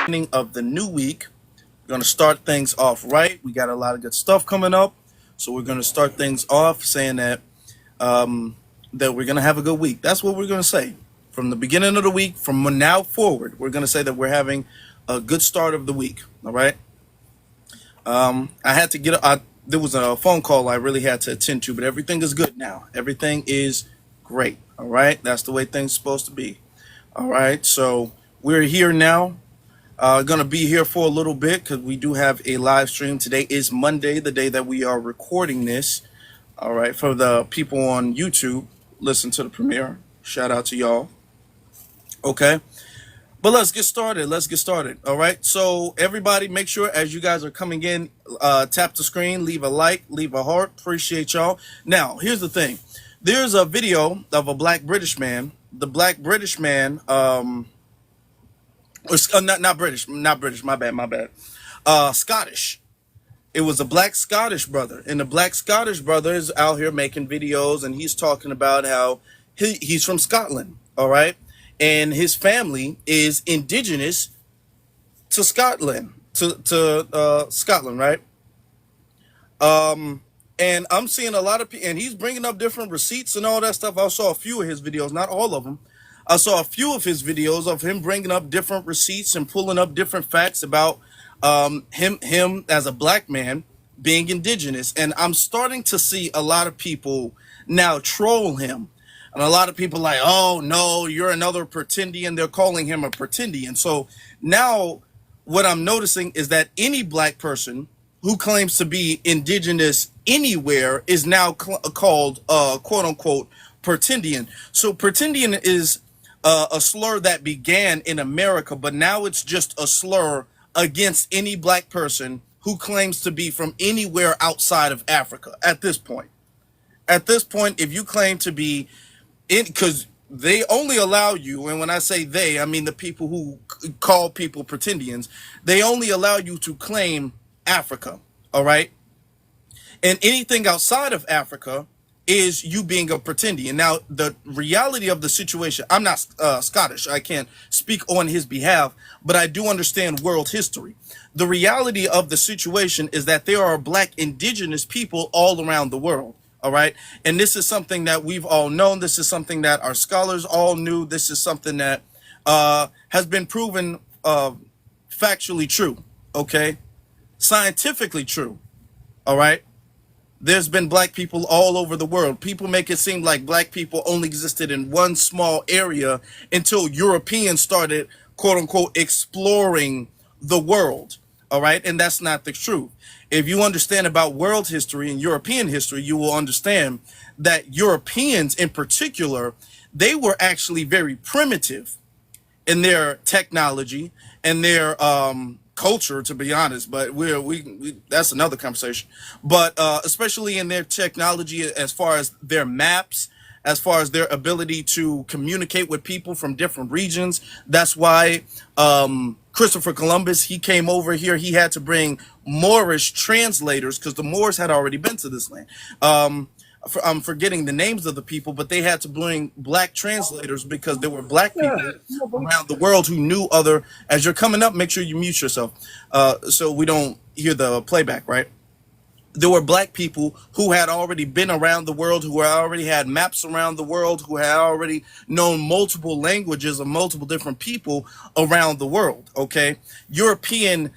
beginning of the new week. We're going to start things off right. We got a lot of good stuff coming up. So we're going to start things off saying that we're going to have a good week. That's what we're going to say. From the beginning of the week, from now forward, we're going to say that we're having a good start of the week. All right. I had to there was a phone call I really had to attend to, but everything is good now. Everything is great. All right. That's the way things are supposed to be. All right. So we're here now. Going to be here for a little bit because we do have a live stream. Today is Monday, the day that we are recording this. All right. For the people on YouTube, listen to the premiere. Shout out to y'all. Okay. But let's get started. All right. So everybody, make sure as you guys are coming in, tap the screen, leave a like, leave a heart. Appreciate y'all. Now, here's the thing. There's a video of a black British man. The black British man, not British, my bad. Scottish. It was a black Scottish brother. And the black Scottish brother is out here making videos, and he's talking about how he's from Scotland. All right. And his family is indigenous to Scotland, to Scotland, right? And I'm seeing a lot of people, and he's bringing up different receipts and all that stuff. I saw a few of his videos, not all of them. I saw a few of his videos of him bringing up different receipts and pulling up different facts about him as a black man being indigenous. And I'm starting to see a lot of people now troll him. And a lot of people like, oh, no, you're another pretendian. They're calling him a pretendian. So now what I'm noticing is that any black person who claims to be indigenous anywhere is now called, quote unquote, pretendian. So pretendian is a slur that began in America, but now it's just a slur against any black person who claims to be from anywhere outside of Africa at this point. At this point, if you claim to be because they only allow you, and when I say they, I mean the people who call people pretendians, they only allow you to claim Africa, all right? And anything outside of Africa is you being a pretendian. Now, the reality of the situation, I'm not Scottish, I can't speak on his behalf, but I do understand world history. The reality of the situation is that there are black indigenous people all around the world. All right. And this is something that we've all known. This is something that our scholars all knew. This is something that has been proven factually true. OK, scientifically true. All right. There's been black people all over the world. People make it seem like black people only existed in one small area until Europeans started, quote unquote, exploring the world. All right. And that's not the truth. If you understand about world history and European history, you will understand that Europeans in particular, they were actually very primitive in their technology and their culture, to be honest. But that's another conversation. But especially in their technology, as far as their maps, as far as their ability to communicate with people from different regions. That's why Christopher Columbus, he came over here. He had to bring Moorish translators because the Moors had already been to this land. I'm forgetting the names of the people, but they had to bring black translators because there were black people around the world who knew other. As you're coming up, make sure you mute yourself so we don't hear the playback, right? There were black people who had already been around the world, who already had maps around the world, who had already known multiple languages of multiple different people around the world. Okay. European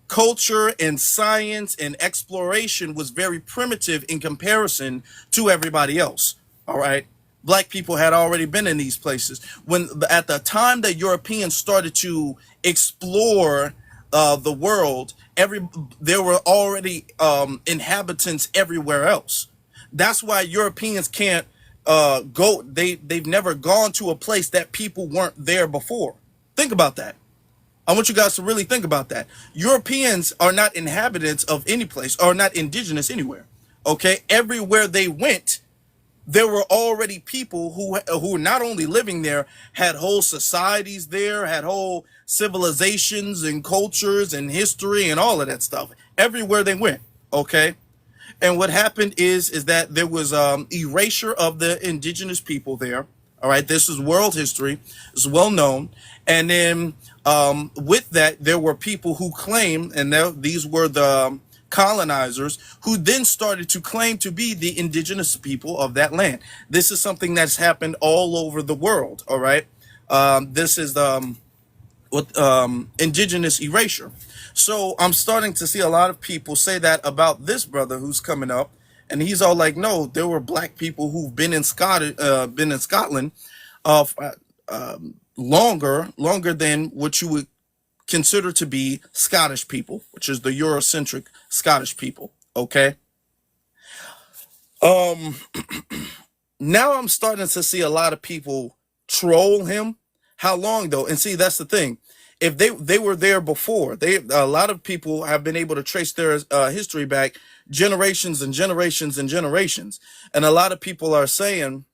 culture and science and exploration was very primitive in comparison to everybody else. All right. Black people had already been in these places at the time that Europeans started to explore the world. There were already inhabitants everywhere else. That's why Europeans can't go. They've never gone to a place that people weren't there before. Think about that. I want you guys to really think about that. Europeans are not inhabitants of any place, or not indigenous anywhere. Okay, everywhere they went, there were already people who were not only living there, had whole societies there, had whole civilizations and cultures and history and all of that stuff everywhere they went. Okay. And what happened is that there was erasure of the indigenous people there. All right, this is world history. It's well known. And then with that, there were people who claimed, and these were the colonizers, who then started to claim to be the indigenous people of that land. This is something that's happened all over the world. All right, this is with indigenous erasure. So I'm starting to see a lot of people say that about this brother who's coming up, and he's all like, "No, there were black people who've been in Scotland, longer than what you would consider to be Scottish people, which is the Eurocentric Scottish people." Okay. Now I'm starting to see a lot of people troll him. How long though? And see, that's the thing. If they were there before, a lot of people have been able to trace their history back generations and generations and generations. And a lot of people are saying,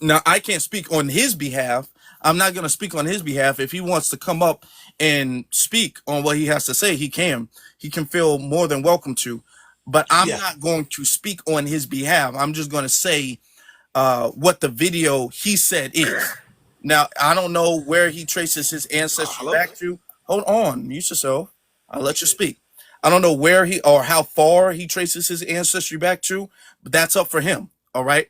now I can't speak on his behalf. I'm not going to speak on his behalf. If he wants to come up and speak on what he has to say, he can. He can feel more than welcome to. But I'm not going to speak on his behalf. I'm just going to say what the video he said is. Now, I don't know where he traces his ancestry back to. Hold on, mute yourself. I'll let you speak. I don't know where he or how far he traces his ancestry back to, but that's up for him. All right.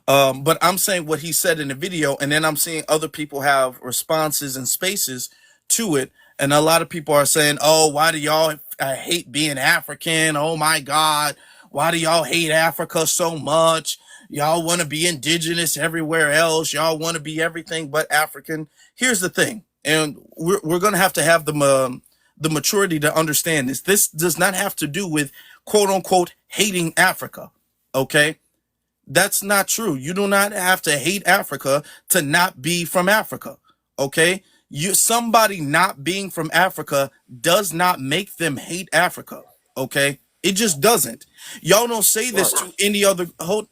But I'm saying what he said in the video, and then I'm seeing other people have responses and spaces to it. And a lot of people are saying, "Oh, why do y'all hate being African? Oh my God, why do y'all hate Africa so much? Y'all want to be indigenous everywhere else. Y'all want to be everything but African." Here's the thing, and we're going to have the maturity to understand this. This does not have to do with quote unquote hating Africa. Okay. That's not true. You do not have to hate Africa to not be from Africa. Okay. Somebody not being from Africa does not make them hate Africa. Okay. It just doesn't. Y'all don't say this to any other.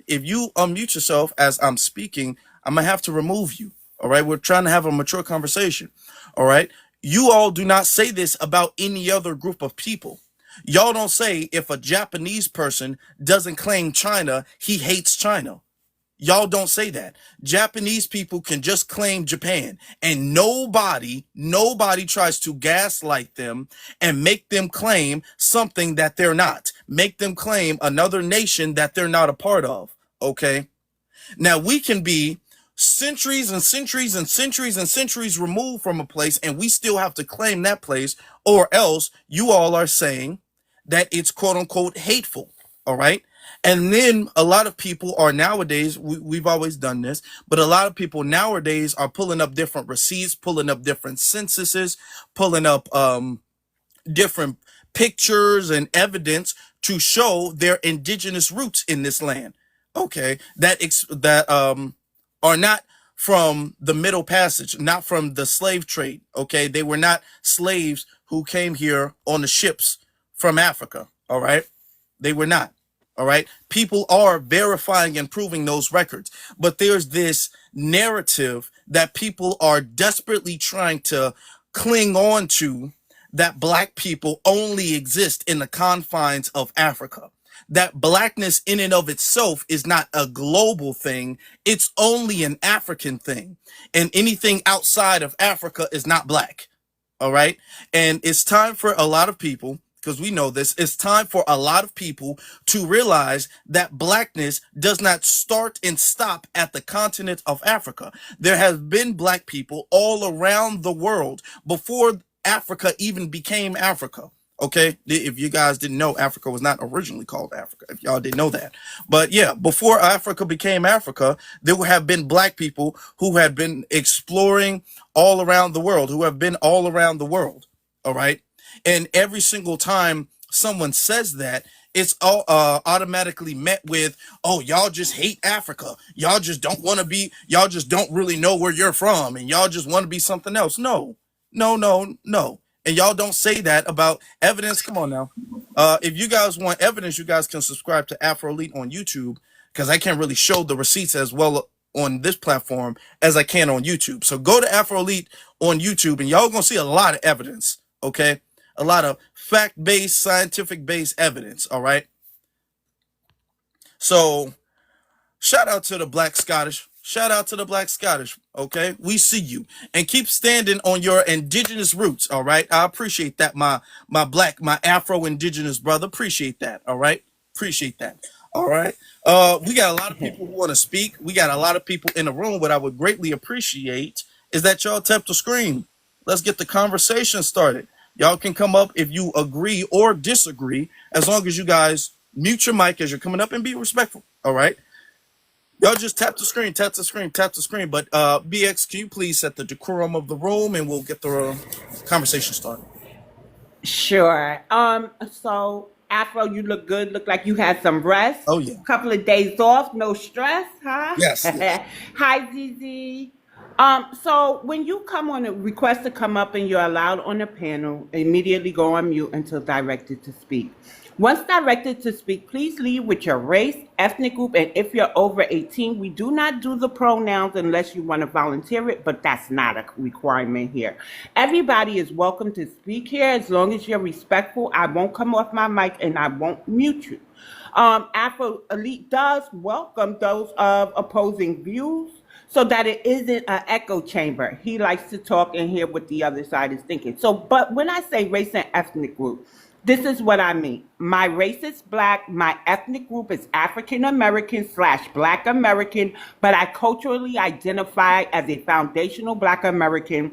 If you unmute yourself as I'm speaking, I'm gonna have to remove you. All right. We're trying to have a mature conversation. All right. You all do not say this about any other group of people. Y'all don't say if a Japanese person doesn't claim China, he hates China. Y'all don't say that. Japanese people can just claim Japan, and nobody tries to gaslight them and make them claim something that they're not. Make them claim another nation that they're not a part of. Okay. Now we can be centuries and centuries and centuries and centuries removed from a place, and we still have to claim that place, or else you all are saying that it's quote unquote hateful. All right. And then a lot of people are nowadays, we've always done this, but a lot of people nowadays are pulling up different receipts, pulling up different censuses, pulling up different pictures and evidence to show their indigenous roots in this land. Okay, that are not from the Middle Passage, not from the slave trade. Okay, they were not slaves who came here on the ships from Africa. All right, they were not. All right. People are verifying and proving those records. But there's this narrative that people are desperately trying to cling on to, that black people only exist in the confines of Africa. That blackness in and of itself is not a global thing. It's only an African thing. And anything outside of Africa is not black. All right. And it's time for a lot of people, because we know this, it's time for a lot of people to realize that blackness does not start and stop at the continent of Africa. There have been black people all around the world before Africa even became Africa. Okay, if you guys didn't know, Africa was not originally called Africa, if y'all didn't know that. But yeah, before Africa became Africa, there have been black people who had been exploring all around the world, who have been all around the world. All right. And every single time someone says that, it's all automatically met with, "Oh, y'all just hate Africa. Y'all just don't want to be, y'all just don't really know where you're from, and y'all just want to be something else." No, no, no, no. And y'all don't say that about evidence. Come on now. If you guys want evidence, you guys can subscribe to Afro Elite on YouTube, because I can't really show the receipts as well on this platform as I can on YouTube. So go to Afro Elite on YouTube, and y'all gonna see a lot of evidence. Okay. A lot of fact-based, scientific-based evidence, all right? So, shout out to the Black Scottish. Shout out to the Black Scottish, okay? We see you. And keep standing on your indigenous roots, all right? I appreciate that, my Afro-Indigenous brother. Appreciate that, all right? Appreciate that. All right. We got a lot of people who want to speak. We got a lot of people in the room. What I would greatly appreciate is that y'all tap the screen. Let's get the conversation started. Y'all can come up if you agree or disagree, as long as you guys mute your mic as you're coming up and be respectful, all right? Y'all just tap the screen, tap the screen, tap the screen. But BX, can you please set the decorum of the room and we'll get the conversation started. Sure. So Afro, you look good. Look like you had some rest. Oh, yeah. Couple of days off, no stress, huh? Yes, yes. Hi, ZZ. So when you come on a request to come up and you're allowed on the panel, immediately go on mute until directed to speak. Once directed to speak, please leave with your race, ethnic group, and if you're over 18, we do not do the pronouns unless you want to volunteer it, but that's not a requirement here. Everybody is welcome to speak here as long as you're respectful. I won't come off my mic and I won't mute you. Afro Elite does welcome those of opposing views so that it isn't an echo chamber. He likes to talk and hear what the other side is thinking. So, but when I say race and ethnic group, this is what I mean. My race is Black. My ethnic group is African American / Black American, but I culturally identify as a foundational Black American,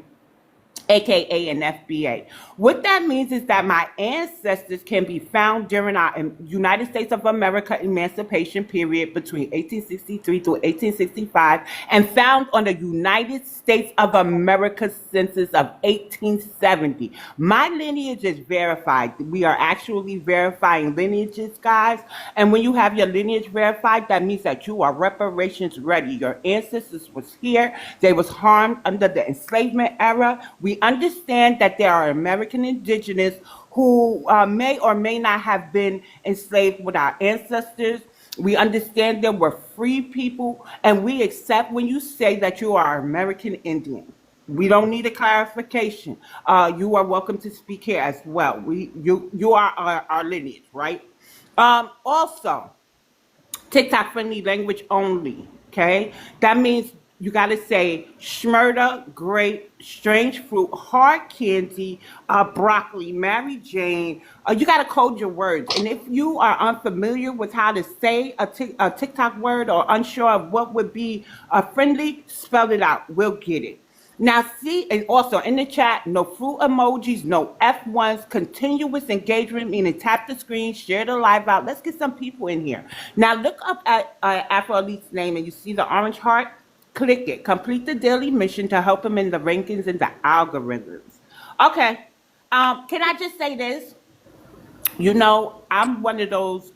aka an FBA. What that means is that my ancestors can be found during our United States of America emancipation period between 1863 to 1865 and found on the United States of America census of 1870. My lineage is verified. We are actually verifying lineages, guys. And when you have your lineage verified, that means that you are reparations ready. Your ancestors was here. They was harmed under the enslavement era. We understand that there are American indigenous who may or may not have been enslaved with our ancestors. We understand there were free people, and we accept when you say that you are American Indian. We don't need a clarification. You are welcome to speak here as well. You are our lineage, right? Also, TikTok friendly language only. Okay, that means you got to say schmurda, grape, strange fruit, hard candy, broccoli, Mary Jane. You got to code your words. And if you are unfamiliar with how to say a TikTok word or unsure of what would be friendly, spell it out. We'll get it. Now, see, and also in the chat, no fruit emojis, no F1s, continuous engagement, meaning tap the screen, share the live out. Let's get some people in here. Now, look up at Afro Elite's name and you see the orange heart. Click it. Complete the daily mission to help him in the rankings and the algorithms. Okay. Can I just say this? You know, I'm one of those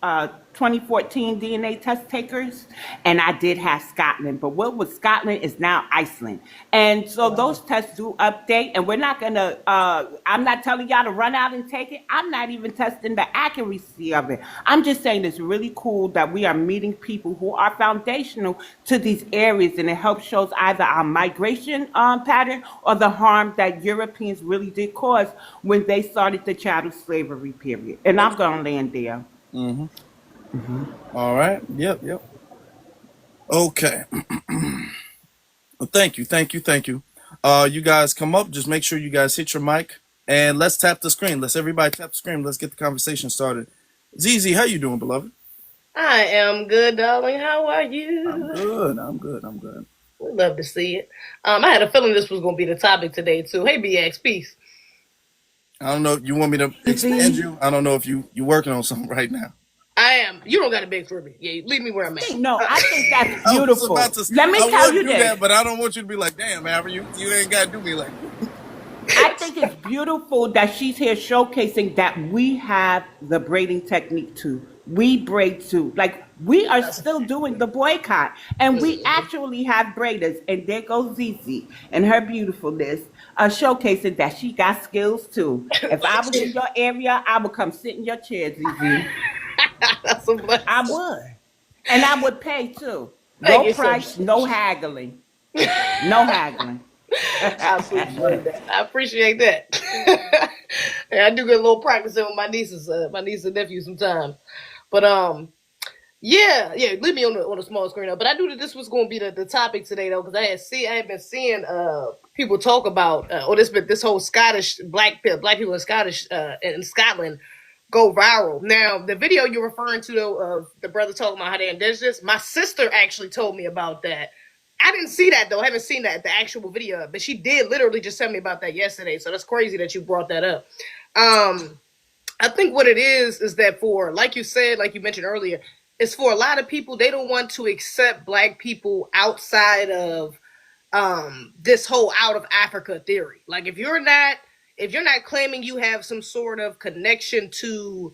2014 DNA test takers, and I did have Scotland. But what was Scotland is now Iceland. And so those tests do update, and we're not going to, I'm not telling y'all to run out and take it. I'm not even testing the accuracy of it. I'm just saying it's really cool that we are meeting people who are foundational to these areas, and it helps shows either our migration pattern or the harm that Europeans really did cause when they started the chattel slavery period. And I'm going to land there. All right. Yep. Okay. Well, thank you. You guys come up. Just make sure you guys hit your mic and let's tap the screen. Let's everybody tap the screen. Let's get the conversation started. ZZ, how you doing, beloved? I am good, darling. How are you? I'm good. We'd love to see it. I had a feeling this was going to be the topic today, too. Hey, BX, peace. I don't know if you want me to extend you. I don't know if you're working on something right now. I am. You don't got to beg for me. Yeah, leave me where I'm at. No, I think that's beautiful. Let me tell you this. But I don't want you to be like, damn, Amber, you ain't got to do me like that. I think it's beautiful that she's here showcasing that we have the braiding technique too. We braid too. Like, we are still doing the boycott. And we actually have braiders. And there goes Zizi and her beautifulness showcasing that she got skills too. If I was in your area, I would come sit in your chair, Zizi. That's a blessing. I would. And I would pay too. No price, no haggling. No haggling. I appreciate that. And I do get a little practice with my nieces and nephews sometimes. But Yeah, yeah. Leave me on the small screen though. But I knew that this was going to be the topic today though, because I had been seeing people talk about this whole Scottish black people in Scottish in Scotland go viral. Now the video you're referring to though of the brother talking about how they're indigenous, my sister actually told me about that. I didn't see that though. I haven't seen that the actual video, but she did literally just tell me about that yesterday. So that's crazy that you brought that up. Um, I think what it is that for, like you said, like you mentioned earlier, it's for a lot of people, they don't want to accept black people outside of this whole out of Africa theory. Like if you're not claiming you have some sort of connection to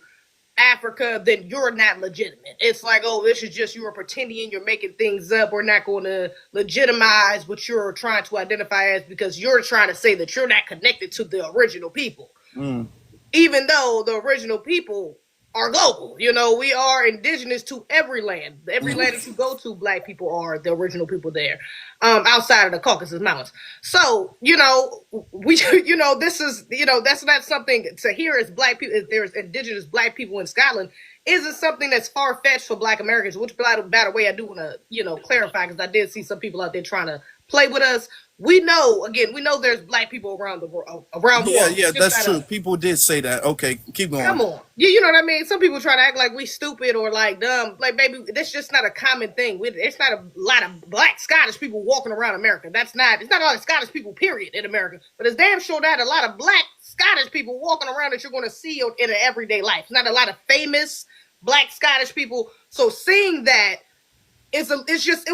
Africa, then you're not legitimate. It's like, oh, this is just, you are pretending, you're making things up. We're not going to legitimize what you're trying to identify as, because you're trying to say that you're not connected to the original people. Mm. Even though the original people are global. You know, we are indigenous to every land. Every land that you go to, black people are the original people there, outside of the Caucasus Mountains. So, you know, this is, that's not something to hear as black people, if there's indigenous black people in Scotland, isn't something that's far-fetched for black Americans, which, by the way, I do want to, clarify, because I did see some people out there trying to play with us. We know there's black people around the world. Yeah, that's true. People did say that. Okay, keep going. Come on. You know what I mean? Some people try to act like we stupid or like dumb. Like, baby, that's just not a common thing. It's not a lot of black Scottish people walking around America. It's not a lot of Scottish people, period, in America. But it's damn sure that a lot of black Scottish people walking around that you're going to see in an everyday life. It's not a lot of famous black Scottish people. So seeing that, it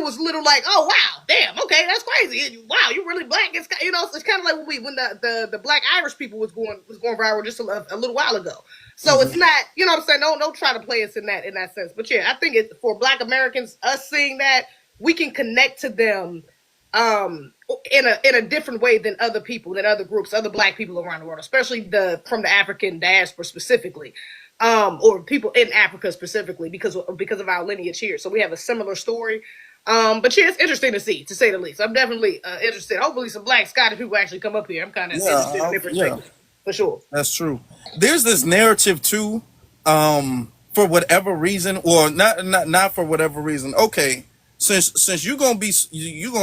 was little like, oh wow, damn, okay, that's crazy. Wow, you really black. It's kind of like when the black Irish people was going viral just a little while ago. So It's not, you know what I'm saying? Don't try to play us in that sense. But yeah, I think it's for black Americans, us seeing that, we can connect to them in a different way than other people, than other groups, other black people around the world, especially from the African diaspora specifically. Or people in Africa specifically, because of our lineage here. So we have a similar story. But yeah, it's interesting to see, to say the least. I'm definitely interested. Hopefully some black Scottish people actually come up here. I'm kind of interested in their perspective, for sure. That's true. There's this narrative too, for whatever reason, or not for whatever reason. Okay, since you're gonna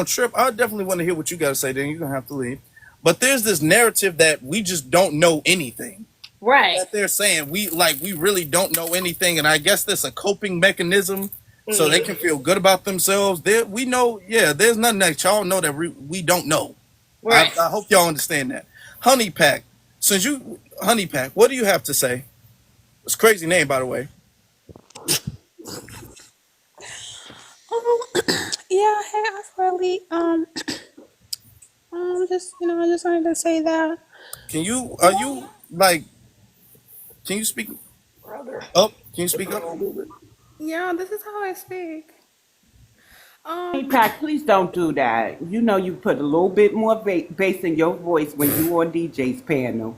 trip, I definitely want to hear what you got to say. Then you're gonna have to leave. But there's this narrative that we just don't know anything. Right. That they're saying we really don't know anything, and I guess that's a coping mechanism, so they can feel good about themselves. We know, there's nothing that y'all know that we don't know. Right. I hope y'all understand that. Honey Pack, what do you have to say? It's a crazy name, by the way. Yeah, hey, Asperly. I just wanted to say that. Can you speak Brother. up? Can you speak up a little bit? Yeah, this is how I speak. Pack, please don't do that. You know you put a little bit more bass in your voice when you on DJ's panel.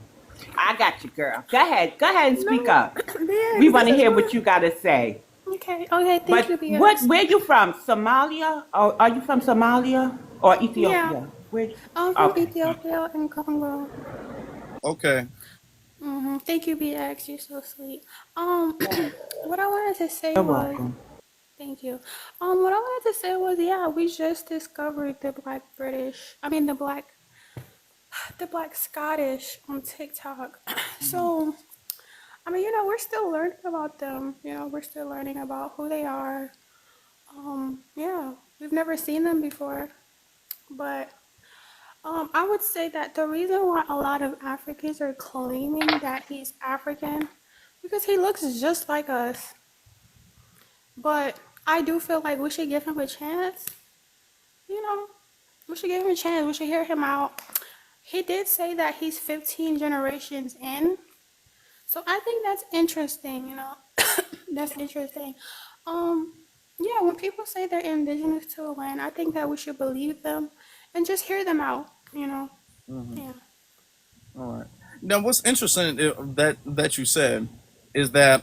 I got you, girl. Go ahead and speak up. BX, We want to hear what you got to say. Okay, thank But you, BX. where you from? Somalia? Or are you from Somalia or Ethiopia? Yeah. Where? I'm from Okay. Ethiopia and Congo. Okay. Thank you, BX. You're so sweet. What I wanted to say You're was, welcome. thank you. What I wanted to say was, yeah, we just discovered the black Scottish on TikTok. So, we're still learning about them. We're still learning about who they are. Yeah, we've never seen them before, but I would say that the reason why a lot of Africans are claiming that he's African, because he looks just like us. But I do feel like we should give him a chance. We should give him a chance. We should hear him out. He did say that he's 15 generations in. So I think that's interesting, That's interesting. Yeah, when people say they're indigenous to a land, I think that we should believe them and just hear them out, Yeah. All right. Now, what's interesting that you said is that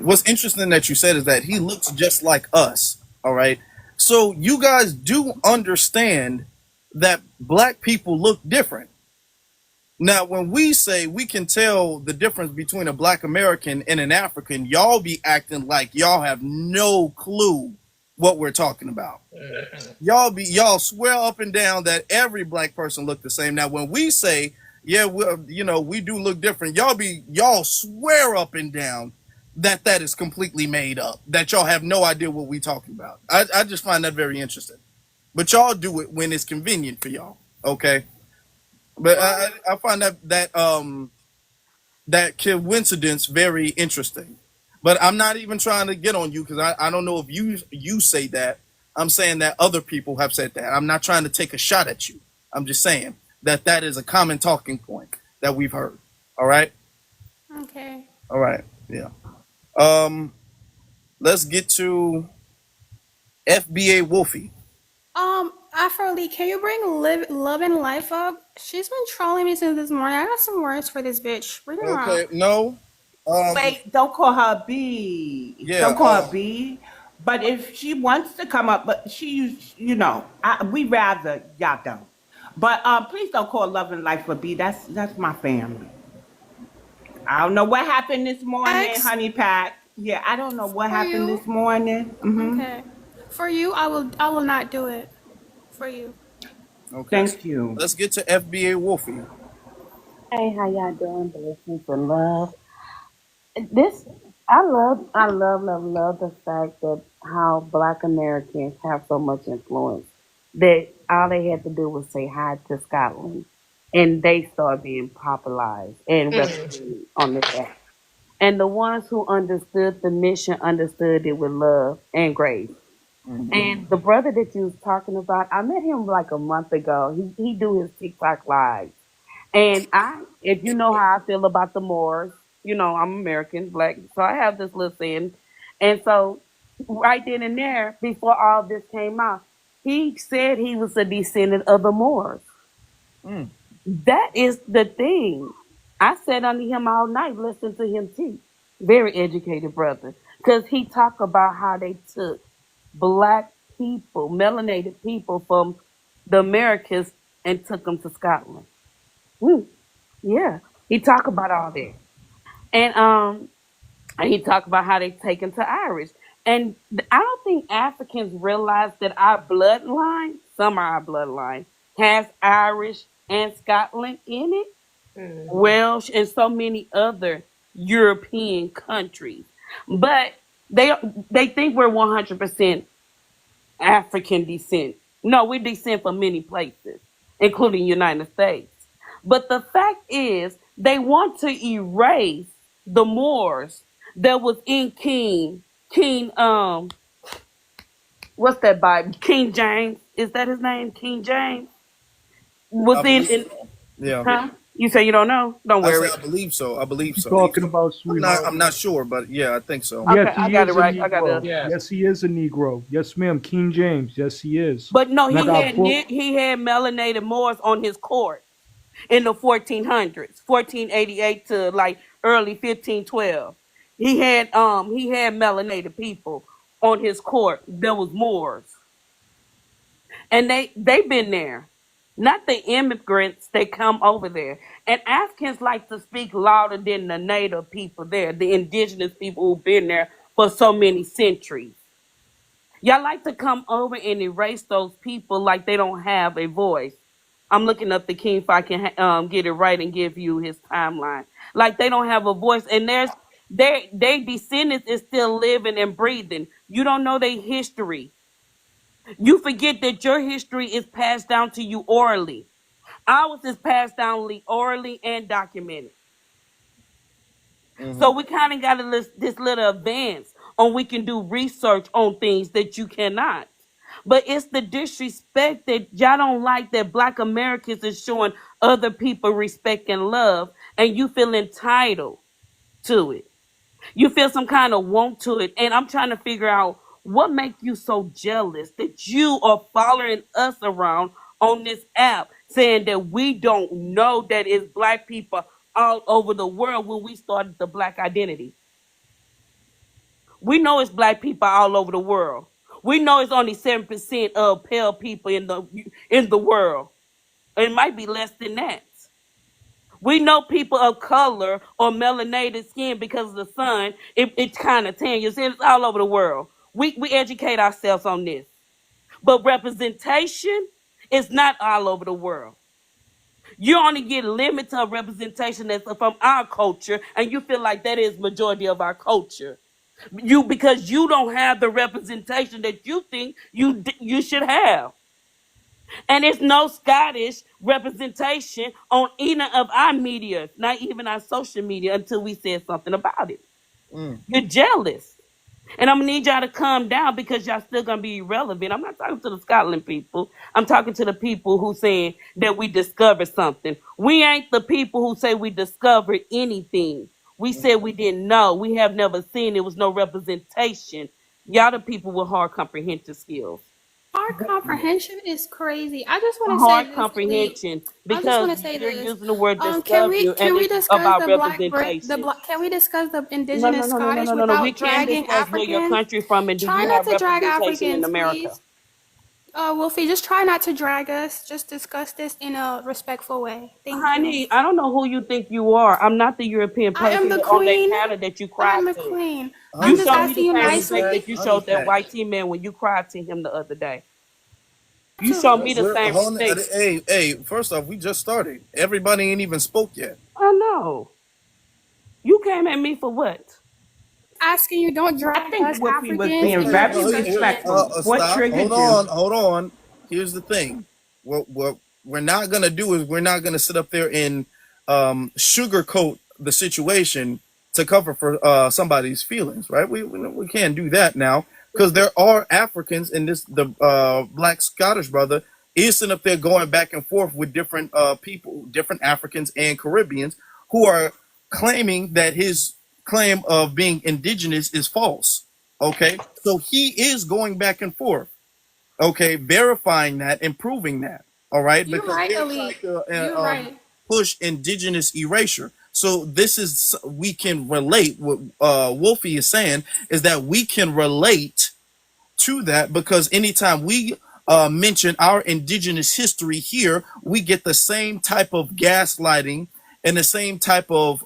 what's interesting that you said is that he looks just like us. All right. So you guys do understand that black people look different. Now, when we say we can tell the difference between a black American and an African, y'all be acting like y'all have no clue what we're talking about. Y'all swear up and down that every black person look the same. Now, when we say, yeah, we do look different, y'all swear up and down that that is completely made up, that y'all have no idea what we talking about. I just find that very interesting. But y'all do it when it's convenient for y'all. Okay. But I find that coincidence very interesting. But I'm not even trying to get on you because I don't know if you say that. I'm saying that other people have said that. I'm not trying to take a shot at you. I'm just saying that that is a common talking point that we've heard. All right. Okay. All right. Yeah. Um. Let's get to FBA Wolfie. Afro Lee, can you bring Love and Life up? She's been trolling me since this morning. I got some words for this bitch. Bring her up. Okay. No. Wait, don't call her B. Yeah. Don't call her B. But if she wants to come up, but we rather y'all don't. But please don't call Love and Life for B. That's my family. I don't know what happened this morning, X honey pack. Yeah, I don't know what for happened you. this morning. Okay. For you, I will not do it. For you. Okay. Thank you. Let's get to FBA Wolfie. Hey, how y'all doing? Blessings and love. This, I love the fact that how Black Americans have so much influence that all they had to do was say hi to Scotland, and they start being popularized and represented on this app. And the ones who understood the mission understood it with love and grace. And the brother that you was talking about, I met him like a month ago. He do his TikTok live. And if you know how I feel about the Moors, I'm American, black, so I have this little saying. And so, right then and there, before all this came out, he said he was a descendant of the Moors. Mm. That is the thing. I sat under him all night listening to him teach. Very educated brother, because he talked about how they took black people, melanated people from the Americas, and took them to Scotland. Mm. Yeah, he talked about all that, and he talked about how they taken to Irish. And I don't think Africans realize that our bloodline, some of our bloodline, has Irish and Scotland in it, Welsh, and so many other European countries. But they they think we're 100% African descent. No, we descend from many places, including United States. But the fact is, they want to erase the Moors that was in what's that Bible? King James. Is that his name? King James? I Was believe in so. Yeah. huh? You say you don't know? Don't I say worry. I believe so. I believe You so. talking about sweetheart? I'm not sure, but yeah, I think so. Yes, Okay, I he got it is a right. I got Negro. it. Yes, he is a Negro. Yes, ma'am. King James. Yes, he is. But no, And I got book. he had melanated Moors on his court in the 1400s, 1488 to like early 1512. He had melanated people on his court. There was Moors, and they've been there. Not the immigrants that come over there. And Africans like to speak louder than the native people there, the indigenous people who've been there for so many centuries. Y'all like to come over and erase those people like they don't have a voice. I'm looking up the king if I can get it right and give you his timeline. Like they don't have a voice, and their descendants is still living and breathing. You don't know their history. You forget that your history is passed down to you orally. Ours is passed down orally and documented. So we kind of got this little advance on we can do research on things that you cannot. But it's the disrespect that y'all don't like that Black Americans is showing other people respect and love, and you feel entitled to it. You feel some kind of want to it, and I'm trying to figure out what makes you so jealous that you are following us around on this app, saying that we don't know that it's Black people all over the world when we started the Black identity. We know it's Black people all over the world. We know it's only 7% of pale people in the world. It might be less than that. We know people of color or melanated skin because of the sun. It's kind of tan. You see, it's all over the world. We educate ourselves on this. But representation is not all over the world. You only get limits of representation that's from our culture, and you feel like that is majority of our culture. Because you don't have the representation that you think you should have. And there's no Scottish representation on any of our media, not even our social media, until we said something about it. Mm. You're jealous. And I'm gonna need y'all to calm down because y'all still gonna be irrelevant. I'm not talking to the Scotland people. I'm talking to the people who saying that we discovered something. We ain't the people who say we discovered anything. We said we didn't know. We have never seen. There was no representation. Y'all the people with hard comprehension skills. Our comprehension is crazy. I just want to say Hard this, Elite. comprehension I just because want to say you're this. using the word Can we discovery and it's discuss about the representation. can we discuss the No, no, indigenous no, no, no, Scottish no, no, no. We without can dragging discuss where your Africans? country from and do Try you not have to drag representation in Africans, America? please. Wolfie, just try not to drag us. Just discuss this in a respectful way. Thank you. Honey, I don't know who you think you are. I'm not the European I am person the on that queen. panel that you I cried am the to. queen. I'm You just showed me Understand? asking the you same respect nicely. that you showed that Understand? white teen man when you cried to him the other day. You To showed who? me the same Hold on. respect. Hey, first off, we just started. Everybody ain't even spoke yet. I know. You came at me for what? Asking you, don't I drag think us Wolfie was Africans being in Okay, your very no, discussion. respectful. What stop. triggered you? Hold on. Here's the thing. What we're not gonna do is we're not gonna sit up there and sugarcoat the situation to cover for somebody's feelings, right? We can't do that now because there are Africans in this. The black Scottish brother is sitting up there going back and forth with different people, different Africans and Caribbeans who are claiming that his claim of being indigenous is false. Okay, so he is going back and forth. Okay, verifying that and proving that. All right, You're because right, they're trying Elite. to You're right. push indigenous erasure. So this is we can relate. What Wolfie is saying is that we can relate to that because anytime we mention our indigenous history here, we get the same type of gaslighting and the same type of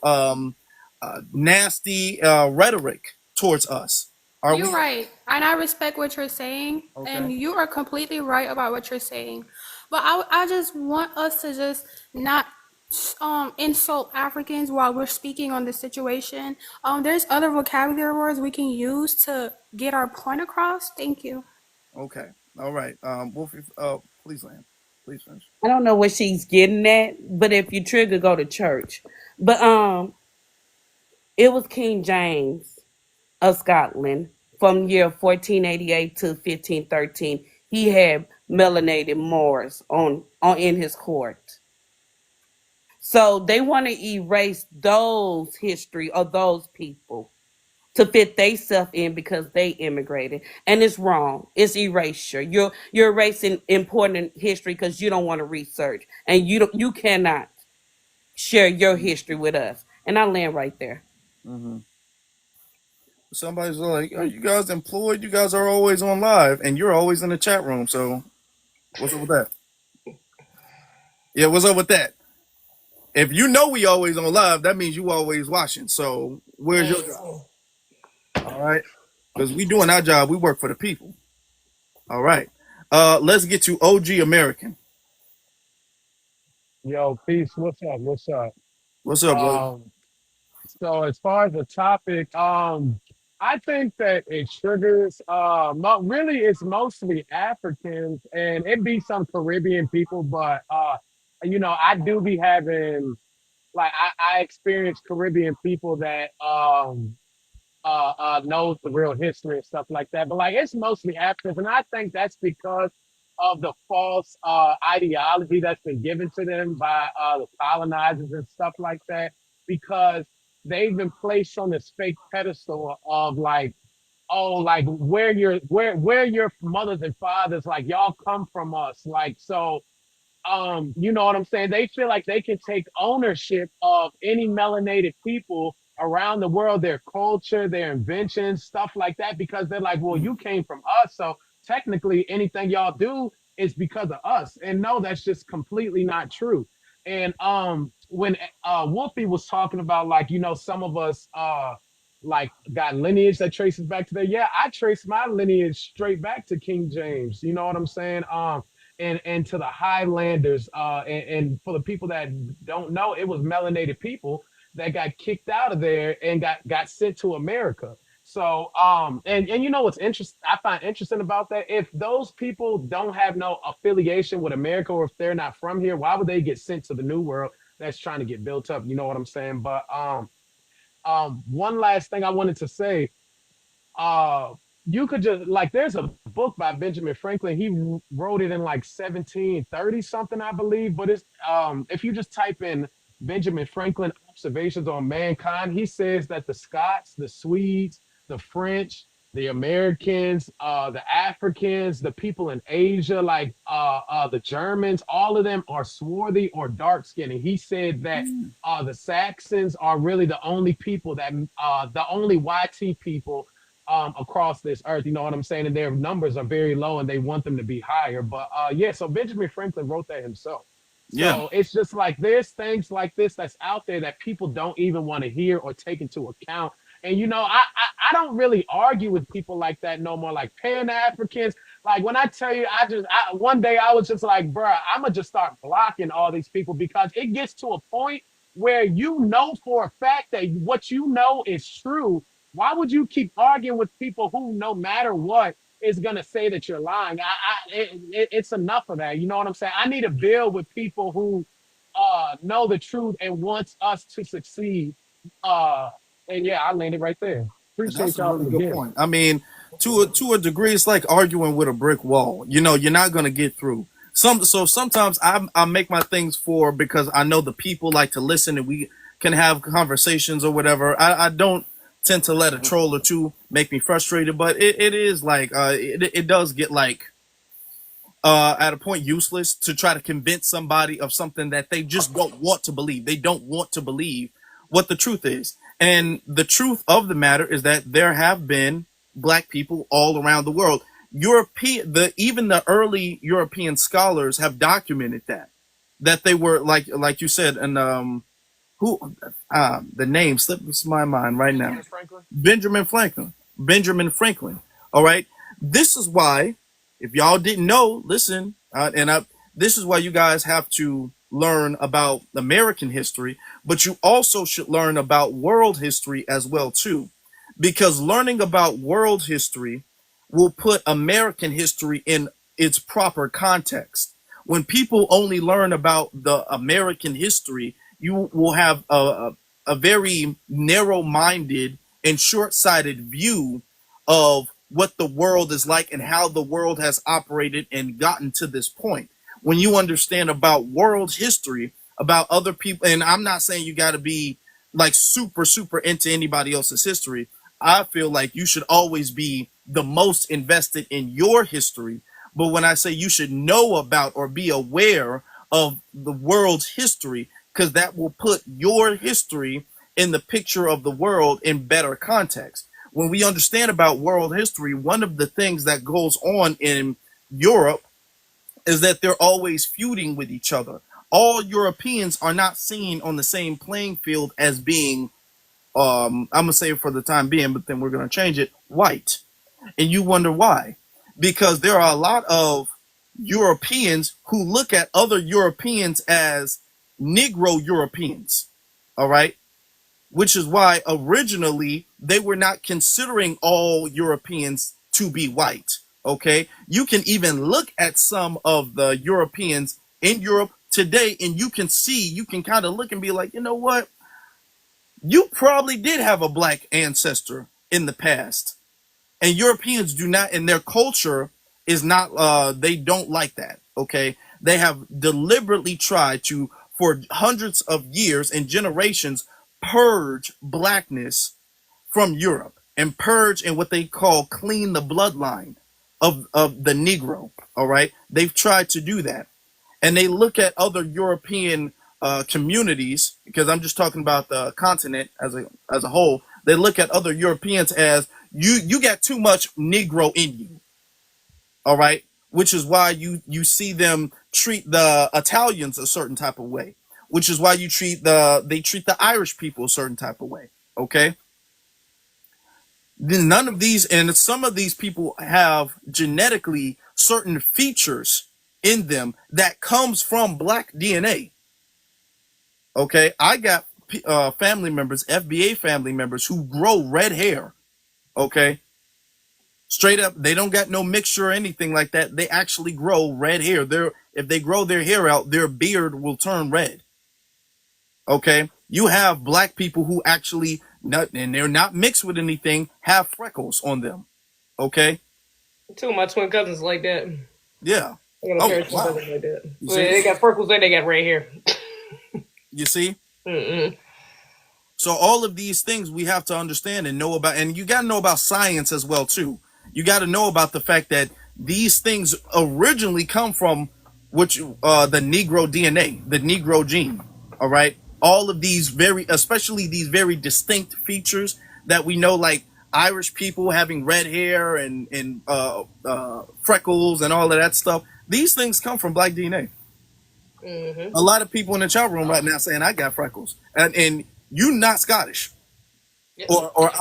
nasty rhetoric towards us. Are You're we right. And I respect what you're saying. And okay? you are completely right about what you're saying. But I just want us to just not insult Africans while we're speaking on the situation. There's other vocabulary words we can use to get our point across. Thank you. Okay. All right. Wolfie, please land. Please finish. I don't know what she's getting at, but if you trigger, go to church. But it was King James of Scotland from year 1488 to 1513. He had melanated Moors on in his court. So they want to erase those history of those people to fit theyself in because they immigrated, and it's wrong. It's erasure. You're erasing important history because you don't want to research, and you cannot share your history with us. And I land right there. Mm-hmm. Somebody's like, "Are you guys employed? You guys are always on live, and you're always in the chat room. So what's up with that? Yeah, what's up with that? If you know we always on live, that means you always watching. So where's your job? All right, because we doing our job. We work for the people. All right. Let's get to OG American. Yo, peace. What's up? What's up? What's up, brother? Um, so as far as the topic, I think that it triggers really it's mostly Africans and it be some Caribbean people, but I do be having like I experience Caribbean people that knows the real history and stuff like that. But like it's mostly Africans, and I think that's because of the false ideology that's been given to them by the colonizers and stuff like that. Because they've been placed on this fake pedestal of like, oh, like where your mothers and fathers, like y'all come from us, like so you know what I'm saying? They feel like they can take ownership of any melanated people around the world, their culture, their inventions, stuff like that, because they're like, well, you came from us. So technically anything y'all do is because of us. And no, that's just completely not true. And when Wolfie was talking about, like, some of us like got lineage that traces back to there. Yeah, I trace my lineage straight back to King James. You know what I'm saying? And to the Highlanders. And for the people that don't know, it was melanated people that got kicked out of there and got sent to America. So and what's interesting, I find interesting about that, if those people don't have no affiliation with America, or if they're not from here, why would they get sent to the New World that's trying to get built up? You know what I'm saying? But one last thing I wanted to say, uh you could just, like, there's a book by Benjamin Franklin. He wrote it in like 1730 something, I believe. But it's if you just type in Benjamin Franklin observations on mankind, he says that the Scots, the Swedes, the French, the Americans, the Africans, the people in Asia, like the Germans, all of them are swarthy or dark skinned. And he said that the Saxons are really the only people that the only YT people across this earth. You know what I'm saying? And their numbers are very low, and they want them to be higher. But yeah, so Benjamin Franklin wrote that himself. Yeah, So it's just like, there's things like this that's out there that people don't even want to hear or take into account. And I don't really argue with people like that no more, like Pan Africans. Like, when I tell you, one day I was just like, bruh, I'm gonna just start blocking all these people, because it gets to a point where for a fact that what you know is true. Why would you keep arguing with people who, no matter what, is gonna say that you're lying? It's enough of that. You know what I'm saying? I need to build with people who know the truth and wants us to succeed. And yeah, I landed right there. that's Appreciate a y'all really for good the gift. point. I mean, to a degree, it's like arguing with a brick wall. You're not gonna get through. So sometimes I make my things because I know the people like to listen, and we can have conversations or whatever. I don't tend to let a troll or two make me frustrated, but it is like it does get like at a point useless to try to convince somebody of something that they just don't want to believe. They don't want to believe what the truth is. And the truth of the matter is that there have been black people all around the world. Even the early European scholars have documented that they were, like you said, and who the name slips my mind right now. Benjamin Franklin. Benjamin Franklin. Benjamin Franklin. All right. This is why, if y'all didn't know, listen, this is why you guys have to learn about American history, but you also should learn about world history as well too, because learning about world history will put American history in its proper context. When people only learn about the American history, you will have a very narrow-minded and short-sighted view of what the world is like and how the world has operated and gotten to this point. When you understand about world history, about other people, and I'm not saying you got to be like super, super into anybody else's history. I feel like you should always be the most invested in your history. But when I say you should know about or be aware of the world's history, because that will put your history in the picture of the world in better context. When we understand about world history, one of the things that goes on in Europe is that they're always feuding with each other. All Europeans are not seen on the same playing field as being, I'm going to say it for the time being, but then we're going to change it, white. And you wonder why. Because there are a lot of Europeans who look at other Europeans as Negro Europeans. All right. Which is why originally they were not considering all Europeans to be white. Okay. You can even look at some of the Europeans in Europe today, and you can kind of look and be like, you know what? You probably did have a black ancestor in the past. And Europeans do not, and their culture is not, they don't like that. Okay. They have deliberately tried to, for hundreds of years and generations, purge blackness from Europe and purge and what they call clean the bloodline of the Negro. All right. They've tried to do that. And they look at other European communities, because I'm just talking about the continent as a whole. They look at other Europeans as you got too much Negro in you. All right. Which is why you see them treat the Italians a certain type of way. which is why they treat the Irish people a certain type of way. Okay, then none of these, and some of these people have genetically certain features in them that comes from black DNA. Okay, I got family members, FBA family members, who grow red hair. Okay, straight up, they don't got no mixture or anything like that. They actually grow red hair. If they grow their hair out, their beard will turn red. Okay, you have black people who actually and they're not mixed with anything, have freckles on them. Okay, Two of my twin cousins like that. yeah. I got a Oh pair of twin wow. cousins like that. You Well, see? they got freckles and they got red hair. You see? Mm-mm. So all of these things we have to understand and know about, and you got to know about science as well too. You got to know about the fact that these things originally come from the Negro DNA, the Negro gene. All right, all of these especially these very distinct features that we know, like Irish people having red hair and freckles and all of that stuff. These things come from black DNA. Mm-hmm. A lot of people in the chat room right now saying I got freckles, and you not Scottish or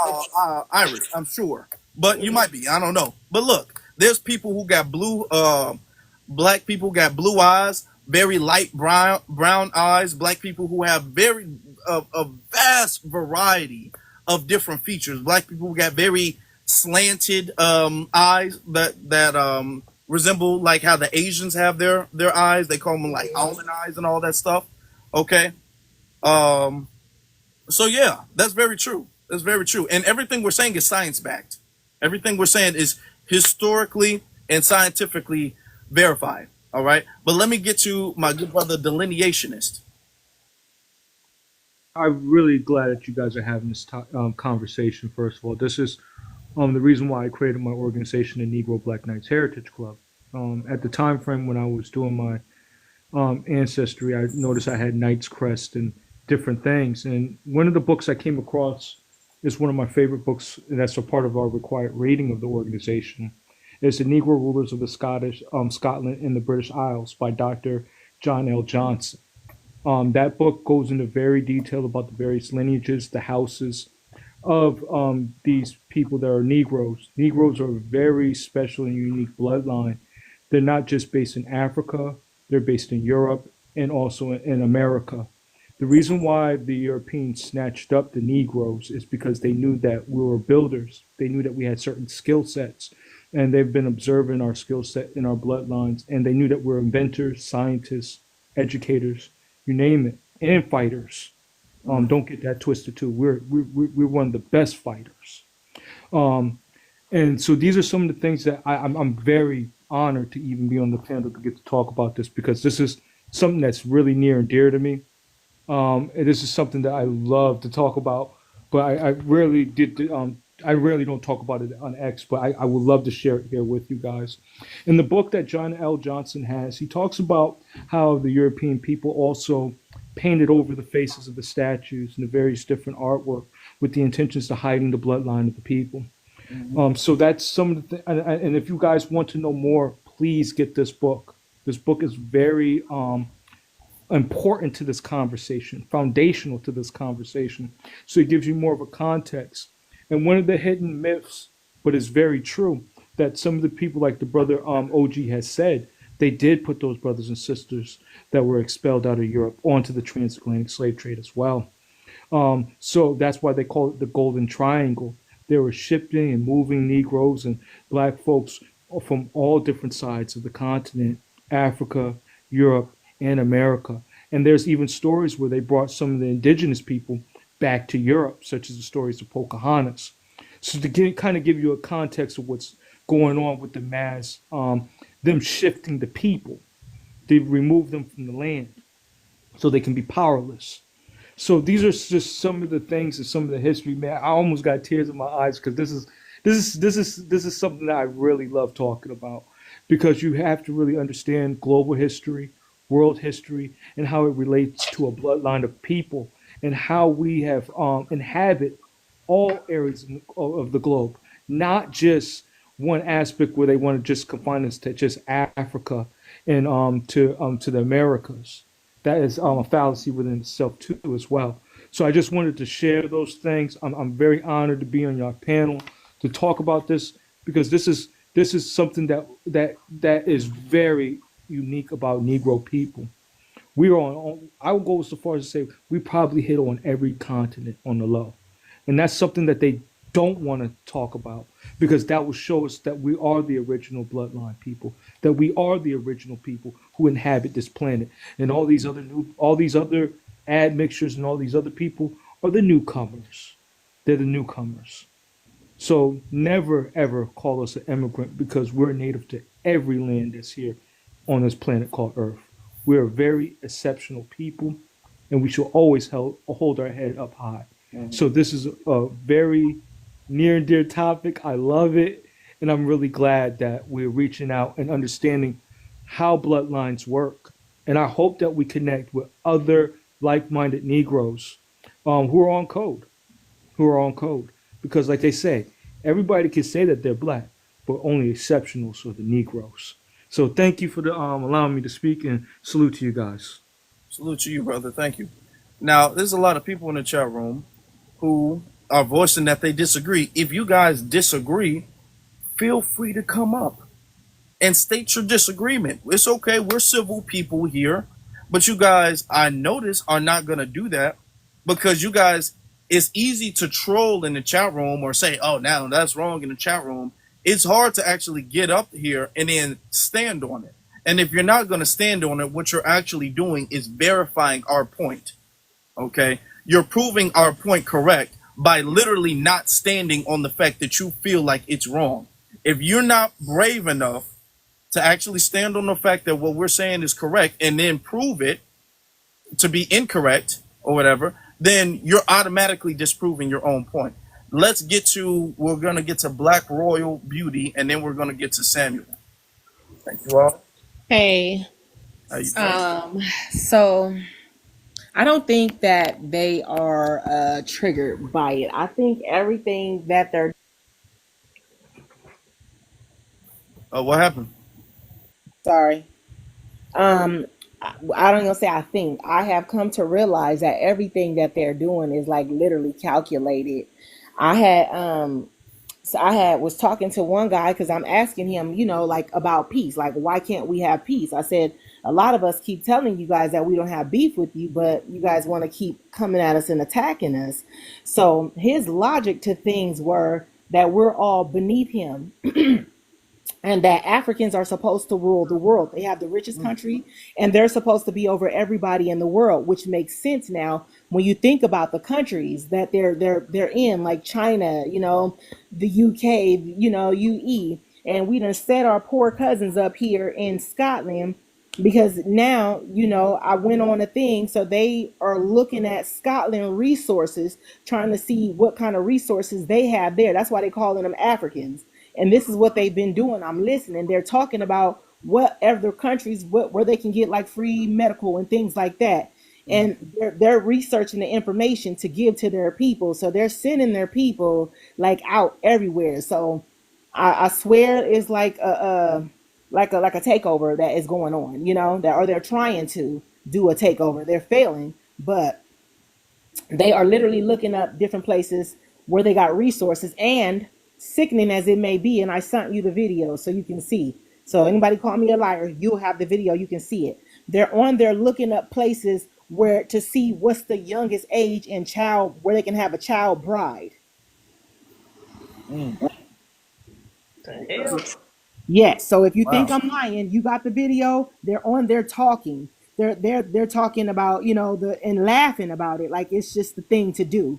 Irish, I'm sure, but you might be. I don't know. But look, there's people who got black people got blue eyes, very light brown eyes. Black people who have a vast variety of different features. Black people who got very slanted eyes that resemble like how the Asians have their eyes. They call them like almond eyes and all that stuff. Okay. So yeah, that's very true. That's very true. And everything we're saying is science backed. Everything we're saying is historically and scientifically verified. All right. But let me get to my good brother, delineationist. I'm really glad that you guys are having this conversation. First of all, this is the reason why I created my organization, the Negro Black Knights Heritage Club. At the time frame when I was doing my ancestry, I noticed I had Knight's Crest and different things. And one of the books I came across is one of my favorite books, and that's a part of our required reading of the organization. It's The Negro Rulers of the Scotland and the British Isles by Dr. John L. Johnson. That book goes into very detail about the various lineages, the houses of these people that are Negroes. Negroes are a very special and unique bloodline. They're not just based in Africa, they're based in Europe and also in America. The reason why the Europeans snatched up the Negroes is because they knew that we were builders. They knew that we had certain skill sets, and they've been observing our skill set in our bloodlines, and they knew that we're inventors, scientists, educators, you name it, and fighters. Don't get that twisted too. We're one of the best fighters. And so these are some of the things that I'm very honored to even be on the panel to get to talk about this, because this is something that's really near and dear to me. And this is something that I love to talk about, but I rarely don't talk about it on X, but I would love to share it here with you guys. In the book that John L. Johnson has, he talks about how the European people also painted over the faces of the statues and the various different artwork with the intentions to hiding the bloodline of the people. So that's some of the and if you guys want to know more, please get this book. This book is very important to this conversation, foundational to this conversation. So it gives you more of a context. And one of the hidden myths, but it's very true, that some of the people, like the brother OG has said, they did put those brothers and sisters that were expelled out of Europe onto the transatlantic slave trade as well. So that's why they call it the Golden Triangle. They were shipping and moving Negroes and black folks from all different sides of the continent, Africa, Europe, and America. And there's even stories where they brought some of the indigenous people back to Europe, such as the stories of Pocahontas. So to kind of give you a context of what's going on with the mass, them shifting the people, they remove them from the land so they can be powerless. So these are just some of the things and some of the history. Man, I almost got tears in my eyes because this is something that I really love talking about, because you have to really understand global history, world history, and how it relates to a bloodline of people, and how we have inhabit all areas of the globe, not just one aspect where they want to just confine us to just Africa and to the Americas. that is a fallacy within itself too as well. So I just wanted to share those things. I'm very honored to be on your panel to talk about this because this is something that is very unique about Negro people. We are I would go so far as to say we probably hit on every continent on the low. And that's something that they don't want to talk about because that will show us that we are the original bloodline people, that we are the original people who inhabit this planet. And all these other admixtures and all these other people are the newcomers. They're the newcomers. So never ever call us an immigrant because we're native to every land that's here on this planet called Earth. We're a very exceptional people, and we should always hold our head up high. So this is a very near and dear topic. I love it, and I'm really glad that we're reaching out and understanding how bloodlines work. And I hope that we connect with other like-minded Negroes who are on code, because like they say, everybody can say that they're black, but only exceptionals are the Negroes. So thank you for the allowing me to speak, and salute to you guys. Salute to you, brother. Thank you. Now, there's a lot of people in the chat room who are voicing that they disagree. If you guys disagree, feel free to come up and state your disagreement. It's okay. We're civil people here. But you guys, I notice, are not going to do that because you guys, it's easy to troll in the chat room or say, oh, now that's wrong in the chat room. It's hard to actually get up here and then stand on it. And if you're not going to stand on it, what you're actually doing is verifying our point. Okay? You're proving our point correct by literally not standing on the fact that you feel like it's wrong. If you're not brave enough to actually stand on the fact that what we're saying is correct and then prove it to be incorrect or whatever, then you're automatically disproving your own point. We're going to get to Black Royal Beauty, and then we're going to get to Samuel. Thank you all. Hey, How you doing? so I don't think that they are triggered by it. I think everything that they're What happened? sorry. I don't even say I think. I have come to realize that everything that they're doing is like literally calculated. I had So I had was talking to one guy because I'm asking him, like about peace. Like, why can't we have peace? I said, a lot of us keep telling you guys that we don't have beef with you, but you guys want to keep coming at us and attacking us. So his logic to things were that we're all beneath him and that Africans are supposed to rule the world. They have the richest country and they're supposed to be over everybody in the world, which makes sense now when you think about the countries that they're in, like China, the UK, UE. And we done set our poor cousins up here in Scotland because now, I went on a thing. So they are looking at Scotland resources, trying to see what kind of resources they have there. That's why they calling them Africans. And this is what they've been doing. I'm listening. They're talking about what other countries, where they can get like free medical and things like that. And they're researching the information to give to their people. So they're sending their people like out everywhere. So I swear it's like a takeover that is going on, or they're trying to do a takeover. They're failing, but they are literally looking up different places where they got resources, and sickening as it may be, and I sent you the video so you can see. So anybody call me a liar, you'll have the video, you can see it. They're on there looking up places where to see what's the youngest age and child where they can have a child bride. The hell? Yes. So if you Wow. think I'm lying, you got the video. They're on there talking. They're talking about, and laughing about it like it's just the thing to do.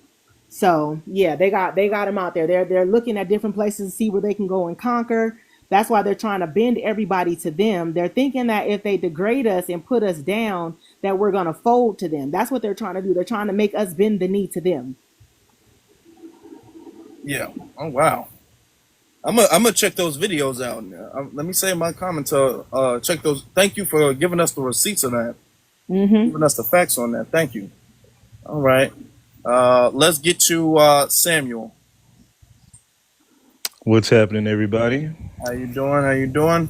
So yeah, they got them out there. They're looking at different places to see where they can go and conquer. That's why they're trying to bend everybody to them. They're thinking that if they degrade us and put us down, that we're gonna fold to them. That's what they're trying to do. They're trying to make us bend the knee to them. Yeah. Oh, wow. I'm gonna check those videos out. Let me say in my comment to check those. Thank you for giving us the receipts of that, giving us the facts on that. Thank you. All right. Let's get to Samuel. What's happening, everybody? How you doing?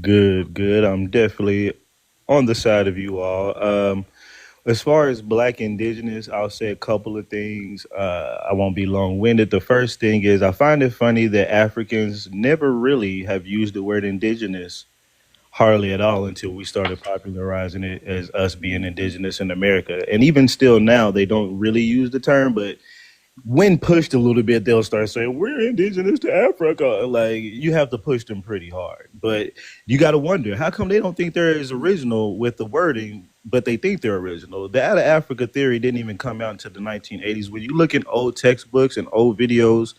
Good, good. I'm definitely on the side of you all. As far as Black Indigenous, I'll say a couple of things. I won't be long winded. The first thing is I find it funny that Africans never really have used the word Indigenous hardly at all until we started popularizing it as us being Indigenous in America. And even still now, they don't really use the term, but when pushed a little bit, they'll start saying we're indigenous to Africa. Like you have to push them pretty hard. But you got to wonder how come they don't think they're as original with the wording, but they think they're original. The out of Africa theory didn't even come out until the 1980s. When you look in old textbooks and old videos,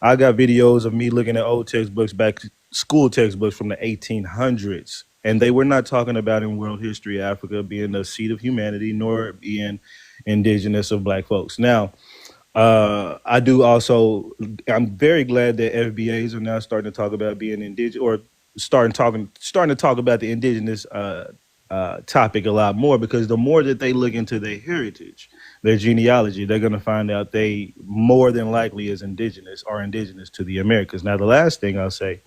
I got videos of me looking at old textbooks back school textbooks from the 1800s. And they were not talking about in world history Africa being the seat of humanity, nor being indigenous of black folks. Now, I do also. I'm very glad that FBAs are now starting to talk about being indigenous, or starting to talk about the indigenous topic a lot more, because the more that they look into their heritage, their genealogy, they're going to find out they more than likely is indigenous or indigenous to the Americas. Now, the last thing I'll say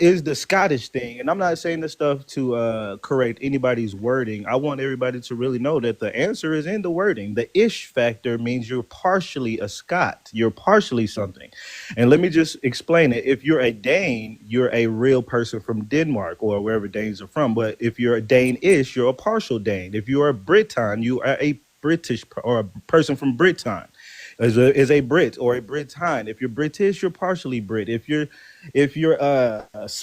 is the Scottish thing. And I'm not saying this stuff to correct anybody's wording. I want everybody to really know that the answer is in the wording. The ish factor means you're partially a Scot, you're partially something. And let me just explain it. If you're a Dane, you're a real person from Denmark or wherever Danes are from. But if you're a Dane-ish, you're a partial Dane. If you're a Briton, you are a British or a person from Britain. Is a Brit or a Briton. If you're British, you're partially Brit. If you're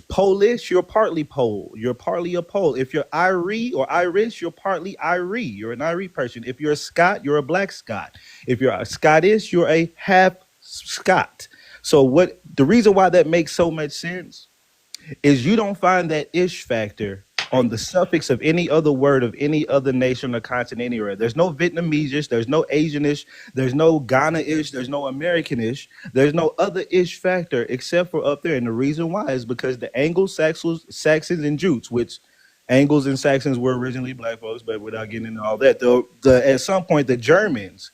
Polish, you're partly Pole. You're partly a Pole. If you're Irie or Irish, you're partly Irie. You're an Irie person. If you're a Scot, you're a Black Scot. If you're a Scottish, you're a half Scot. So what the reason why that makes so much sense is you don't find that ish factor on the suffix of any other word of any other nation or continent anywhere. There's no Vietnamese-ish, there's no Asian-ish, there's no Ghana-ish, there's no American-ish, there's no other ish factor except for up there. And the reason why is because the Saxons and Jutes, which Angles and Saxons were originally black folks, but without getting into all that, at some point the Germans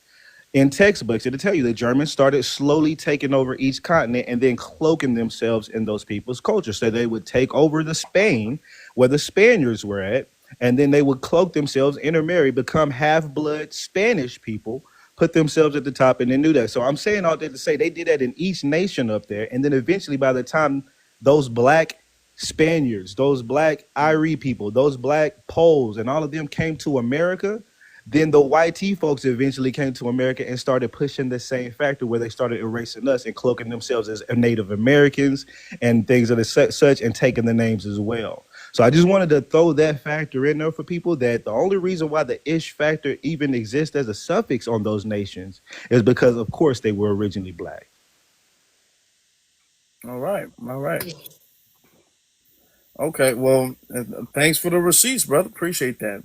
in textbooks, it'll tell you the Germans started slowly taking over each continent and then cloaking themselves in those people's culture. So they would take over the Spain where the Spaniards were at, and then they would cloak themselves, intermarry, become half-blood Spanish people, put themselves at the top, and then do that. So I'm saying all that to say they did that in each nation up there, and then eventually by the time those black Spaniards, those black Irie people, those black Poles, and all of them came to America, then the YT folks eventually came to America and started pushing the same factor where they started erasing us and cloaking themselves as Native Americans and things of the such and taking the names as well. So I just wanted to throw that factor in there for people that the only reason why the ish factor even exists as a suffix on those nations is because, of course, they were originally black. All right. All right. Okay. Well, thanks for the receipts, brother. Appreciate that.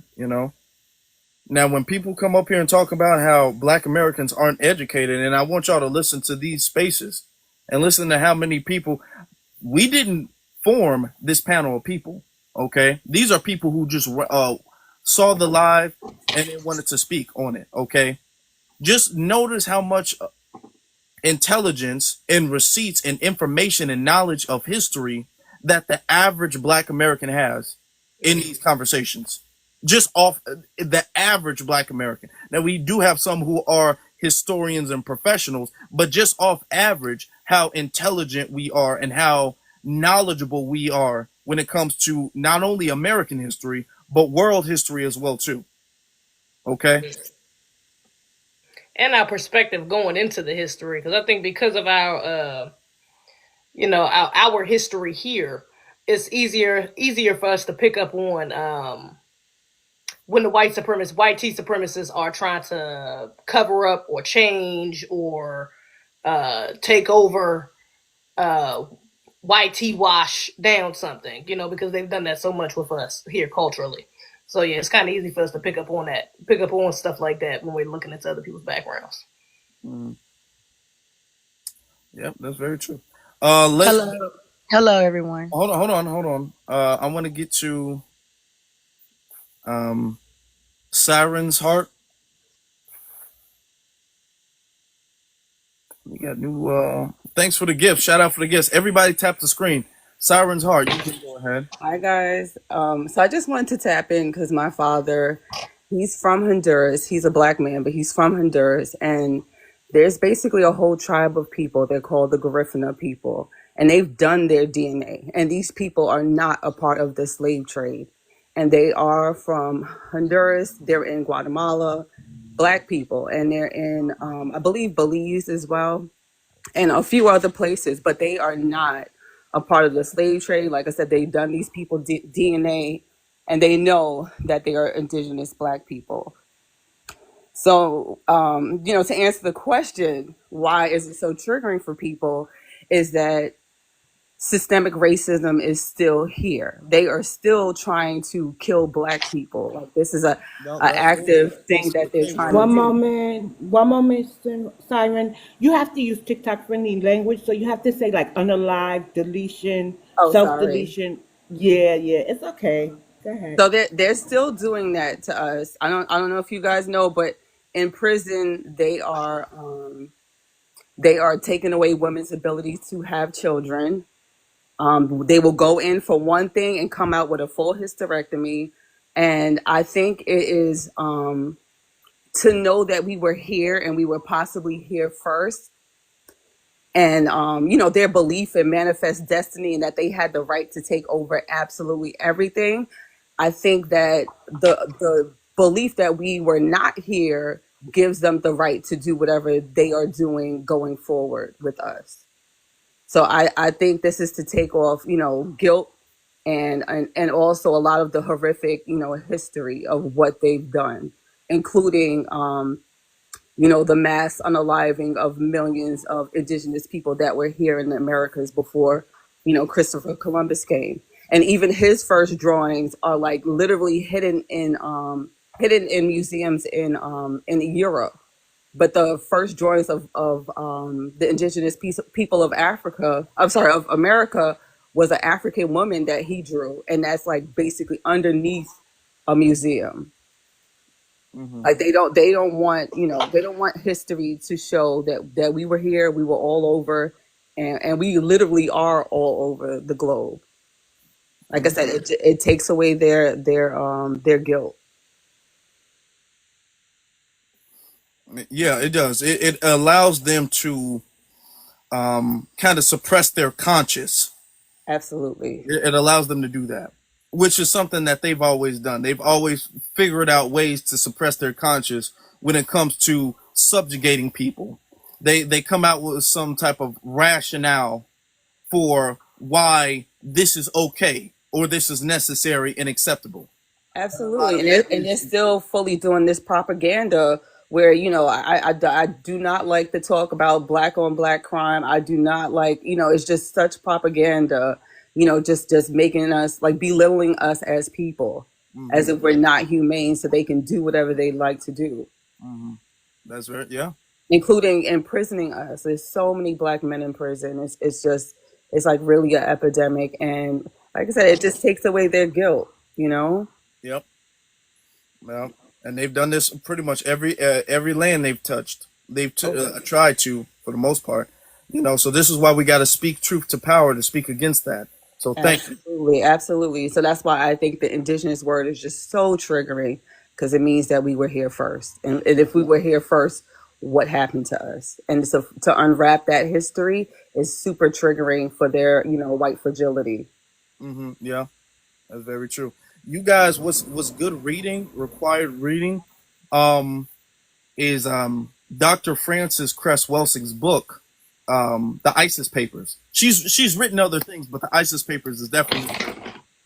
Now, when people come up here and talk about how black Americans aren't educated, and I want y'all to listen to these spaces and listen to how many people, we didn't form this panel of people, okay? These are people who just saw the live and they wanted to speak on it, okay? Just notice how much intelligence and receipts and information and knowledge of history that the average black American has in these conversations. Just off the average black American. Now, we do have some who are historians and professionals, but just off average, how intelligent we are and how knowledgeable we are when it comes to not only American history, but world history as well, too. Okay? And our perspective going into the history, because I think because of our our history here, it's easier for us to pick up on when the white T supremacists are trying to cover up or change or take over, YT wash down something, because they've done that so much with us here culturally. So yeah, it's kind of easy for us to pick up on stuff like that when we're looking into other people's backgrounds. Yep, that's very true. Hello, everyone. Hold on. I want to get to Siren's Heart. We got new thanks for the gift. Shout out for the gifts. Everybody tap the screen. Siren's Heart, you can go ahead. Hi guys. So I just wanted to tap in because my father, he's from Honduras. He's a black man, but he's from Honduras, and there's basically a whole tribe of people. They're called the Garifuna people, and they've done their DNA. And these people are not a part of the slave trade, and they are from Honduras. They're in Guatemala, black people, and they're in, I believe, Belize as well, and a few other places, but they are not a part of the slave trade. Like I said, they've done these people DNA, and they know that they are indigenous black people. So, to answer the question, why is it so triggering for people, is that systemic racism is still here. They are still trying to kill black people. Like, this is a active thing that they're trying to do. One moment, Siren. You have to use TikTok friendly language, so you have to say like unalive, deletion, Oh, self sorry. deletion. Yeah, it's okay. Go ahead. So they're still doing that to us. I don't know if you guys know, but in prison they are taking away women's ability to have children. They will go in for one thing and come out with a full hysterectomy. And I think it is to know that we were here and we were possibly here first. And, their belief in manifest destiny and that they had the right to take over absolutely everything. I think that the belief that we were not here gives them the right to do whatever they are doing going forward with us. So I think this is to take off, guilt and also a lot of the horrific, history of what they've done, including, the mass unaliving of millions of indigenous people that were here in the Americas before, Christopher Columbus came. And even his first drawings are like literally hidden in museums in Europe. But the first drawings of the indigenous people of of America, was an African woman that he drew, and that's like basically underneath a museum. Like they don't want history to show that we were here, we were all over, and we literally are all over the globe. Like I said, it takes away their guilt. Yeah, it does. It allows them to kind of suppress their conscience. Absolutely. It allows them to do that, which is something that they've always done. They've always figured out ways to suppress their conscience when it comes to subjugating people. They come out with some type of rationale for why this is okay or this is necessary and acceptable. Absolutely, and they're still fully doing this propaganda where I do not like to talk about black on black crime. I do not like, it's just such propaganda, just making us like belittling us as people, as if we're not humane, so they can do whatever they like to do. That's right. Yeah. Including imprisoning us. There's so many black men in prison. It's like really an epidemic, and like I said, it just takes away their guilt. Yep. Well, and they've done this pretty much every land they've touched. They've tried to, for the most part. So this is why we got to speak truth to power to speak against that. So thank you. Absolutely. So that's why I think the indigenous word is just so triggering, because it means that we were here first. And if we were here first, what happened to us? And so to unwrap that history is super triggering for their, white fragility. Yeah, that's very true. You guys, what's good reading, required reading, is Dr. Frances Cress Welsing's book, The ISIS Papers. She's written other things, but the ISIS Papers is definitely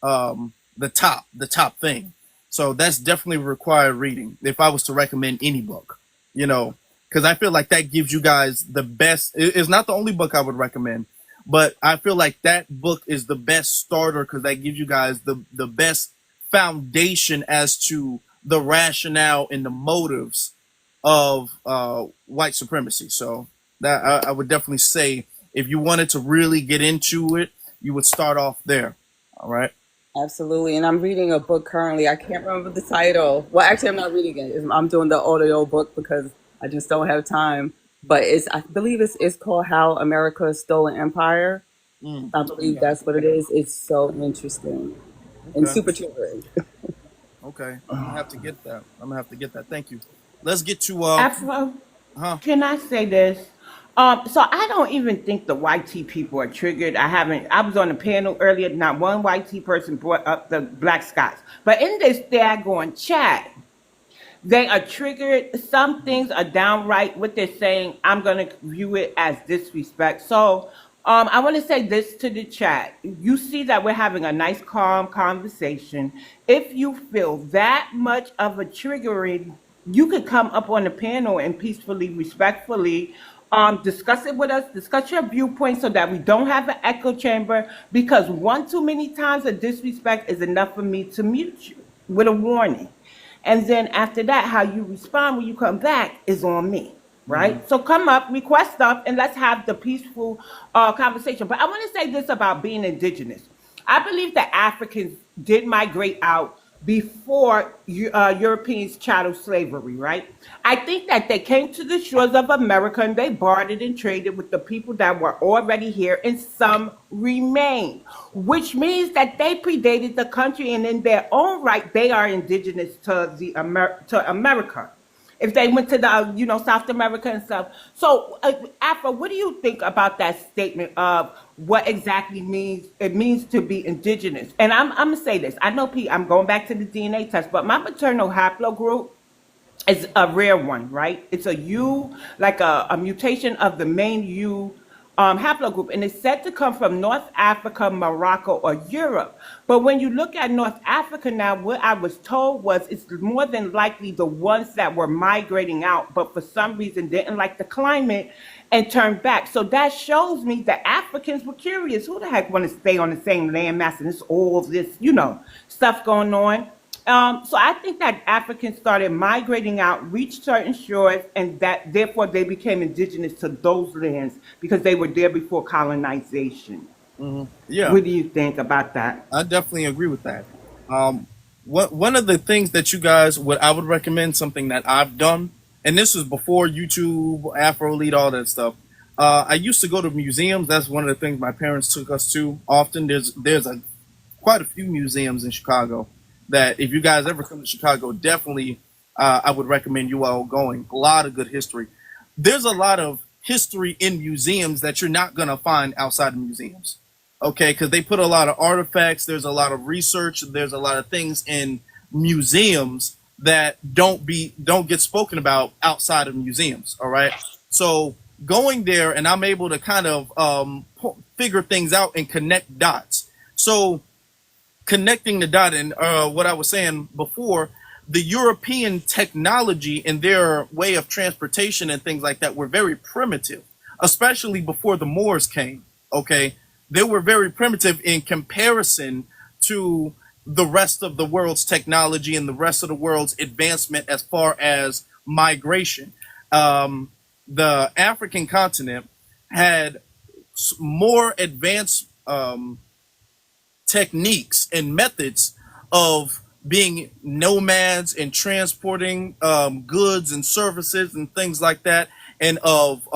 the top thing. So that's definitely required reading if I was to recommend any book, because I feel like that gives you guys the best. It's not the only book I would recommend, but I feel like that book is the best starter because that gives you guys the best foundation as to the rationale and the motives of white supremacy. So that I would definitely say if you wanted to really get into it, you would start off there. All right. Absolutely. And I'm reading a book currently. I can't remember the title. Well, actually, I'm not reading it. I'm doing the audio book because I just don't have time. But I believe it's called How America Stole an Empire. Mm, I believe okay. that's what it is. It's so interesting and Okay. super triggering. Okay. I'm gonna have to get that. I'm gonna have to get that. Thank you. Let's get to Afro, huh. can I say this? So I don't even think the white tea people are triggered. I haven't. I was on a panel earlier. Not one white tea person brought up the black Scots, but in this daggone chat, they are triggered. Some things are downright what they're saying. I'm going to view it as disrespect. So I want to say this to the chat. You see that we're having a nice, calm conversation. If you feel that much of a triggering, you could come up on the panel and peacefully, respectfully discuss it with us, discuss your viewpoint so that we don't have an echo chamber because one too many times of disrespect is enough for me to mute you with a warning. And then after that, how you respond when you come back is on me, Hmm. right? So come up, request stuff, and let's have the peaceful conversation. But I want to say this about being indigenous. I believe that Africans did migrate out before Europeans chattel slavery, right? I think that they came to the shores of America and they bartered and traded with the people that were already here, and some remained, which means that they predated the country, and in their own right, they are indigenous to to America if they went to the South America and stuff. So, Afro, what do you think about that statement of what exactly means to be indigenous? And I'm gonna say this. I know, Pete. I'm going back to the DNA test, but my maternal haplogroup is a rare one, right? It's a U, like a mutation of the main U haplogroup, and it's said to come from North Africa, Morocco, or Europe. But when you look at North Africa now, what I was told was it's more than likely the ones that were migrating out, but for some reason didn't like the climate and turned back. So that shows me that Africans were curious. Who the heck want to stay on the same landmass and it's all this, stuff going on? So I think that Africans started migrating out, reached certain shores, and that therefore they became indigenous to those lands because they were there before colonization. Hmm. Yeah. What do you think about that? I definitely agree with that. One of the things that you guys would I would recommend something that I've done, and this was before YouTube, Afro Lead, all that stuff. I used to go to museums. That's one of the things my parents took us to often. There's quite a few museums in Chicago that if you guys ever come to Chicago, definitely I would recommend you all going. A lot of good history. There's a lot of history in museums that you're not gonna find outside of museums. Okay, because they put a lot of artifacts. There's a lot of research. There's a lot of things in museums that don't get spoken about outside of museums. All right, so going there and I'm able to kind of figure things out and connect dots. So connecting the dot and what I was saying before, the European technology and their way of transportation and things like that were very primitive, especially before the Moors came. Okay, they were very primitive in comparison to the rest of the world's technology and the rest of the world's advancement as far as migration. The African continent had more advanced techniques and methods of being nomads and transporting goods and services and things like that, and of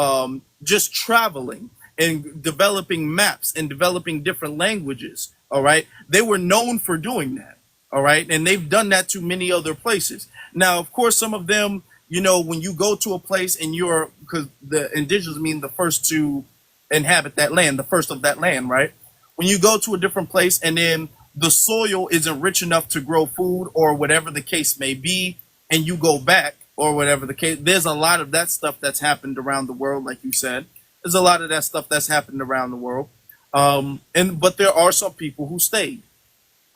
just traveling and developing maps and developing different languages. All right. They were known for doing that. All right. And they've done that to many other places. Now, of course, some of them, when you go to a place and because the indigenous mean the first to inhabit that land, the first of that land, right? When you go to a different place and then the soil isn't rich enough to grow food or whatever the case may be, and you go back or whatever the case, there's a lot of that stuff that's happened around the world, like you said. There's a lot of that stuff that's happened around the world. But there are some people who stayed.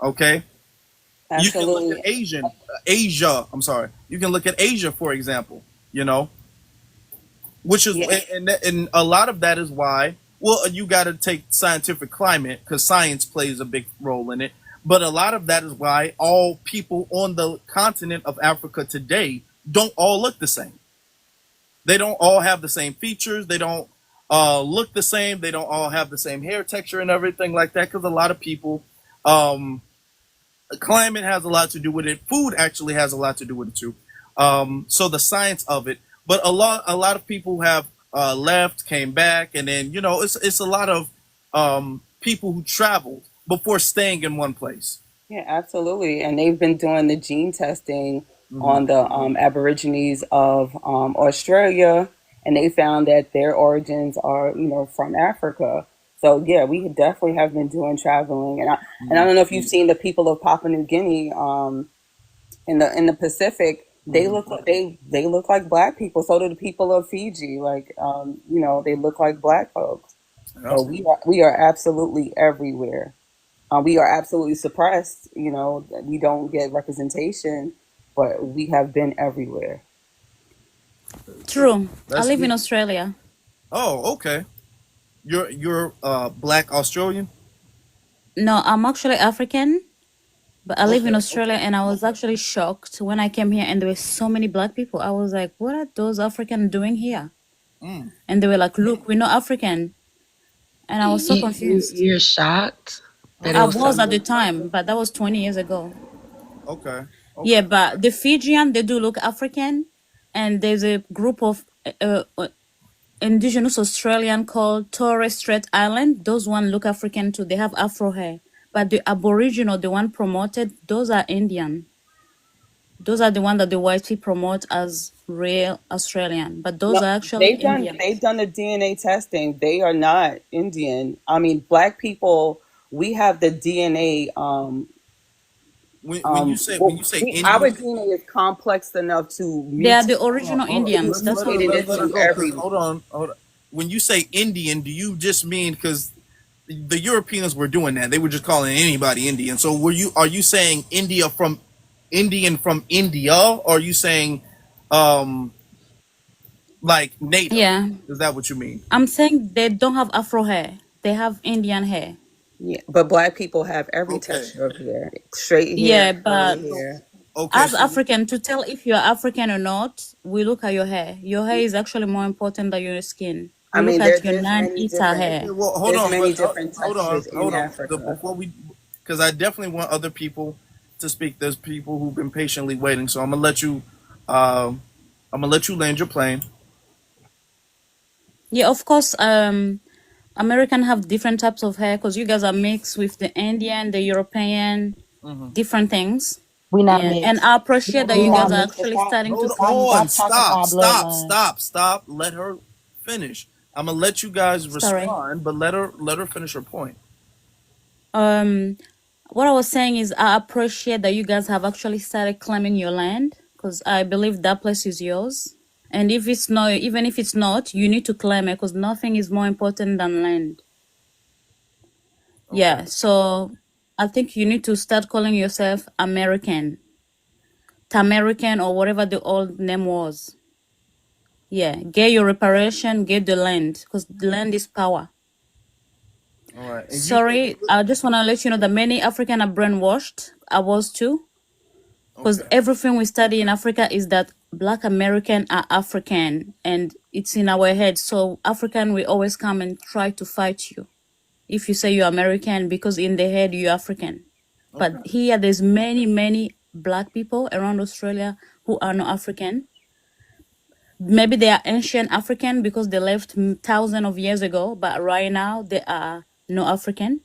Okay. You can look Absolutely. at Asia. I'm sorry. You can look at Asia, for example, which is, Yeah. and a lot of that is why, well, you got to take scientific climate because science plays a big role in it. But a lot of that is why all people on the continent of Africa today don't all look the same. They don't all have the same features. They don't look the same. They don't all have the same hair texture and everything like that because a lot of people, climate has a lot to do with it. Food actually has a lot to do with it too. So the science of it. But a lot of people have left, came back, and then it's a lot of people who traveled before staying in one place. Yeah, absolutely. And they've been doing the gene testing Hmm. on the Aborigines of Australia, and they found that their origins are, from Africa. So yeah, we definitely have been doing traveling, and I don't know if you've seen the people of Papua New Guinea in the Pacific. They Hmm. look like they look like black people. So do the people of Fiji. Like they look like black folks. Yeah. So we are absolutely everywhere. We are absolutely suppressed. That we don't get representation, but we have been everywhere. True. I That's live in good. Australia. Oh, okay. You're black Australian. No, I'm actually African, but I live in Okay. Australia, and I was actually shocked when I came here and there were so many black people. I was like, what are those Africans doing here? Mm. And they were like, look, we're not African. And I was so confused. You're shocked that it I was so was at the many. time, but that was 20 years ago. Okay. Yeah, Okay. but the Fijian, they do look African. And there's a group of indigenous Australian called Torres Strait Island. Those one look African too. They have Afro hair. But the Aboriginal, the one promoted, those are Indian. Those are the one that the white people promote as real Australian. But those No, are actually they've Indians. done the DNA testing. They are not Indian. I mean, black people. We have the DNA. When you say Our Indian, DNA is complex enough to They are mutate the original hold on. Indians. Let's That's let what her we it let her into go. Cause every. hold on. When you say Indian, do you just mean because the Europeans were doing that? They were just calling anybody Indian. So are you saying Indian from India, or are you saying um like native? Yeah. Is that what you mean? I'm saying they don't have Afro hair. They have Indian hair. Yeah, but black people have every Okay. texture of hair, straight hair, Yeah, but curly So hair. okay. as So African, to tell if you're African or not, we look at your hair. Your hair is actually more important than your skin. I We look mean, at your there's many non-eater different okay. hair. Well, hold there's on. many But different textures in hold on. Africa. Before we, because I definitely want other people to speak. There's people who've been patiently waiting. So I'm gonna let you. I'm gonna let you land your plane. Yeah, of course. American have different types of hair because you guys are mixed with the Indian, the European, Hmm. different things. We not Yeah, and I mixed. appreciate that We you not guys Hold are mixed. actually starting to hold see. on. Stop talking to Stop. our Stop. bloodline. Stop. Stop. Let her finish. I'm gonna let you guys Sorry. respond, but let her finish her point. Um, what I was saying is I appreciate that you guys have actually started claiming your land because I believe that place is yours. And if it's not, even if it's not, you need to claim it because nothing is more important than land. Okay. Yeah, so I think you need to start calling yourself American, Tamerican, or whatever the old name was. Yeah, get your reparation, get the land because the land is power. All right. And you. Sorry, I just want to let you know that many African are brainwashed. I was too. Because Okay. everything we study in Africa is that Black American are African and it's in our head. So African will always come and try to fight you if you say you're American because in the head you're African. Okay. But here there's many Black people around Australia who are not African. Maybe they are ancient African because they left thousands of years ago, but right now they are no African.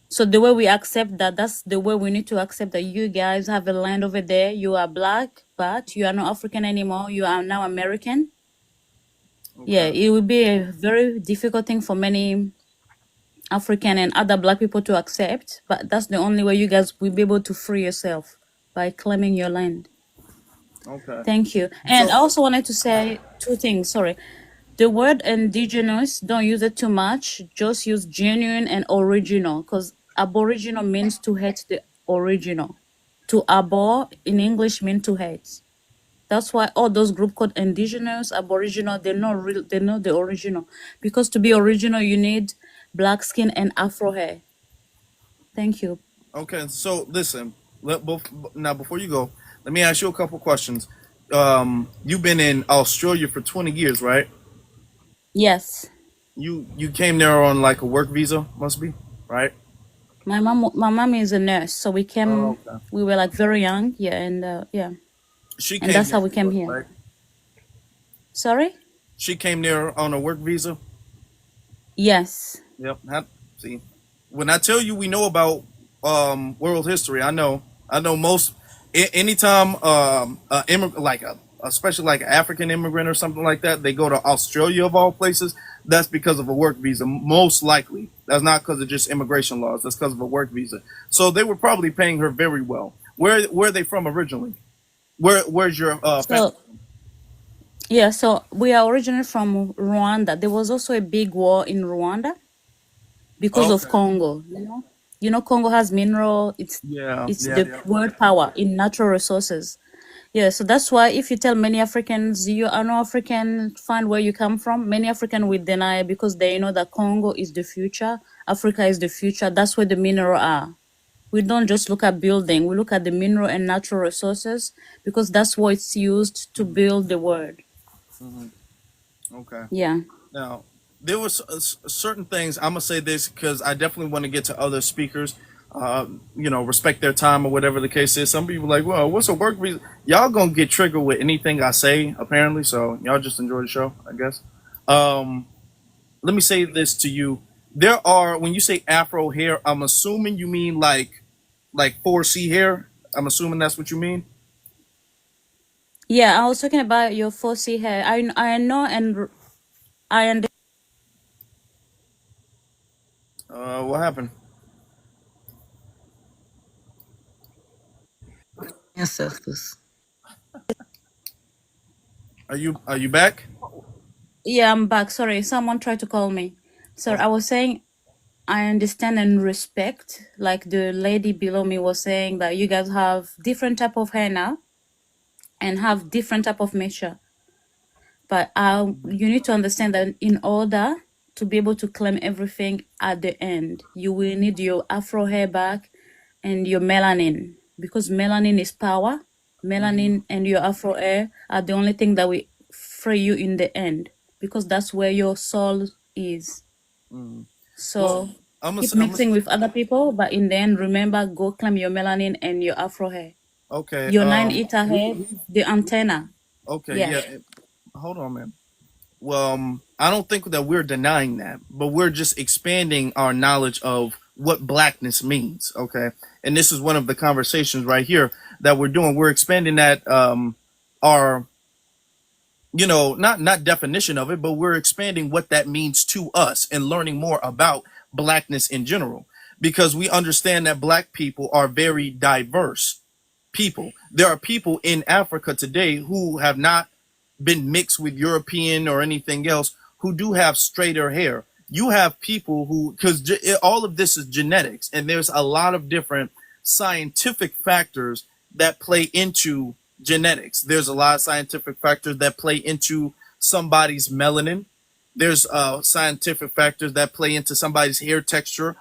So the way we accept that, that's the way we need to accept that you guys have a land over there. You are Black, but you are not African anymore. You are now American. Yeah, Okay. it will be a very difficult thing for many African and other Black people to accept, but that's the only way you guys will be able to free yourself by claiming your land. Okay. Thank you. And I So also wanted to say two things. Sorry. The word indigenous, don't use it too much. Just use genuine and original because aboriginal means to hate the original. To abhor in English mean to hate. That's why all those group called indigenous, aboriginal, they're not real, they're not the original. Because to be original, you need black skin and afro hair. Thank you. okay. So listen. Now before you go, let me ask you a couple questions. You've been in Australia for 20 years, right? Yes. You came there on like a work visa, must be, right? My mom is a nurse, so we Oh, came, okay. we were like very young, yeah, and yeah. She And came that's there how we for came work, here. right? Sorry? She came there on a work visa. Yes. Yep. See, when I tell you we know about world history, I know most. Anytime like especially like an African immigrant or something like that, they go to Australia of all places. That's because of a work visa, most likely. That's not because of just immigration laws. That's because of a work visa. So they were probably paying her very well. Where are they from originally? Where's your family? So yeah, so we are originally from Rwanda. There was also a big war in Rwanda because of Okay. Congo. You know, Congo has mineral. Yeah. It's Yeah. the world power in natural resources. Yeah, so that's why if you tell many Africans you are no African, find where you come from, many African will deny because they know that Congo is the future, Africa is the future. That's where the mineral are. We don't just look at building, we look at the mineral and natural resources because that's what it's used to build the world. Hmm. Okay. Yeah. Now, there was certain things. I'm gonna say this because I definitely want to get to other speakers. Respect their time or whatever the case is. Some people like, well, what's a work visa? Y'all gonna get triggered with anything I say, apparently. So y'all just enjoy the show, I guess. Um, Let me say this to you. There are when you say Afro hair, I'm assuming you mean like 4C hair. I'm assuming that's what you mean. Yeah, I was talking about your 4C hair. I know and I understand. What happened? Ancestors. Are you back? Yeah, I'm back. Sorry, someone tried to call me. Sorry, I was saying I understand and respect, like the lady below me was saying that you guys have different type of hair now and have different type of measure. But you need to understand that in order to be able to claim everything at the end, you will need your Afro hair back and your melanin because melanin is power. Hmm. Melanin and your Afro hair are the only thing that will free you in the end because that's where your soul is. Hmm. Well, So I'm keep gonna. mixing with other people, but in the end, remember, go claim your melanin and your Afro hair, Okay. your nine ether hair, We the antenna. okay. Yeah. Yeah. Hold on, man. Well, I don't think that we're denying that, but we're just expanding our knowledge of what blackness means. Okay, and this is one of the conversations right here that we're doing. We're expanding that our not definition of it, but we're expanding what that means to us and learning more about blackness in general because we understand that black people are very diverse people. There are people in Africa today who have not been mixed with European or anything else who do have straighter hair. You have people who, because all of this is genetics, and there's a lot of different scientific factors that play into genetics. There's a lot of scientific factors that play into somebody's melanin. There's scientific factors that play into somebody's hair texture,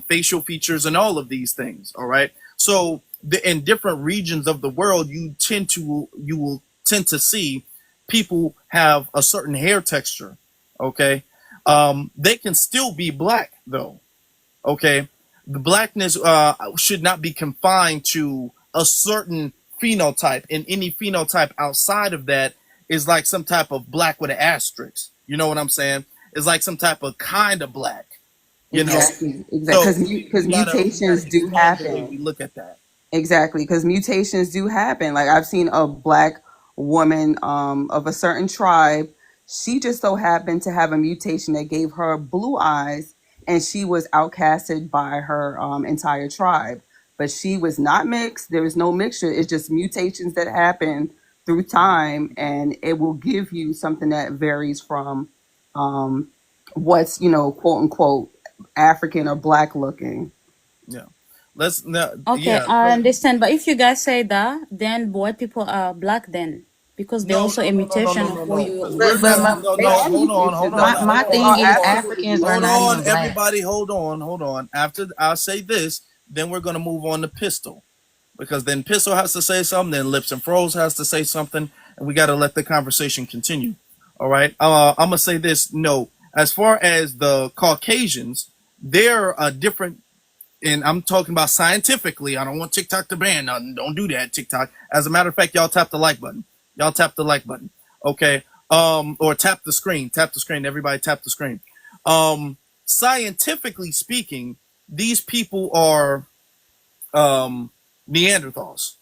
facial features, and all of these things. All right. So in different regions of the world, you will tend to see people have a certain hair texture. Okay. They can still be black though. Okay. The blackness should not be confined to a certain phenotype, and any phenotype outside of that is like some type of black with an asterisk. You know what I'm saying? It's like some type of kind of black, you know. Exactly, exactly. So Because we gotta mutations do expand the way happen. we look at that. Exactly, because mutations do happen. Like I've seen a black woman of a certain tribe. She just so happened to have a mutation that gave her blue eyes, and she was outcasted by her entire tribe. But she was not mixed. There was no mixture. It's just mutations that happen through time, and it will give you something that varies from um, what's quote unquote African or black looking. Yeah. Let's now. Okay, Yeah. I So understand. But if you guys say that, then white people are black then because they're no, also no, a no, no, no, mutation no, of no, what no. you Because But we're but not. my No, They no. are Hold on. mutations Hold though. on. my, Hold my on. They thing are Hold is on. Africans are Hold not on. even black. Everybody, hold on. Hold on. After I say this, then we're gonna move on to Pistol, because then Pistol has to say something. Then Lips and Froze has to say something, and we got to let the conversation continue. All right. I'm gonna say this. No, as far as the Caucasians, they're different, and I'm talking about scientifically. I don't want TikTok to ban. Don't do that, TikTok. As a matter of fact, y'all tap the like button. Y'all tap the like button. Okay. Or tap the screen. Tap the screen. Everybody tap the screen. Um, scientifically speaking, these people are Neanderthals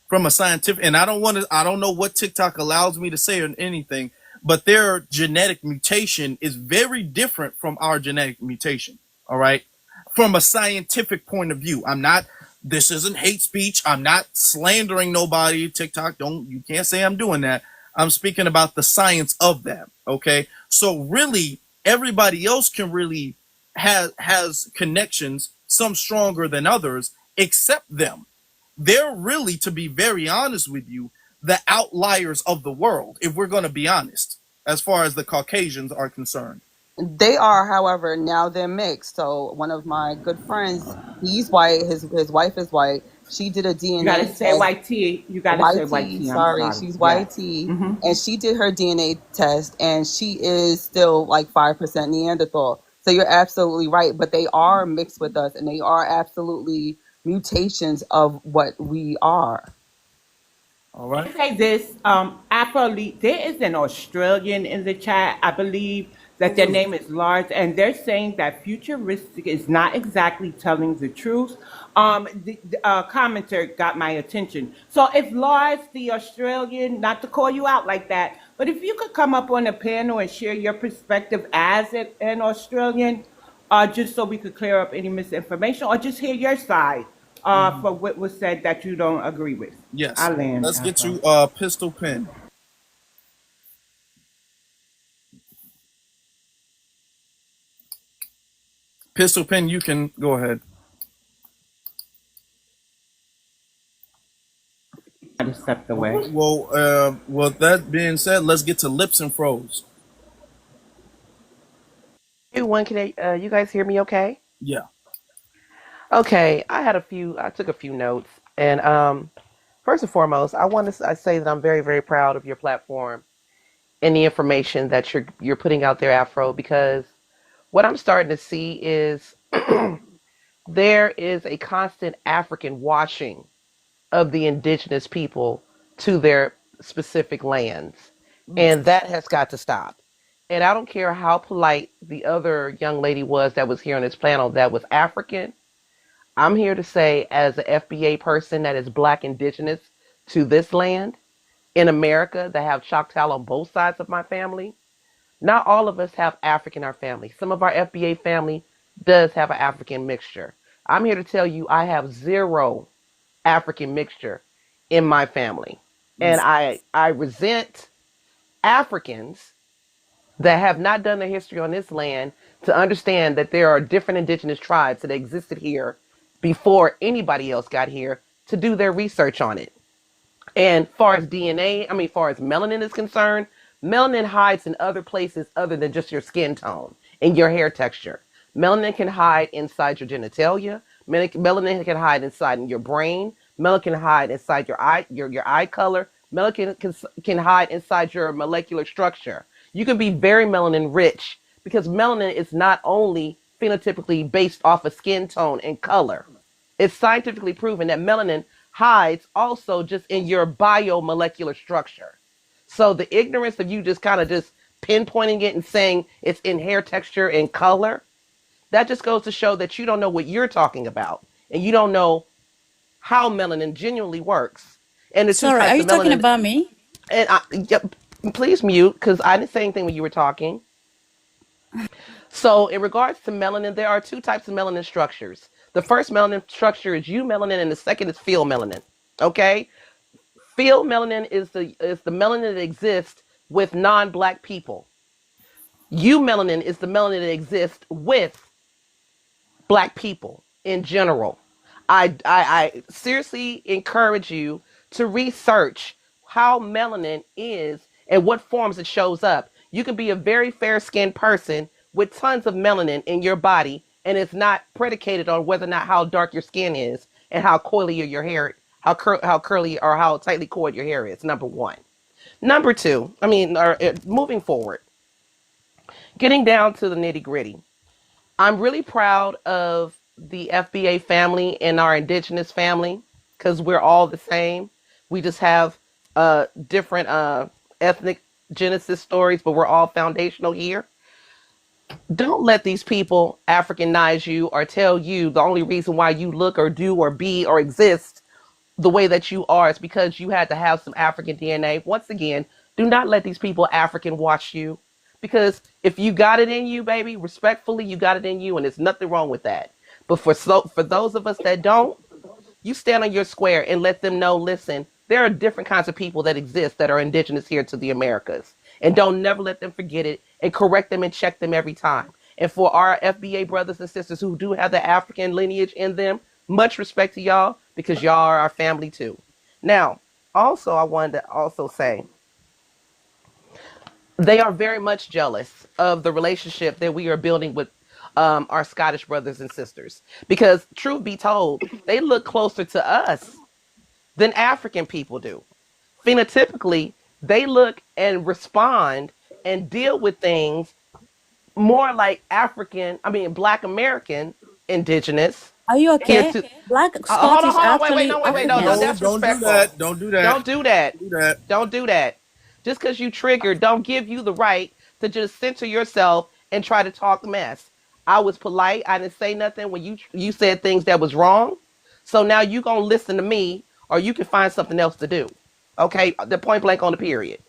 from a scientific, and I don't know what TikTok allows me to say or anything, but their genetic mutation is very different from our genetic mutation. All right. From a scientific point of view, this isn't hate speech. I'm not slandering nobody. TikTok, you can't say I'm doing that. I'm speaking about the science of that. Okay. So really everybody else can really has connections, some stronger than others, except them. They're really, to be very honest with you, the outliers of the world, if we're going to be honest, as far as the Caucasians are concerned. They are, however, now they're mixed. So one of my good friends, he's white. His wife is white. She did a You gotta DNA say test. white tea. You gotta say white YT, tea. I'm sorry, sorry. she's Yes. YT, and she did her DNA test, and she is still like 5% Neanderthal. So you're absolutely right, but they are mixed with us, and they are absolutely mutations of what we are. All right. I say this, Afro, there is an Australian in the chat, I believe, that their name is Lars, and they're saying that futuristic is not exactly telling the truth. The commenter got my attention. So if Lars, the Australian, not to call you out like that, but if you could come up on a panel and share your perspective as an Australian, just so we could clear up any misinformation, or just hear your side for what was said that you don't agree with. Yes. I land. Let's get Afro. to Pistol Pen. Pistol Pen, you can go ahead. I just stepped away. Well, with that being said, let's get to Lips and Froze. Everyone, you guys hear me okay? Yeah. Okay, I took a few notes. And first and foremost, I say that I'm very, very proud of your platform and the information that you're putting out there, Afro, because what I'm starting to see is there is a constant African washing of the indigenous people to their specific lands. And that has got to stop. And I don't care how polite the other young lady was that was here on this panel that was African. I'm here to say, as an FBA person that is Black indigenous to this land in America, that have Choctaw on both sides of my family, not all of us have African in our family. Some of our FBA family does have an African mixture. I'm here to tell you I have zero African mixture in my family. And I resent Africans that have not done their history on this land to understand that there are different indigenous tribes that existed here before anybody else got here to do their research on it. And far as far as melanin is concerned, melanin hides in other places other than just your skin tone and your hair texture. Melanin can hide inside your genitalia. Melanin can hide inside in your brain. Melanin can hide inside your eye color. Melanin can hide inside your molecular structure. You can be very melanin rich because melanin is not only phenotypically based off of skin tone and color. It's scientifically proven that melanin hides also just in your biomolecular structure. So the ignorance of you just kind of just pinpointing it and saying it's in hair texture and color, that just goes to show that you don't know what you're talking about and you don't know how melanin genuinely works. And the two Sorry, are types you of talking melanin, about me? and please mute because I didn't say anything when you were talking. So in regards to melanin, there are two types of melanin structures. The first melanin structure is eumelanin, and the second is pheomelanin. Okay, pheomelanin is the melanin that exists with non-black people. Eumelanin is the melanin that exists with Black people in general. I seriously encourage you to research how melanin is and what forms it shows up. You can be a very fair-skinned person with tons of melanin in your body, and it's not predicated on whether or not how dark your skin is and how coily your hair, how curly or how tightly coiled your hair is. Number one. Number two. Moving forward, getting down to the nitty-gritty. I'm really proud of the FBA family and our indigenous family because we're all the same. We just have different ethnic genesis stories, but we're all foundational here. Don't let these people Africanize you or tell you the only reason why you look or do or be or exist the way that you are is because you had to have some African DNA. Once again, do not let these people African wash you. Because if you got it in you, baby, respectfully, you got it in you, and there's nothing wrong with that. But for those of us that don't, you stand on your square and let them know, listen, there are different kinds of people that exist that are indigenous here to the Americas. And don't never let them forget it and correct them and check them every time. And for our FBA brothers and sisters who do have the African lineage in them, much respect to y'all because y'all are our family too. Now, also, I wanted to also say they are very much jealous of the relationship that we are building with our Scottish brothers and sisters. Because, truth be told, they look closer to us than African people do. Phenotypically, they look and respond and deal with things more like Black American indigenous Are you here okay? to. Black Hold on, Scottish wait, actually no, wait, no, African. No, that's don't do respectful. that. Don't do that. Don't do that. Do that. Don't do that. Just because you triggered, don't give you the right to just censor yourself and try to talk mess. I was polite. I didn't say nothing when you said things that was wrong. So now you gonna listen to me, or you can find something else to do. Okay, the point blank on the period.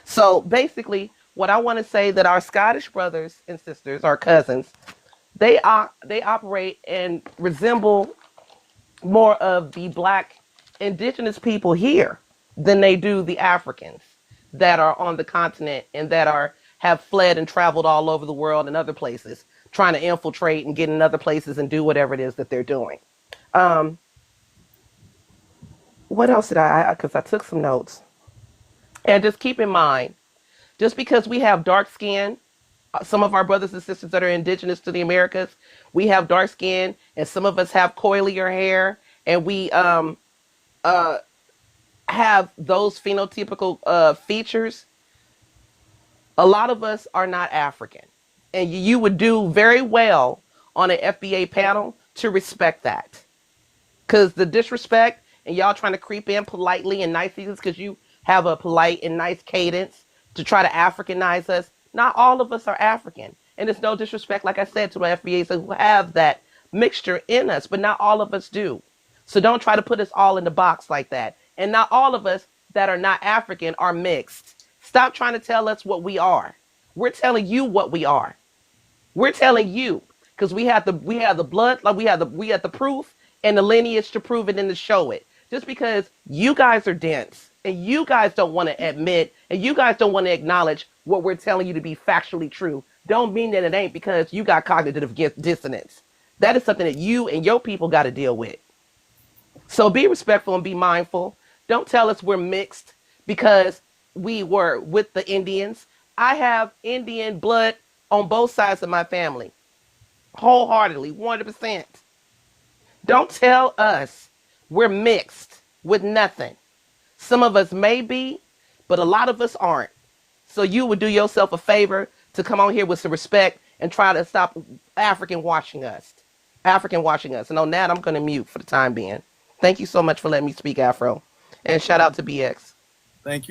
So basically, what I want to say that our Scottish brothers and sisters, our cousins, they operate and resemble more of the Black indigenous people here than they do the Africans that are on the continent and that are have fled and traveled all over the world and other places trying to infiltrate and get in other places and do whatever it is that they're doing. Um, what else did because I took some notes. And just keep in mind, just because we have dark skin, some of our brothers and sisters that are indigenous to the Americas, we have dark skin, and some of us have coilier hair, and we uh, have those phenotypical features. A lot of us are not African, and you would do very well on an FBA panel to respect that. Because the disrespect and y'all trying to creep in politely and nicely because you have a polite and nice cadence to try to Africanize us. Not all of us are African. And it's no disrespect, like I said, to my FBAs who have that mixture in us, but not all of us do. So don't try to put us all in the box like that. And not all of us that are not African are mixed. Stop trying to tell us what we are. We're telling you what we are. We're telling you because we have the blood, like we have the proof and the lineage to prove it and to show it. Just because you guys are dense and you guys don't want to admit and you guys don't want to acknowledge what we're telling you to be factually true, don't mean that it ain't because you got cognitive dissonance. That is something that you and your people got to deal with. So be respectful and be mindful. Don't tell us we're mixed because we were with the Indians. I have Indian blood on both sides of my family, wholeheartedly, 100%. Don't tell us we're mixed with nothing. Some of us may be, but a lot of us aren't. So you would do yourself a favor to come on here with some respect and try to stop African washing us. African washing us. And on that, I'm going to mute for the time being. Thank you so much for letting me speak, Afro. And shout out to BX. Thank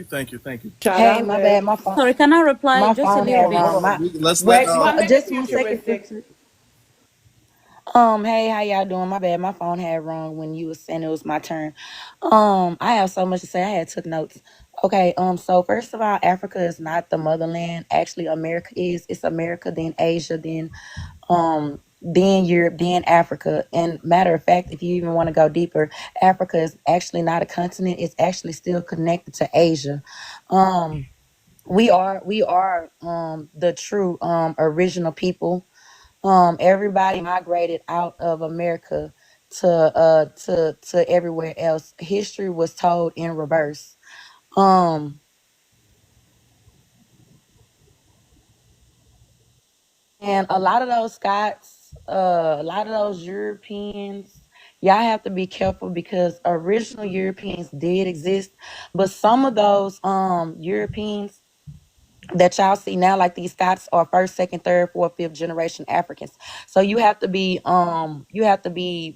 you. Shout Hey, out, my Jay. bad. My phone. Sorry, can I reply My just a phone little had bit? wrong. Let's let Wait, One minute, just 1 second. futuristic. Hey, how y'all doing? My bad. My phone had wrong when you was saying it was my turn. I have so much to say. I had took notes. Okay. So first of all, Africa is not the motherland. Actually, America is. It's America, then Asia, then Europe, then Africa. And matter of fact, if you even want to go deeper, Africa is actually not a continent. It's actually still connected to Asia. Um, we are the true original people. Everybody migrated out of America to everywhere else. History was told in reverse. Um and a lot of those Scots, a lot of those Europeans, y'all have to be careful because original Europeans did exist, but some of those Europeans that y'all see now, like these Scots, are first, second, third, fourth, fifth generation Africans. So you have to be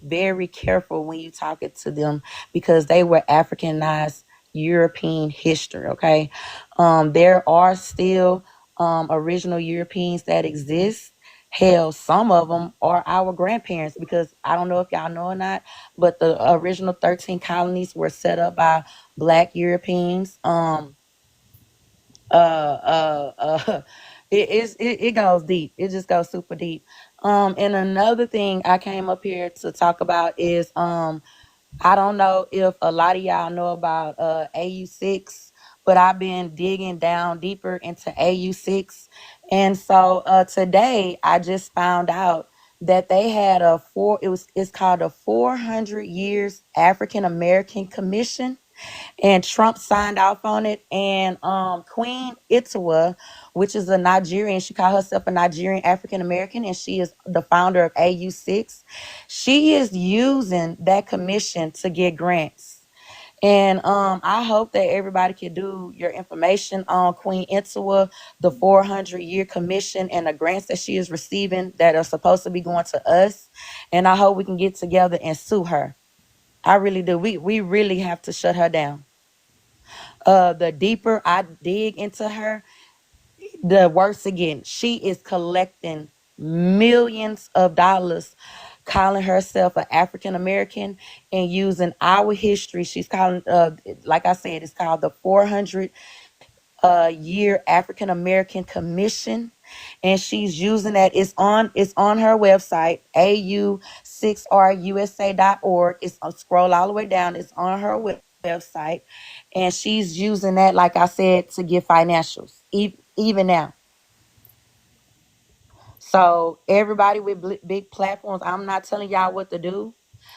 very careful when you talking to them because they were Africanized European history. Okay, there are still original Europeans that exist. Hell, some of them are our grandparents because I don't know if y'all know or not, but the original 13 colonies were set up by Black Europeans. It goes deep. It just goes super deep. And another thing I came up here to talk about is I don't know if a lot of y'all know about AU6, but I've been digging down deeper into AU6. And so today I just found out that they had it's called a 400 years African American Commission, and Trump signed off on it. And Queen Itawa, which is a Nigerian, she called herself a Nigerian African American, and she is the founder of AU6. She is using that commission to get grants. And I hope that everybody can do your information on Queen Itawa, the 400-year commission, and the grants that she is receiving that are supposed to be going to us. And I hope we can get together and sue her. I really do. We really have to shut her down. The deeper I dig into her, the worse again. She is collecting millions of dollars, calling herself an African American and using our history. She's calling, like I said, it's called the 400 year African American Commission, and she's using that. It's on her website, au6rusa.org. It's scroll all the way down. It's on her website, and she's using that, like I said, to get financials even now. So everybody with big platforms, I'm not telling y'all what to do,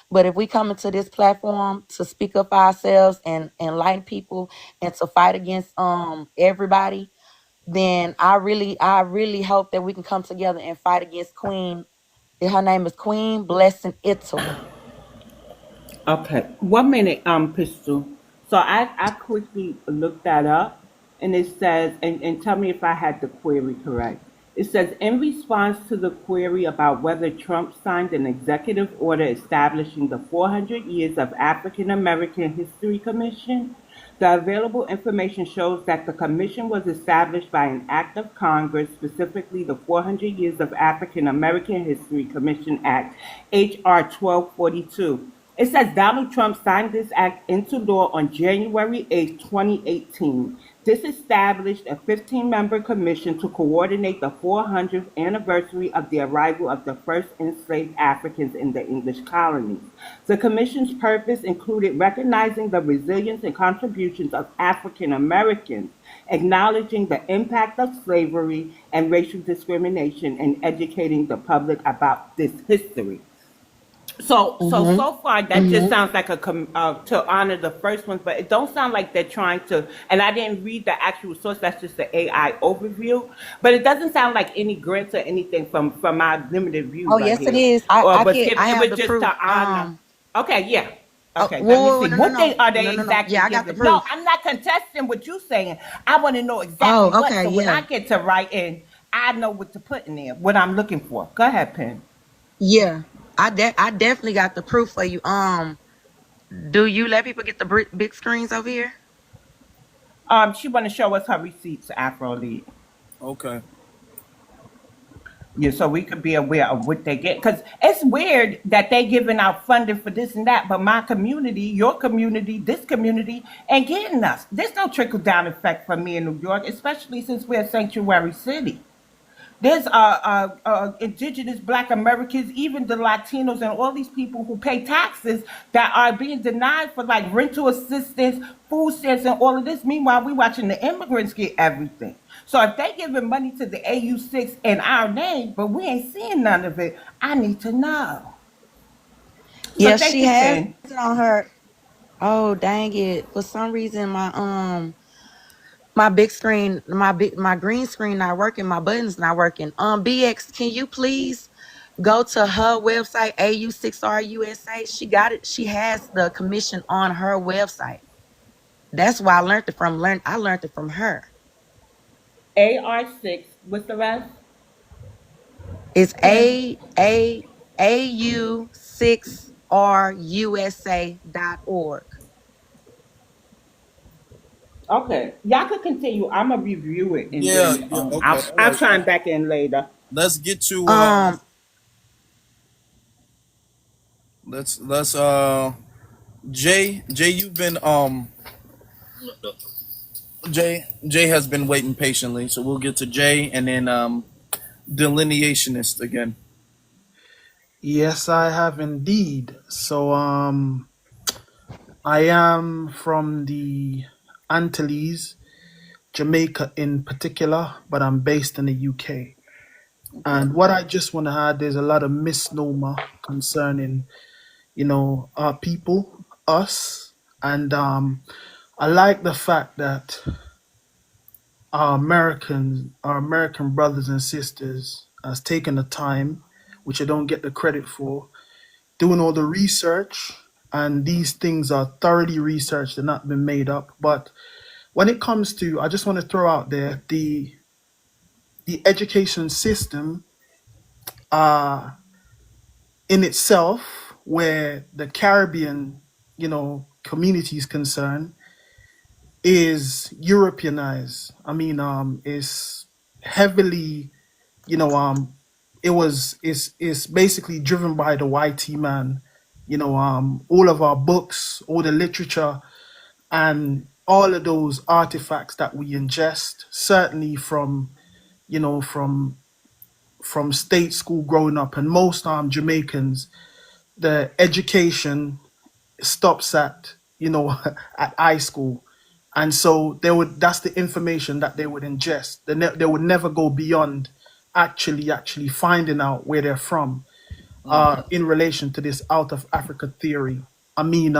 but if we come into this platform to speak up for ourselves and enlighten people and to fight against everybody, then I really hope that we can come together and fight against Queen. Her name is Queen Blessing Itawa. Okay, 1 minute, Pistol. So I quickly looked that up, and it says, and tell me if I had the query correct. It says, in response to the query about whether Trump signed an executive order establishing the 400 Years of African American History Commission, the available information shows that the commission was established by an act of Congress, specifically the 400 Years of African American History Commission Act, H.R. 1242. It says Donald Trump signed this act into law on January 8, 2018. This established a 15-member commission to coordinate the 400th anniversary of the arrival of the first enslaved Africans in the English colonies. The commission's purpose included recognizing the resilience and contributions of African Americans, acknowledging the impact of slavery and racial discrimination, and educating the public about this history. Mm-hmm. So far that just sounds like to honor the first ones, but it don't sound like they're trying to. And I didn't read the actual source. That's just the AI overview, but it doesn't sound like any grants or anything from my limited view Oh right yes, it here. is. Or I but can I skip. It have was the just proof. to honor. Okay, yeah. Oh, Okay, let me whoa, see. no, no, What no, they are no, they no, no. exactly Yeah, I got the giving? No, proof. I'm not contesting what you're saying. I want to know exactly Oh, what. okay, So when I yeah, get to writing, I know what to put in there. What I'm looking for. Go ahead, Pen. yeah. I definitely got the proof for you. Do you let people get the big screens over here? She want to show us her receipts, Afro Lead. Okay. Yeah, so we could be aware of what they get. Because it's weird that they giving out funding for this and that, but my community, your community, this community ain't getting us. There's no trickle down effect for me in New York, especially since we're a sanctuary city. There's indigenous Black Americans, even the Latinos, and all these people who pay taxes that are being denied for like rental assistance, food stamps, and all of this. Meanwhile, we watching the immigrants get everything. So if they giving money to the AU6 in our name, but we ain't seeing none of it, I need to know. So Yeah, thank she you, has Pen. it on her. Oh, dang it. For some reason my big screen, my green screen not working, my buttons not working. BX, can you please go to her website, AU6RUSA? She got it. She has the commission on her website. That's why I learned it from her. AR6, what's the rest? It's Pen. AU6RUSA.org. Okay, y'all could continue. I'm gonna review it and Yeah, then yeah, okay, I'll all I'll right. chime back in later. Let's get to Um, let's Jay, you've been Jay has been waiting patiently, so we'll get to Jay and then delineationist again. Yes, I have indeed. So, I am from the Antilles, Jamaica in particular, but I'm based in the UK. Okay. And what I just want to add, there's a lot of misnomer concerning, our people, us, and I like the fact that our American brothers and sisters, has taken the time, which I don't get the credit for, doing all the research, and these things are thoroughly researched and not been made up. But when it comes to, I just want to throw out there the education system uh, in itself, where the Caribbean, community is concerned, is Europeanized. I mean, is heavily, you know, it was is basically driven by the YT man. All of our books, all the literature, and all of those artifacts that we ingest, certainly from you know from state school growing up, and most Jamaicans, the education stops at at high school, and so that's the information that they would ingest. They would never go beyond actually finding out where they're from, in relation to this out of Africa theory. I mean,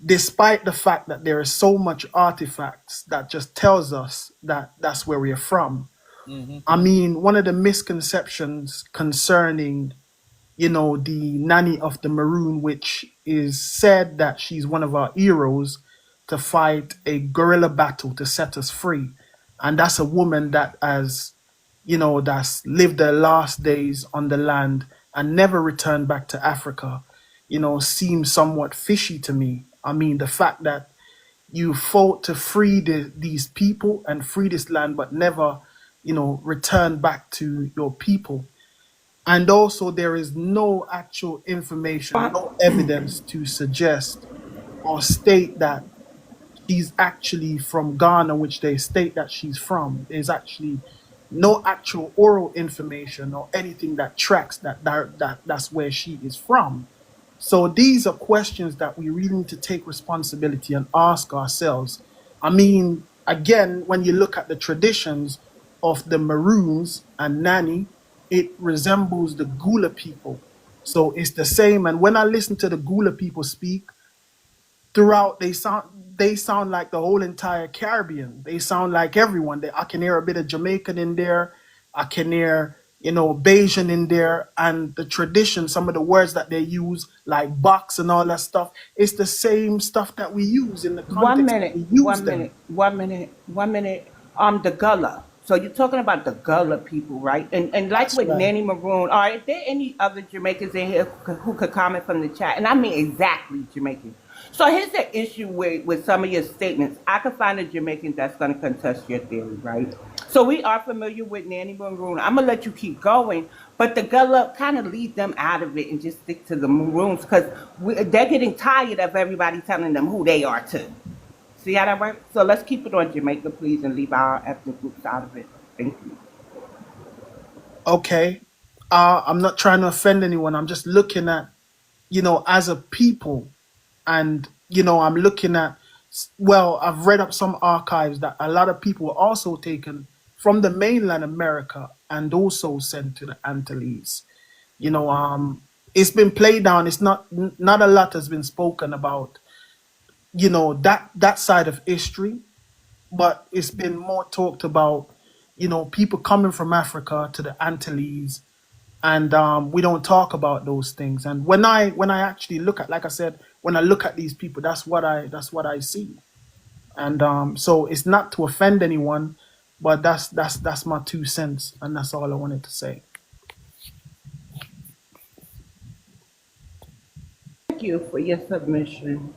despite the fact that there is so much artifacts that just tells us that that's where we're from. Hmm. I mean, one of the misconceptions concerning, the nanny of the Maroon, which is said that she's one of our heroes to fight a guerrilla battle to set us free. And that's a woman that has, that's lived her last days on the land and never returned back to Africa, seems somewhat fishy to me. I mean, the fact that you fought to free these people and free this land, but never, return back to your people. And also, there is no actual information, no evidence to suggest or state that she's actually from Ghana, which they state that she's from. There's actually no actual oral information or anything that tracks that's where she is from. So these are questions that we really need to take responsibility and ask ourselves. I mean, again, when you look at the traditions of the Maroons and Nani, it resembles the Gula people. So it's the same. And when I listen to the Gula people speak, throughout they sound like the whole entire Caribbean. They sound like everyone. I can hear a bit of Jamaican in there. I can hear, Bayesian in there, and the tradition, some of the words that they use, like box and all that stuff, it's the same stuff that we use in the One context that minute, we use one them. minute, 1 minute, 1 minute. The Gullah. So you're talking about the Gullah people, right? And like That's with right. Nanny Maroon, are there any other Jamaicans in here who could comment from the chat? And I mean exactly Jamaican. So here's the issue with some of your statements. I could find a Jamaican that's going to contest your theory, right? So we are familiar with Nanny Maroon. I'm gonna let you keep going, but the Gullah kind of leave them out of it and just stick to the Maroons because they're getting tired of everybody telling them who they are too. See how that works? So let's keep it on Jamaica, please, and leave our ethnic groups out of it. Thank you. Okay. I'm not trying to offend anyone. I'm just looking at, as a people, and I'm looking at, well, I've read up some archives that a lot of people were also taken from the mainland America and also sent to the Antilles. It's been played down. It's not a lot has been spoken about, that side of history, but it's been more talked about, people coming from Africa to the Antilles, and we don't talk about those things. And when I actually look at, like I said, when I look at these people, that's what I see. And so it's not to offend anyone, but that's my 2 cents, and that's all I wanted to say. Thank you for your submission.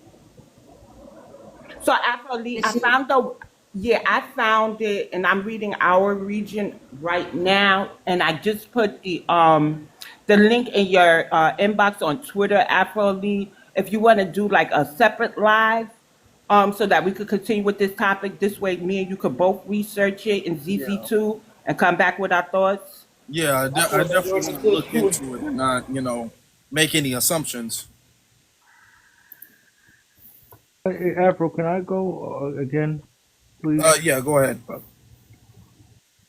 So So Afro Lee, Did I she? found I found it, and I'm reading Our Region right now, and I just put the link in your inbox on Twitter, Afro Lee. If you want to do like a separate live, so that we could continue with this topic. This way, me and you could both research it in Yeah. ZZ2 and come back with our thoughts. Yeah, I definitely want to look into it and not, make any assumptions. Hey, Afro, can I go again, please? Yeah, go ahead.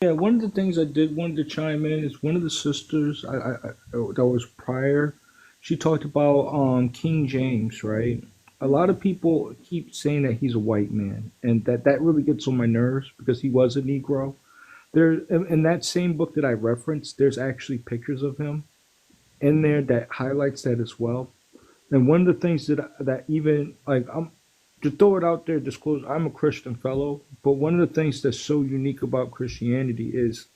Yeah, one of the things I did wanted to chime in is one of the sisters that was prior. She talked about King James, right? A lot of people keep saying that he's a white man, and that really gets on my nerves because he was a Negro. There, in that same book that I referenced, there's actually pictures of him in there that highlights that as well. And one of the things that even like I'm to throw it out there, disclose I'm a Christian fellow, but one of the things that's so unique about Christianity is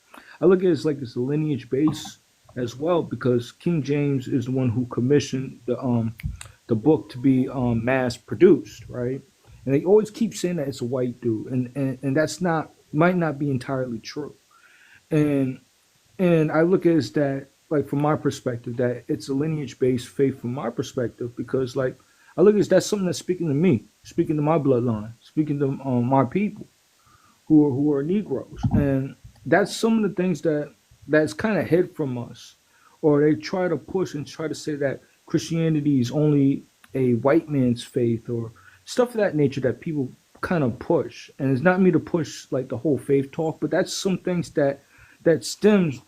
I look at it as like it's a lineage base as well because King James is the one who commissioned the book to be mass produced, right? And they always keep saying that it's a white dude, and that's not might not be entirely true. And and I look at it as that, like from my perspective, that it's a lineage based faith from my perspective, because like I look at it as that's something that's speaking to me, speaking to my bloodline, speaking to my people who are Negroes, and that's some of the things that's kind of hid from us, or they try to push and try to say that Christianity is only a white man's faith or stuff of that nature that people kind of push, and it's not me to push like the whole faith talk, but that's some things that stems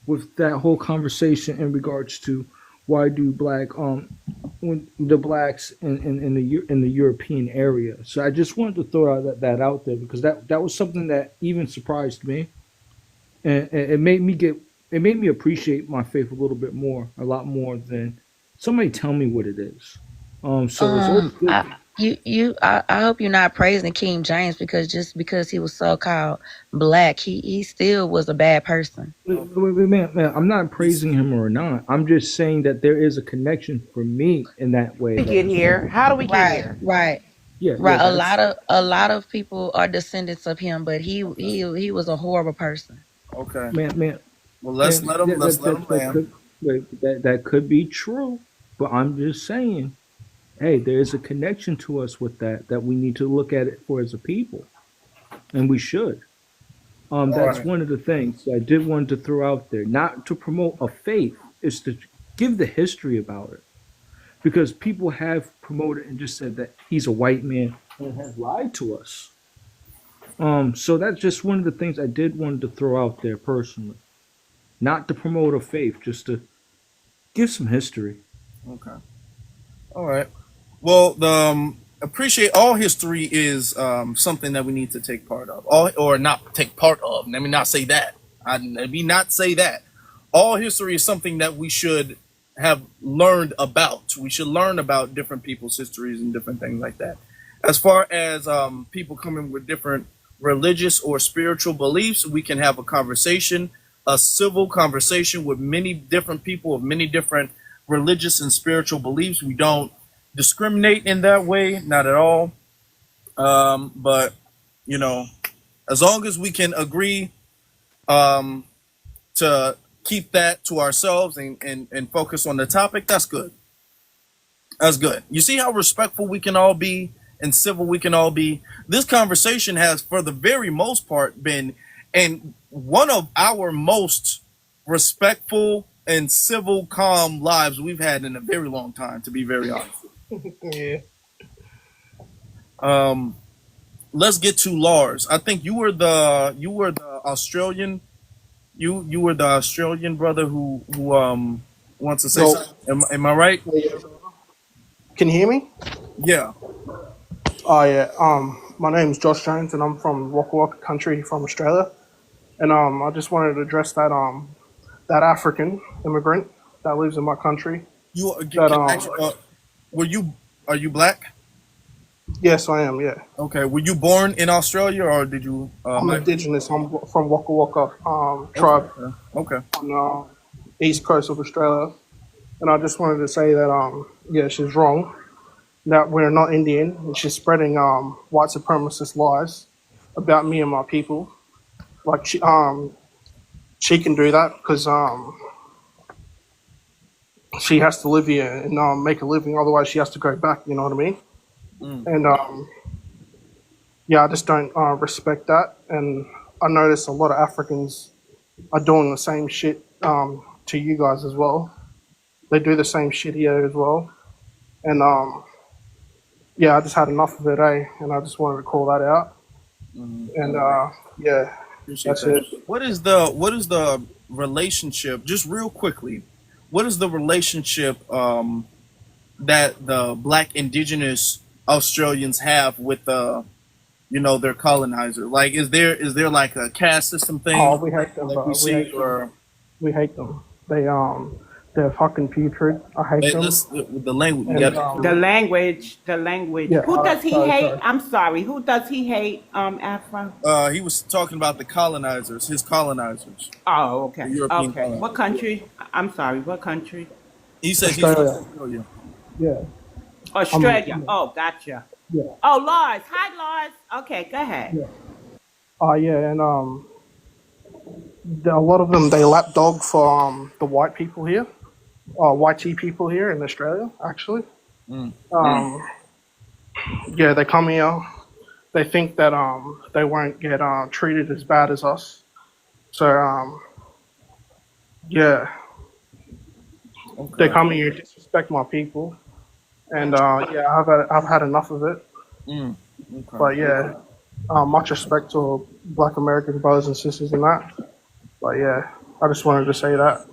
with that whole conversation in regards to why do when the blacks in the European area. So I just wanted to throw that out there because that was something that even surprised me, and it made me appreciate my faith a lot more than somebody tell me what it is. So it's always good. I hope you're not praising King James because just because he was so called black, he still was a bad person. Man, I'm not praising him or not. I'm just saying that there is a connection for me in that way. We get here. How do we get Right, here? right, Yeah, right. that's A lot of people are descendants of him, but he was a horrible person. Okay. man. Well, let's let him. Let's let him land. That could be true, but I'm just saying, hey, there is a connection to us with that we need to look at it for as a people, and we should. All That's right. one of the things I did want to throw out there, not to promote a faith, is to give the history about it, because people have promoted and just said that he's a white man and have lied to us. So that's just one of the things I did want to throw out there personally, not to promote a faith, just to give some history. Okay. All right. Well, appreciate all history is something that we need to take part of, or not take part of. Let me not say that. Let me not say that. All history is something that we should have learned about. We should learn about different people's histories and different things like that. As far as people coming with different religious or spiritual beliefs, we can have a conversation, a civil conversation with many different people of many different religious and spiritual beliefs. We don't discriminate in that way, not at all. But as long as we can agree to keep that to ourselves and focus on the topic, that's good. That's good. You see how respectful we can all be and civil we can all be. This conversation has, for the very most part, been in one of our most respectful and civil, calm lives we've had in a very long time, to be very honest. Yeah. Let's get to Lars. I think you were the Australian you were the Australian brother who wants to say No. something. Am I right? Can you hear me? Yeah. Oh yeah. My name's Josh Jones, and I'm from Waka Waka country from Australia. And I just wanted to address that African immigrant that lives in my country. You That actually, are you black? yes, I am. Yeah, Okay. Were you born in Australia or did you I'm migrate? indigenous. I'm from Waka Waka tribe Okay. on the east coast of Australia. And I just wanted to say that yeah, she's wrong. that we're not Indian, and she's spreading white supremacist lies about me and my people. Like she can do that because she has to live here and make a living. Otherwise, she has to go back. You know what I mean? Mm. And yeah, I just don't respect that. And I notice a lot of Africans are doing the same shit to you guys as well. They do the same shit here as well. And yeah, I just had enough of it, and I just wanted to call that out. And yeah, Appreciate that's that. it. What is the relationship? Just real quickly, what is the relationship that the Black Indigenous Australians have with their colonizer? Like, is there like a caste system Oh, thing we hate them, like we bro. We see, hate them. or We hate them. They're fucking putrid. I hate them. the language? We And got The language, the language. yeah, Who does he hate? sorry. I'm sorry. Who does he hate? Afro. he was talking about the colonizers, his colonizers, Oh, the okay. European Okay. colonizers. What country? I'm sorry. What country? He says he's from Australia. Australia. Yeah. Australia. Oh, gotcha. Yeah. Oh, Lars. Hi, Lars. Okay, go ahead. Yeah. Yeah, and a lot of them they lapdog for the white people here, white tea people here in Australia. Actually, Mm. yeah, they come here. They think that they won't get treated as bad as us. So yeah, they Okay. come here to disrespect my people, and yeah, I've had enough of it. Mm. Okay. But yeah, much respect to Black American brothers and sisters in that. But yeah, I just wanted to say that.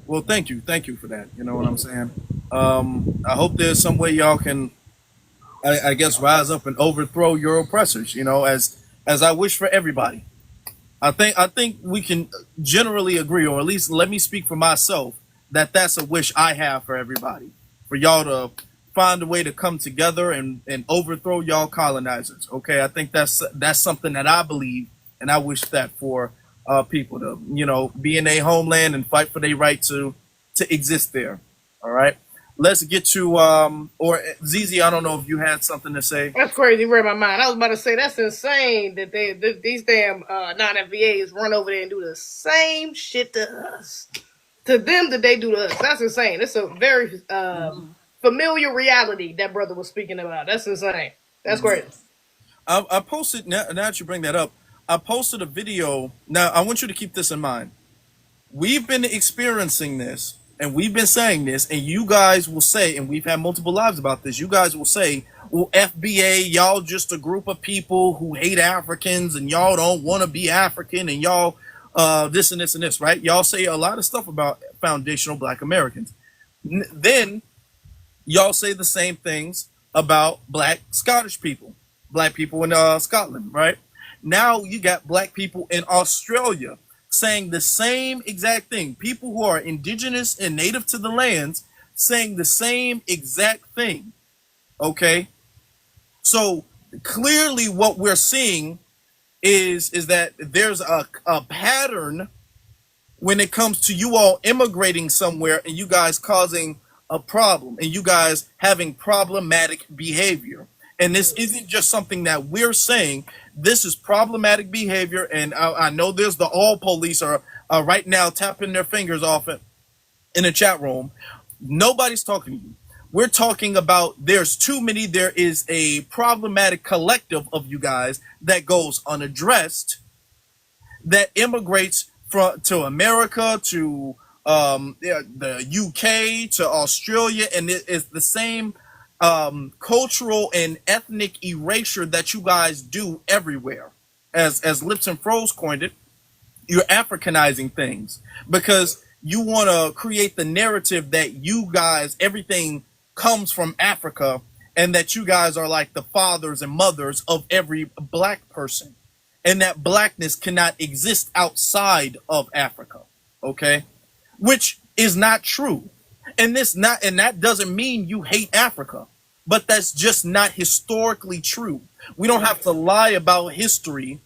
Well, thank you for that. You know what I'm saying? I hope there's some way y'all can, I guess, rise up and overthrow your oppressors. You know, as I wish for everybody. I think we can generally agree, or at least let me speak for myself, that that's a wish I have for everybody, for y'all to find a way to come together and overthrow y'all colonizers. Okay, I think that's something that I believe, and I wish that for people to be in their homeland and fight for their right to exist there. All right, let's get to or Zizi. I don't know if you had something to say. That's crazy. You read my mind. I was about to say that's insane that these damn non-FBAs run over there and do the same shit to us, to them that they do to us. That's insane. It's a very familiar reality that brother was speaking about. That's insane. That's crazy. I posted now that you bring that up. I posted a video. Now I want you to keep this in mind. We've been experiencing this, and we've been saying this, and you guys will say, and we've had multiple lives about this. You guys will say, "Well, FBA, y'all just a group of people who hate Africans, and y'all don't want to be African, and y'all this and this and this." Right? Y'all say a lot of stuff about foundational Black Americans. Then y'all say the same things about Black Scottish people, Black people in Scotland, right? Now you got Black people in Australia saying the same exact thing. People who are indigenous and native to the lands saying the same exact thing. Okay? So clearly what we're seeing is that there's a pattern when it comes to you all immigrating somewhere and you guys causing a problem and you guys having problematic behavior. And this isn't just something that we're saying. This is problematic behavior. And I know there's the all police are right now tapping their fingers off it in the chat room. Nobody's talking to you. We're talking about there's too many. There is a problematic collective of you guys that goes unaddressed, that immigrates to America, to the UK, to Australia, and it is the same cultural and ethnic erasure that you guys do everywhere. As Lips and Froze coined it, you're Africanizing things because you want to create the narrative that you guys, everything comes from Africa, and that you guys are like the fathers and mothers of every Black person, and that Blackness cannot exist outside of Africa. Okay, which is not true. And that doesn't mean you hate Africa, but that's just not historically true. We don't have to lie about history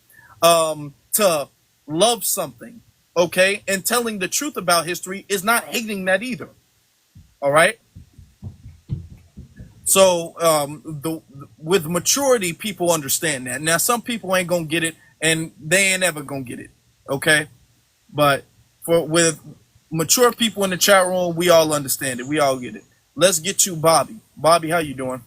to love something, okay? And telling the truth about history is not hating that either. All right? So with maturity, people understand that. Now, some people ain't gonna get it, and they ain't ever gonna get it. Okay, but with mature people in the chat room, we all understand it. We all get it. Let's get to Bobby. Bobby, how you doing?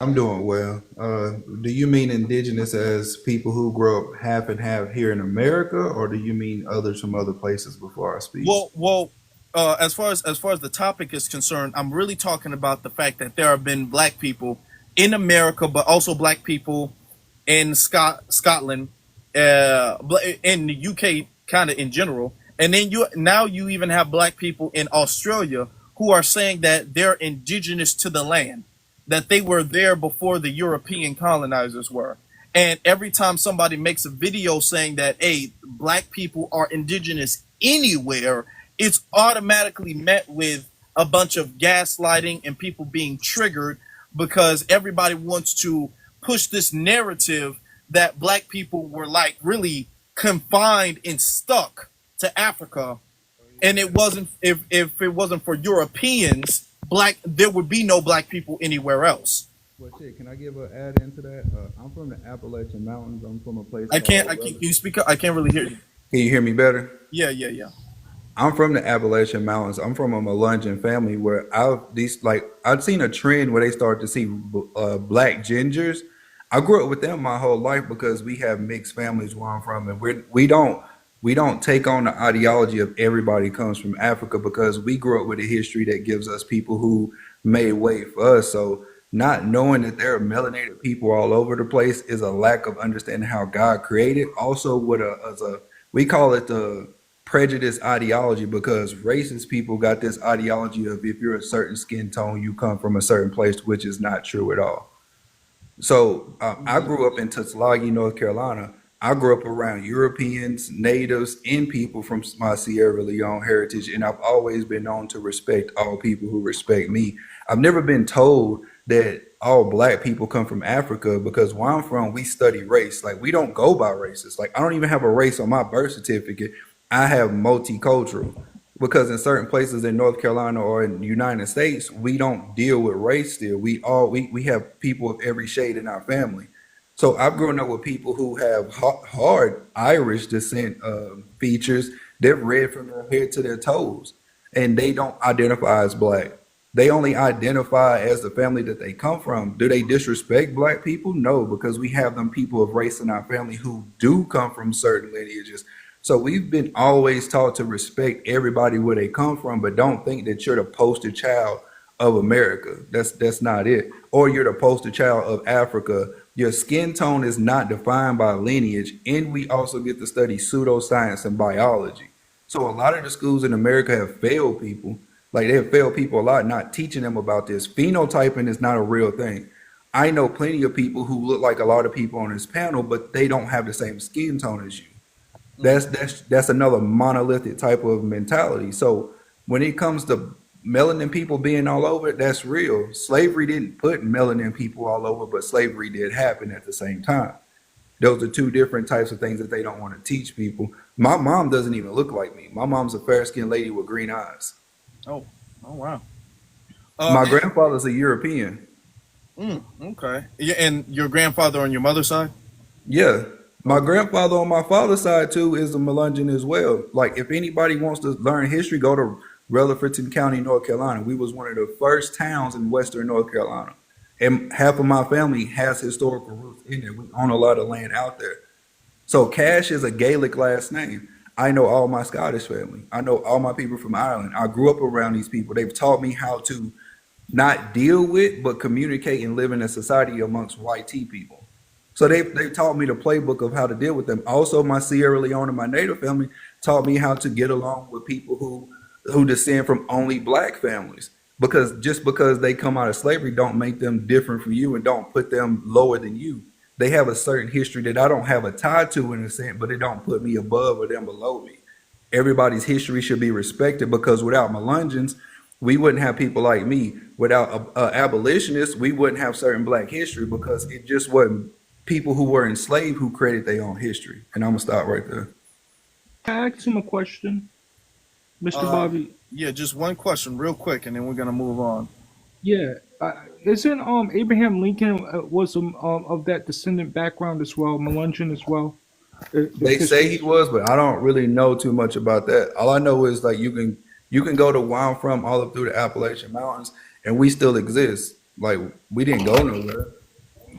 I'm doing well. Do you mean indigenous as people who grow up half and half here in America, or do you mean others from other places before I speak? Well, as far as the topic is concerned, I'm really talking about the fact that there have been black people in America, but also black people in Scotland, in the UK, kind of in general, and then you even have black people in Australia who are saying that they're indigenous to the land, that they were there before the European colonizers were. And every time somebody makes a video saying that, hey, black people are indigenous anywhere, it's automatically met with a bunch of gaslighting and people being triggered because everybody wants to push this narrative that black people were like really confined and stuck to Africa. And it wasn't, if it wasn't for Europeans, there would be no black people anywhere else. Well, shit, can I give an add into that? I'm from the Appalachian Mountains. I'm from a place Can you speak up? I can't really hear you. Can you hear me better? Yeah. I'm from the Appalachian Mountains. I'm from a Melungeon family where I've seen a trend where they start to see black gingers. I grew up with them my whole life because we have mixed families where I'm from, and we don't take on the ideology of everybody comes from Africa because we grew up with a history that gives us people who made way for us. So not knowing that there are melanated people all over the place is a lack of understanding how God created. Also, we call it the prejudice ideology because racist people got this ideology of if you're a certain skin tone, you come from a certain place, which is not true at all. So I grew up in Tuskegee, North Carolina. I grew up around Europeans, natives, and people from my Sierra Leone heritage, and I've always been known to respect all people who respect me. I've never been told that all black people come from Africa because where I'm from, we study race. Like we don't go by races. Like I don't even have a race on my birth certificate. I have multicultural because in certain places in North Carolina or in the United States, we don't deal with race still. We have people of every shade in our family. So I've grown up with people who have hard Irish descent features. They're red from their head to their toes, and they don't identify as black. They only identify as the family that they come from. Do they disrespect black people? No, because we have them people of race in our family who do come from certain lineages. So we've been always taught to respect everybody where they come from, but don't think that you're the poster child of America. That's not it. Or you're the poster child of Africa. Your skin tone is not defined by lineage, and we also get to study pseudoscience and biology. So a lot of the schools in America have failed people. Like they have failed people a lot, not teaching them about this. Phenotyping is not a real thing. I know plenty of people who look like a lot of people on this panel, but they don't have the same skin tone as you. That's another monolithic type of mentality. So when it comes to melanin people being all over, that's real. Slavery didn't put melanin people all over, but slavery did happen at the same time. Those are two different types of things that they don't want to teach people. My mom doesn't even look like me. My mom's a fair-skinned lady with green eyes. Oh wow. My grandfather's a European. Okay. Yeah, and your grandfather on your mother's side? Yeah. My grandfather on my father's side too is a Melungeon as well. Like if anybody wants to learn history, go to Rutherfordton County, North Carolina. We was one of the first towns in Western North Carolina. And half of my family has historical roots in there. We own a lot of land out there. So Cash is a Gaelic last name. I know all my Scottish family. I know all my people from Ireland. I grew up around these people. They've taught me how to not deal with, but communicate and live in a society amongst white tea people. So they taught me the playbook of how to deal with them. Also, my Sierra Leone and my native family taught me how to get along with people who descend from only black families. Because just because they come out of slavery don't make them different from you and don't put them lower than you. They have a certain history that I don't have a tie to in a sense, but it don't put me above or them below me. Everybody's history should be respected because without Melungeons, we wouldn't have people like me. Without abolitionists, we wouldn't have certain black history because it just wasn't people who were enslaved who created their own history. And I'm gonna stop right there. Can I ask him a question, Mr. Bobby? Yeah, just one question real quick and then we're gonna move on. Yeah, Isn't Abraham Lincoln was of that descendant background as well, Melungeon as well? If They say history. he was, but I don't really know too much about that. All I know is like you can go to where I'm from all up through the Appalachian Mountains, and we still exist. Like we didn't go nowhere.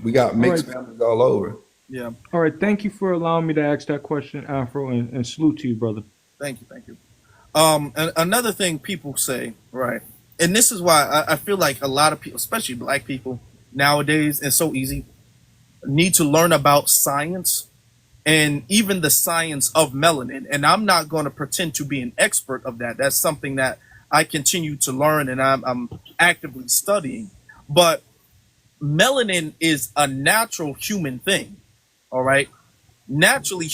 We got All right, mixed families all over. Yeah. all right. Thank you for allowing me to ask that question, Afro, and salute to you, brother. Thank you. Thank you. And another thing people say, right, and this is why I feel like a lot of people, especially black people nowadays, it's so easy, need to learn about science and even the science of melanin. And I'm not going to pretend to be an expert of that. That's something that I continue to learn and I'm actively studying. But melanin is a natural human thing. All right. Naturally,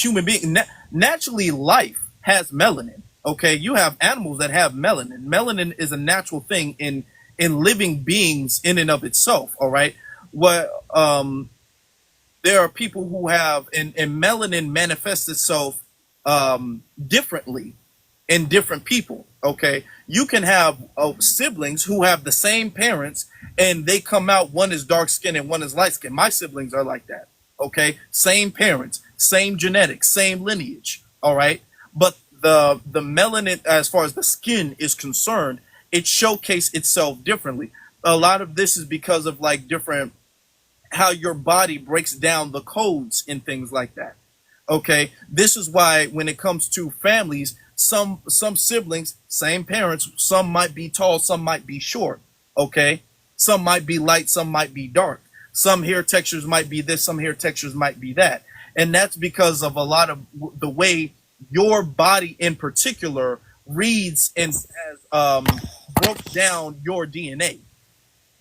naturally, life has melanin. Okay. You have animals that have melanin. Melanin is a natural thing in living beings in and of itself. All right. What, there are people who have, and melanin manifests itself differently in different people. Okay, you can have siblings who have the same parents, and they come out, one is dark skinned and one is light skinned. My siblings are like that. Okay, same parents, same genetics, same lineage. All right, but the melanin, as far as the skin is concerned, it showcases itself differently. A lot of this is because of like different, how your body breaks down the codes and things like that. Okay, this is why when it comes to families, some siblings, same parents, some might be tall, some might be short. Okay, some might be light, some might be dark. Some hair textures might be this, some hair textures might be that, and that's because of a lot of the way your body in particular reads and has broke down your DNA.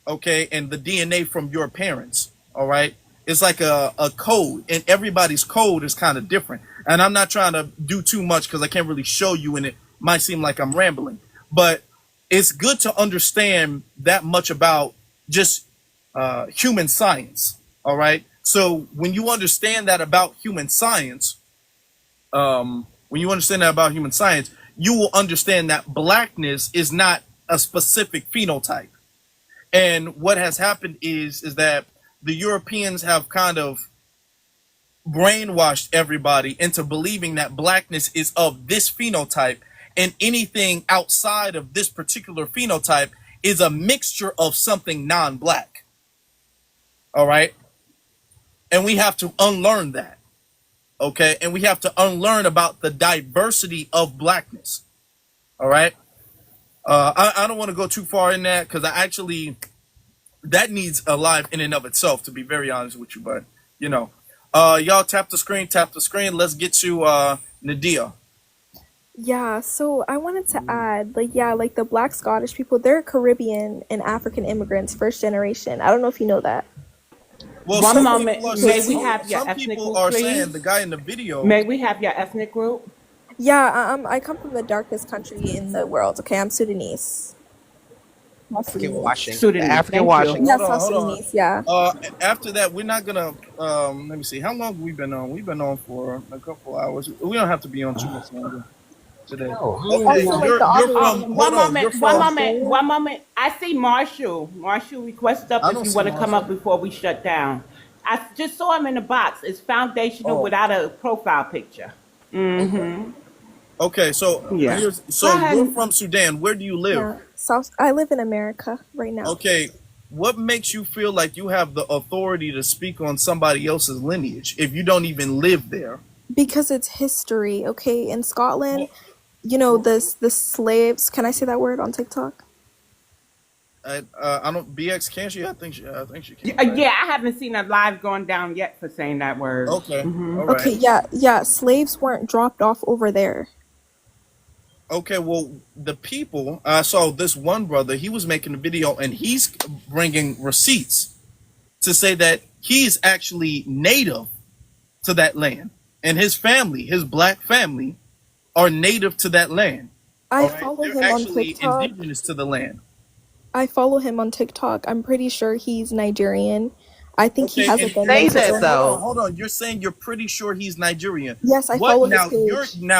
Okay, and the DNA from your parents. All right, it's like a code, and everybody's code is kind of different. And I'm not trying to do too much because I can't really show you, and it might seem like I'm rambling, but it's good to understand that much about just human science. All right, so when you understand that about human science, you will understand that blackness is not a specific phenotype. And what has happened is that the Europeans have kind of brainwashed everybody into believing that blackness is of this phenotype, and anything outside of this particular phenotype is a mixture of something non-black. All right. And we have to unlearn that. Okay. And we have to unlearn about the diversity of blackness. All right. I don't want to go too far in that because that needs a live in and of itself, to be very honest with you. But, you know, y'all tap the screen. Let's get to Nadia. Yeah, so I wanted to add, like the Black Scottish people, they're Caribbean and African immigrants, first generation. I don't know if you know that. Well, One some moment, people are may saying, we have your some ethnic people group, are please? saying the guy in the video. May we have your ethnic group? Yeah, I come from the darkest country in the world. Okay, I'm Sudanese. South African Sudanese. washing. The Sudanese, African thank you. washing. Yeah, Hold on, South hold on. Sudanese. Yeah. After that, we're not gonna. Let me see. How long have we been on? We've been on for a couple hours. We don't have to be on too much longer today. Okay, Also, like you're the from. audience. One moment. I see Marshall. Marshall, request up I if don't you see want to come up Marshall. before we shut down. I just saw him in the box. It's foundational Oh, without a profile picture. okay. Okay, so Yeah. here's. Go So ahead. you're from Sudan. Where do you live? Yeah, South. I live in America right now Okay. What makes you feel like you have the authority to speak on somebody else's lineage if you don't even live there? because it's history. Okay, in Scotland, Well, you know the slaves. Can I say that word on TikTok? I don't. BX can she? I think she can. Right? Yeah, I haven't seen a live going down yet for saying that word. Okay. Hmm. All Okay, right. yeah. Slaves weren't dropped off over there. Okay, well, the people, I saw this one brother, he was making a video and he's bringing receipts to say that he's actually native to that land. And his family, his black family, are native to that land. I All right? follow They're him on actually TikTok. indigenous to the land. I follow him on TikTok. I'm pretty sure he's Nigerian. I think he Okay, has and like a Say mental that so illness. though. hold on. You're saying you're pretty sure he's Nigerian. Yes, I What follow his now? page.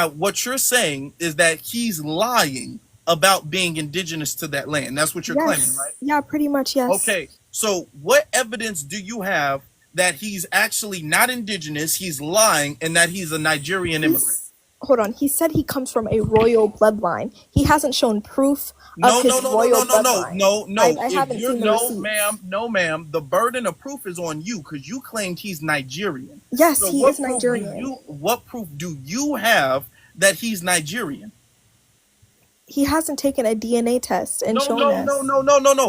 What you're saying is that he's lying about being indigenous to that land. That's what you're claiming, right? Yes. Yeah, pretty much, yes. Okay. So what evidence do you have that he's actually not indigenous, he's lying, and that he's a Nigerian immigrant? Hold on. He said he comes from a royal bloodline. He hasn't shown proof of his royal bloodline. No. I If haven't you're seen the receipts. no, ma'am. The burden of proof is on you because you claimed he's Nigerian. Yes, So he what is proof Nigerian. what proof do you have that he's Nigerian? He hasn't taken a DNA test and shown us No.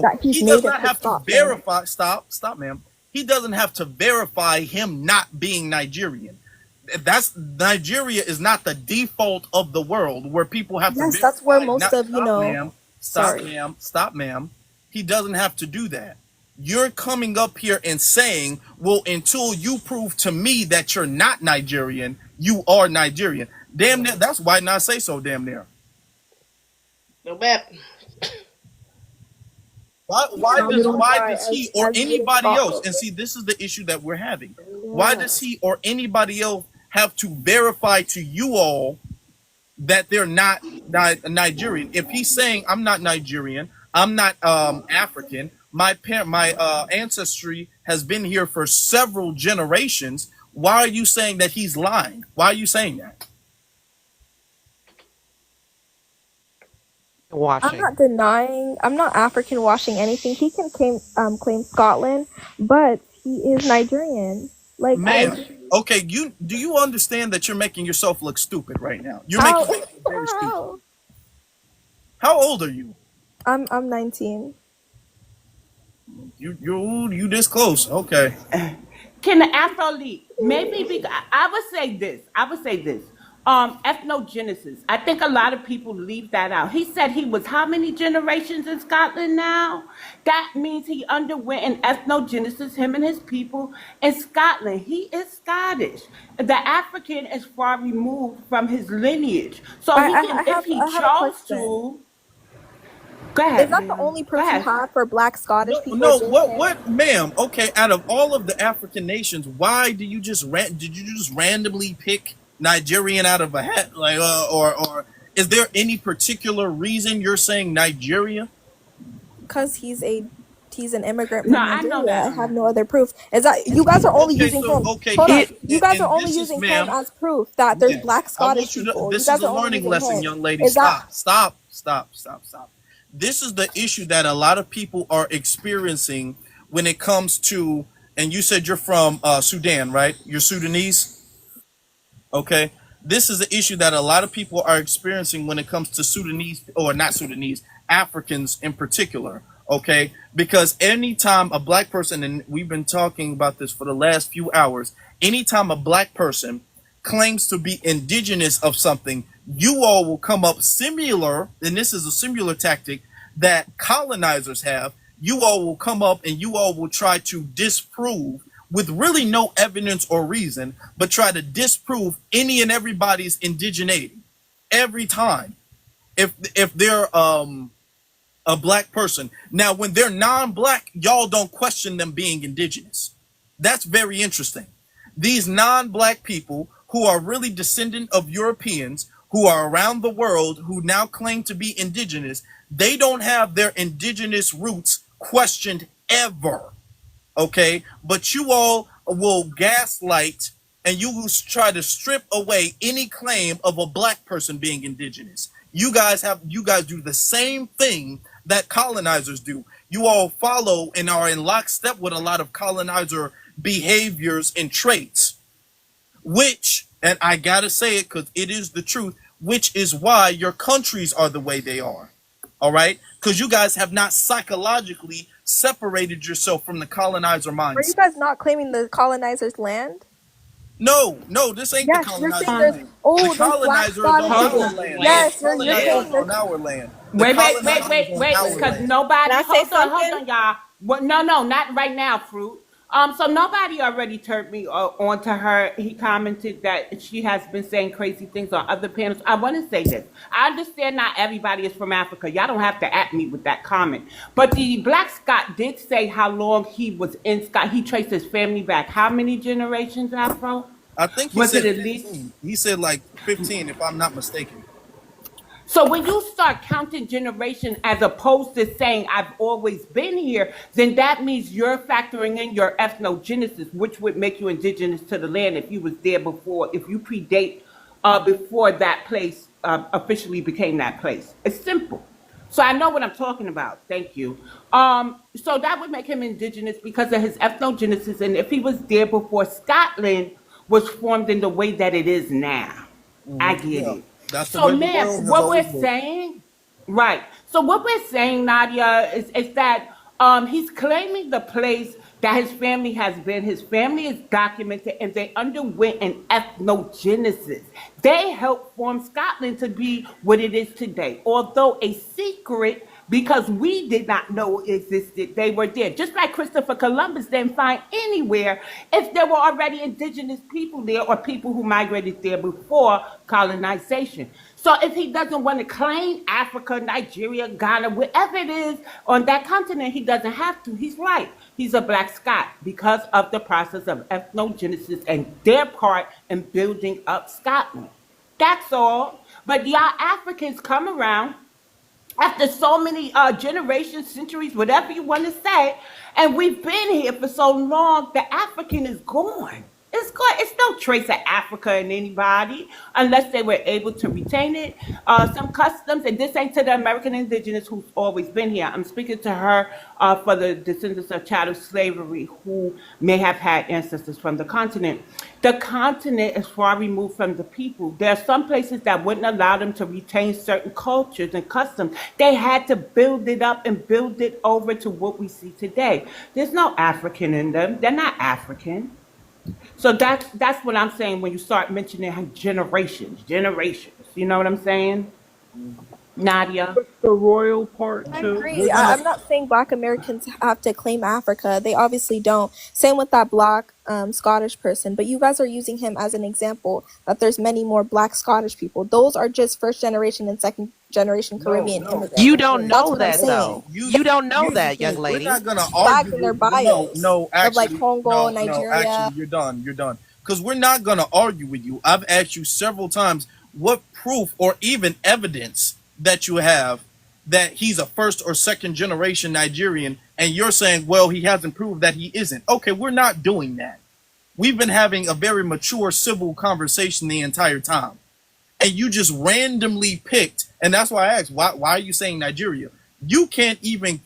that he's He does native not to have to Scotland. verify. Stop, ma'am. He doesn't have to verify him not being Nigerian. That's Nigeria is not the default of the world where people have to Yes, verify. that's where most of, Stop, ma'am. He doesn't have to do that. You're coming up here and saying, well, until you prove to me that you're not Nigerian, you are Nigerian. Damn near, that's why not say so, damn near. No bet. Why does he or anybody else, and see, this is the issue that we're having. Why does he or anybody else have to verify to you all that they're not Nigerian? If he's saying, I'm not Nigerian, I'm not African, my ancestry has been here for several generations, why are you saying that he's lying? Why are you saying that? I'm not denying. I'm not African washing anything. He can claim Scotland, but he is Nigerian. Like, ma'am, okay, do you understand that you're making yourself look stupid right now? You're How? making yourself very stupid. How old are you? I'm 19. You this close? Okay. Can the Afro lead? Maybe because I would say this. Ethnogenesis. I think a lot of people leave that out. He said he was how many generations in Scotland now? That means he underwent an ethnogenesis, him and his people in Scotland. He is Scottish. The African is far removed from his lineage. So if he chose to. Go ahead. Is that the only proof you have for Black Scottish people? No, what, ma'am? Okay, out of all of the African nations, why did you just randomly pick Nigerian out of a hat? Like, or is there any particular reason you're saying Nigeria? Because he's an immigrant from No, Nigeria. I know that. I have no other proof. Is that you guys are only using him? Hold on. You guys are only using him as proof that there's Black Scottish people. This is a learning lesson, young lady. Stop. This is the issue that a lot of people are experiencing when it comes to, and you said you're from Sudan, right? You're Sudanese? Okay. This is the issue that a lot of people are experiencing when it comes to Sudanese, or not Sudanese, Africans in particular. Okay. Because anytime a black person, and we've been talking about this for the last few hours, anytime a black person claims to be indigenous of something, you all will come up similar, and this is a similar tactic that colonizers have. You all will come up and you all will try to disprove with really no evidence or reason, but try to disprove any and everybody's indigeneity every time. If they're a black person. Now, when they're non-black, y'all don't question them being indigenous. That's very interesting. These non-black people who are really descendant of Europeans, who are around the world, who now claim to be indigenous, they don't have their indigenous roots questioned ever. Okay? But you all will gaslight and you will try to strip away any claim of a black person being indigenous. You guys do the same thing that colonizers do. You all follow and are in lockstep with a lot of colonizer behaviors and traits, which, and I gotta say it because it is the truth, which is why your countries are the way they are. All right? Because you guys have not psychologically separated yourself from the colonizer mindset. Are you guys not claiming the colonizers' land? No, this ain't the colonizer. The colonizers on our land. Yes, you're saying on our land. Wait, because nobody. Hold on, y'all. Well, no, not right now, Fruit. So nobody already turned me on to her. He commented that she has been saying crazy things on other panels. I want to say this. I understand not everybody is from Africa. Y'all don't have to at me with that comment. But the Black Scott did say how long he was in Scott. He traced his family back. How many generations, Afro? I think he said 15. He said like 15, if I'm not mistaken. So when you start counting generation as opposed to saying I've always been here, then that means you're factoring in your ethnogenesis, which would make you indigenous to the land if you was there before, if you predate before that place officially became that place. It's simple. So I know what I'm talking about. Thank you. So that would make him indigenous because of his ethnogenesis, and if he was there before Scotland was formed in the way that it is now. I get Yeah, it. that's the So, way the ma'am, world has what always we're worked. saying, right? So, what we're saying, Nadia, is that he's claiming the place that his family has been. His family is documented, and they underwent an ethnogenesis. They helped form Scotland to be what it is today, although a secret because we did not know it existed. They were there. Just like Christopher Columbus didn't find anywhere if there were already indigenous people there or people who migrated there before colonization. So if he doesn't want to claim Africa, Nigeria, Ghana, wherever it is on that continent, he doesn't have to. He's right. He's a black Scot because of the process of ethnogenesis and their part in building up Scotland. That's all. But y'all Africans come around after so many generations, centuries, whatever you want to say, and we've been here for so long, the African is gone. It's gone. It's no trace of Africa in anybody unless they were able to retain it. Some customs, and this ain't to the American indigenous who's always been here. I'm speaking to her for the descendants of chattel slavery who may have had ancestors from the continent. The continent is far removed from the people. There are some places that wouldn't allow them to retain certain cultures and customs. They had to build it up and build it over to what we see today. There's no African in them. They're not African. So that's what I'm saying when you start mentioning generations. You know what I'm saying, Nadia? The royal part I too. agree. We're gonna. I'm not saying Black Americans have to claim Africa. They obviously don't. Same with that Black Scottish person. But you guys are using him as an example that there's many more Black Scottish people. Those are just first generation and second generation No, Caribbean no, immigrants. You that's don't crazy. That's know what I'm that Hold on. saying. though. You don't know Here's the that, young thing. We're lady. not gonna Flagged argue in their with. No, bios no, of like actually, Congo, no. Actually, Nigeria. you're done. You're done. Because we're not gonna argue with you. I've asked you several times what proof or even evidence that you have that he's a first or second generation Nigerian, and you're saying, well, he hasn't proved that he isn't. Okay, we're not doing that. We've been having a very mature civil conversation the entire time, and you just randomly picked, and that's why I asked, why are you saying Nigeria? You can't even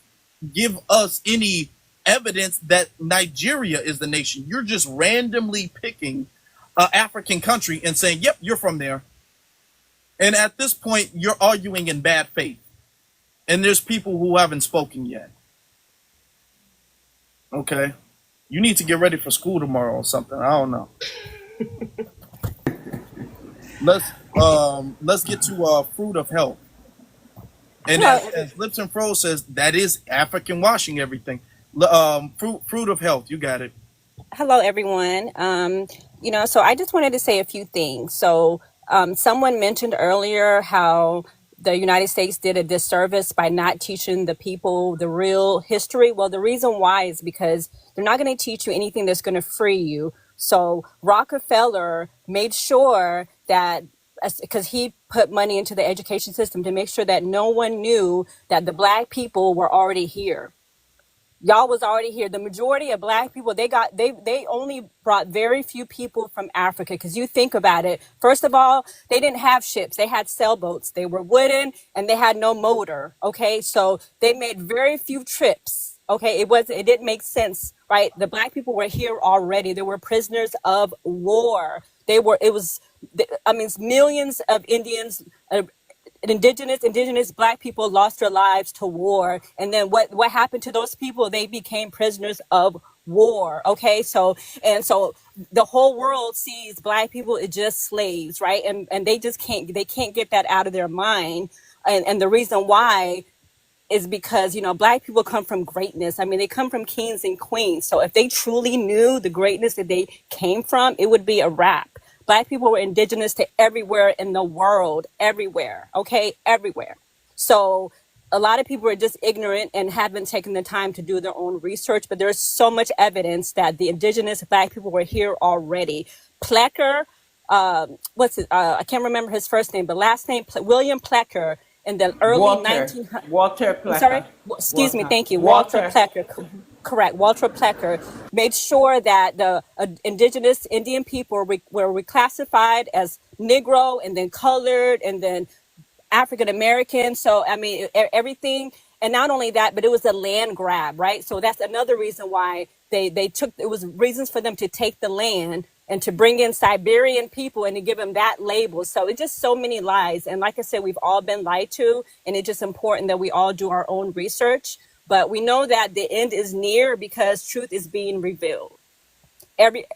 give us any evidence that Nigeria is the nation. You're just randomly picking an African country and saying, yep, you're from there. And at this point, you're arguing in bad faith. And there's people who haven't spoken yet. Okay. You need to get ready for school tomorrow or something. I don't know. Let's get to fruit of health. And Hello, as Lips and Fro says, that is African washing everything. Fruit of health, you got it. hello everyone. So I just wanted to say a few things. So, someone mentioned earlier how the United States did a disservice by not teaching the people the real history. Well, the reason why is because they're not going to teach you anything that's going to free you. So Rockefeller made sure that because he put money into the education system to make sure that no one knew that the black people were already here. Y'all was already here. The majority of black people, they only brought very few people from Africa. Because you think about it, first of all, they didn't have ships. They had sailboats. They were wooden and they had no motor. Okay, so they made very few trips. Okay, it didn't make sense, right? The black people were here already. They were prisoners of war. Millions of Indians, indigenous black people lost their lives to war, and then what happened to those people? They became prisoners of war. Okay, so the whole world sees black people as just slaves, right? And they can't get that out of their mind. And the reason why is because black people come from greatness. I mean, they come from kings and queens. So if they truly knew the greatness that they came from, it would be a wrap. Black people were indigenous to everywhere in the world, everywhere, okay, everywhere. So a lot of people are just ignorant and haven't taken the time to do their own research, but there's so much evidence that the indigenous black people were here already. Plecker, what's it? I can't remember his first name, but last name William Plecker in the early Walter. 1900s. Walter I'm sorry. Plecker. Excuse me. Walter. Thank you, Walter Walter. Plecker. Correct. Walter Plecker made sure that the indigenous Indian people were reclassified as Negro and then colored and then African American. So, I mean, everything. And not only that, but it was a land grab, right? So that's another reason why they took, it was reasons for them to take the land and to bring in Siberian people and to give them that label. So it's just so many lies. And like I said, we've all been lied to. And it's just important that we all do our own research. But we know that the end is near because truth is being revealed.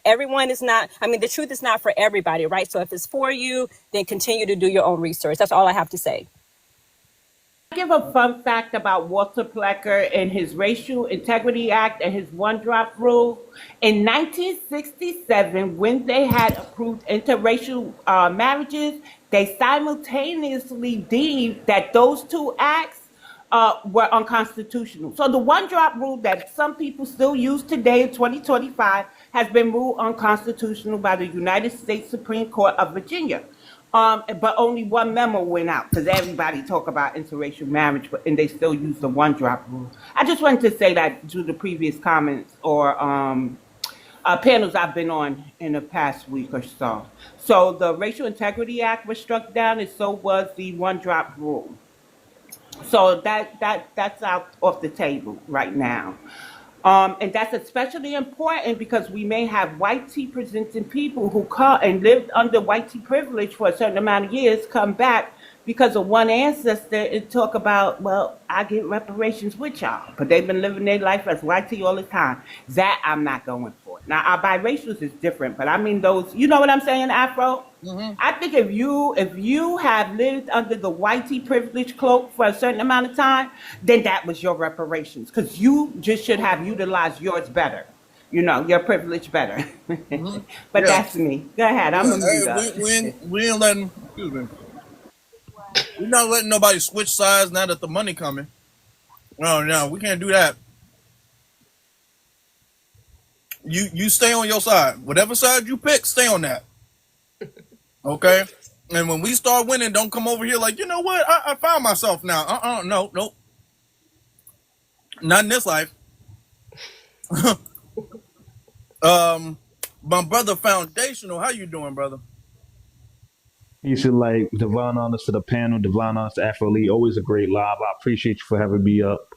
Everyone is not, I mean, the truth is not for everybody, right? So if it's for you, then continue to do your own research. That's all I have to say. Give a fun fact about Walter Plecker and his Racial Integrity Act and his one-drop rule. In 1967, when they had approved interracial marriages, they simultaneously deemed that those two acts were unconstitutional. So the one-drop rule that some people still use today in 2025 has been ruled unconstitutional by the United States Supreme Court of Virginia. But only one memo went out because everybody talk about interracial marriage, and they still use the one-drop rule. I just wanted to say that to the previous comments or panels I've been on in the past week or so. So the Racial Integrity Act was struck down, and so was the one-drop rule. So that's out off the table right now. And that's especially important because we may have white tea presenting people who come and lived under white tea privilege for a certain amount of years come back because of one ancestor and talk about, well, I get reparations with y'all. But they've been living their life as white tea all the time. That I'm not going for. Now, our biracials is different, but I mean those, you know what I'm saying, Afro? I think if you have lived under the white tea privilege cloak for a certain amount of time, then that was your reparations because you just should have utilized yours better. You know, your privilege better. But Yeah. that's me. Go ahead. I'm Yeah, gonna hey, mute up. we ain't letting. Excuse me. We're not letting nobody switch sides now that the money coming. No, we can't do that. You stay on your side. Whatever side you pick, stay on that. Okay. And when we start winning, don't come over here like, you know what? I found myself now. No, nope. Not in this life. My brother Foundational, how you doing, brother? You should like divine honors to the panel, divine honors to Afro Lee. Always a great live. I appreciate you for having me up.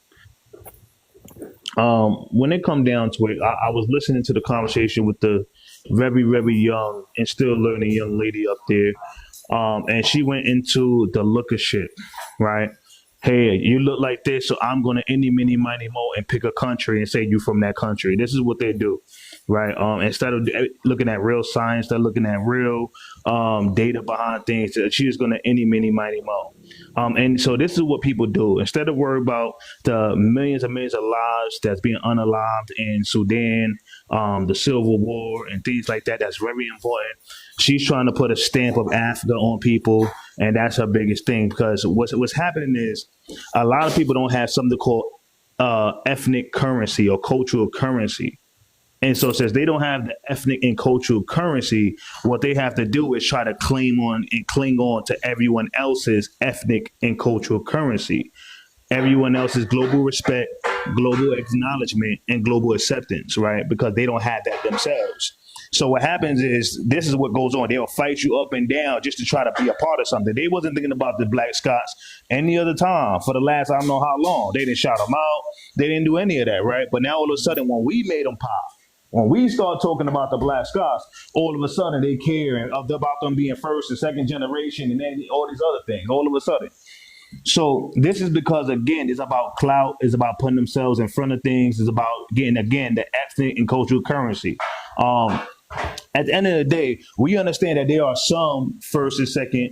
When it come down to it, I was listening to the conversation with the very, very young and still learning young lady up there. And she went into the look of shit, right? Hey, you look like this, so I'm going to any, mini, miny, mo and pick a country and say you from that country. This is what they do, right? Instead of looking at real science, they're looking at real data behind things. She's going to any, mini, miny, mo. And so this is what people do. Instead of worry about the millions and millions of lives that's being unalived in Sudan, the Civil War and things like that, that's very important. She's trying to put a stamp of Africa on people, and that's her biggest thing. Because what's happening is a lot of people don't have something called ethnic currency or cultural currency. And so since they don't have the ethnic and cultural currency, what they have to do is try to claim on and cling on to everyone else's ethnic and cultural currency. Everyone else's global respect, global acknowledgement, and global acceptance, right? Because they don't have that themselves. So what happens is this is what goes on. They'll fight you up and down just to try to be a part of something. They wasn't thinking about the Black Scots any other time for the last I don't know how long. They didn't shout them out. They didn't do any of that, right? But now all of a sudden when we made them pop, when we start talking about the Black Scots, all of a sudden they care about them being first and second generation and then all these other things, all of a sudden. So this is because, again, it's about clout, it's about putting themselves in front of things, it's about getting, again, the ethnic and cultural currency. At the end of the day, we understand that there are some first and second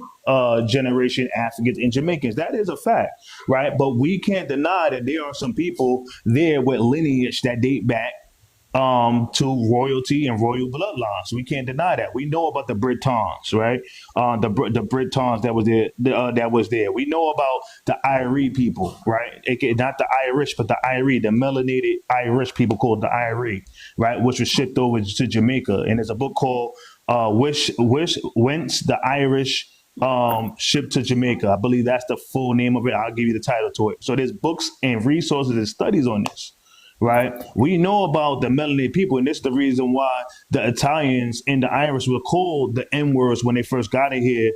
generation Africans and Jamaicans. That is a fact, right? But we can't deny that there are some people there with lineage that date back to royalty and royal bloodlines. We can't deny that. We know about the Britons, right? The Britons that was there. We know about the Irie people, right? Not the Irish, but the Irie, the melanated Irish people called the Irie, right? Which was shipped over to Jamaica. And there's a book called which whence the Irish shipped to Jamaica. I believe that's the full name of it. I'll give you the title to it. So there's books and resources and studies on this. Right, we know about the melanated people, and this is the reason why the Italians and the Irish were called the N words when they first got in here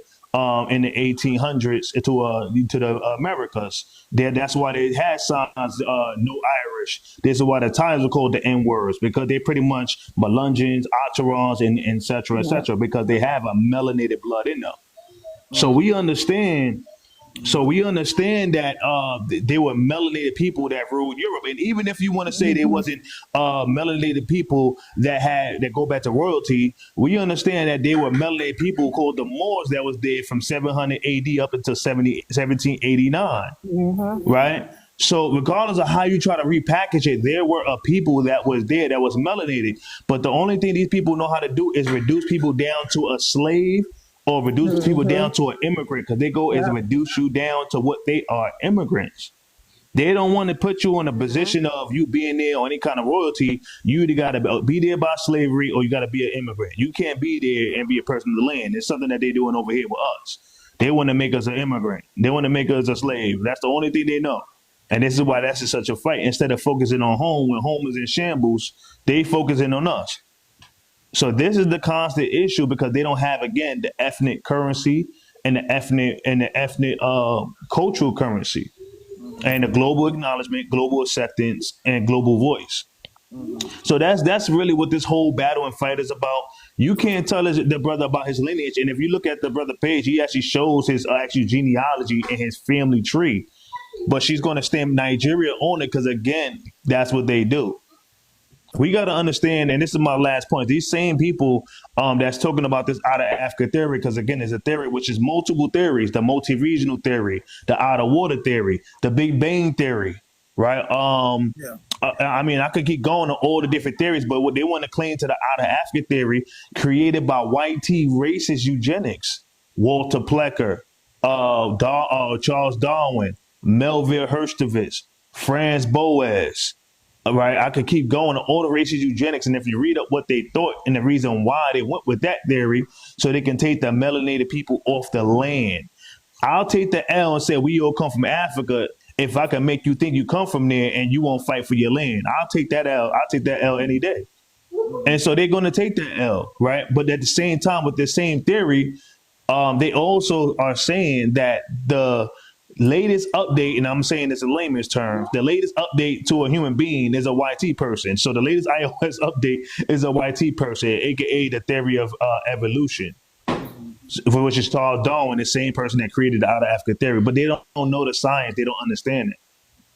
in the 1800s to the Americas. That's why they had signs no Irish. This is why the Italians were called the N words, because they pretty much Melungeons, Acherons, and et cetera, because they have a melanated blood in them. So we understand. So we understand that they were melanated people that ruled Europe, and even if you want to say they wasn't melanated people that go back to royalty, we understand that they were melanated people called the Moors that was there from 700 AD up until 1789, right? So regardless of how you try to repackage it, there were a people that was there that was melanated, but the only thing these people know how to do is reduce people down to a slave or reduce people down to an immigrant, because they go is reduce you down to what they are, immigrants. They don't want to put you in a position of you being there on any kind of royalty. You either got to be there by slavery or you got to be an immigrant. You can't be there and be a person of the land. It's something that they're doing over here with us. They want to make us an immigrant. They want to make us a slave. That's the only thing they know. And this is why that's such a fight. Instead of focusing on home, when home is in shambles, they focusing on us. So this is the constant issue, because they don't have, again, the ethnic currency and the ethnic cultural currency and the global acknowledgement, global acceptance, and global voice. So that's really what this whole battle and fight is about. You can't tell the brother about his lineage, and if you look at the brother page, he actually shows his actual genealogy and his family tree. But she's going to stamp Nigeria on it because, again, that's what they do. We got to understand, and this is my last point, these same people that's talking about this out of Africa theory, because, again, it's a theory which is multiple theories, the multi-regional theory, the out of water theory, the Big Bang theory, right? I mean, I could keep going on all the different theories, but what they want to claim to the out of Africa theory created by white tea racist eugenics, Walter Plecker, Charles Darwin, Melville Herstovitz, Franz Boas. All right, I could keep going on all the racist eugenics, and if you read up what they thought and the reason why they went with that theory, so they can take the melanated people off the land. I'll take the L and say we all come from Africa if I can make you think you come from there and you won't fight for your land. I'll take that L. I'll take that L any day. And so they're going to take that L, right? But at the same time, with the same theory, they also are saying that the latest update, and I'm saying this in layman's terms, the latest update to a human being is a YT person. So the latest iOS update is a YT person, aka the theory of evolution, for which is Charles Darwin, the same person that created the out of Africa theory. But they don't know the science; they don't understand it,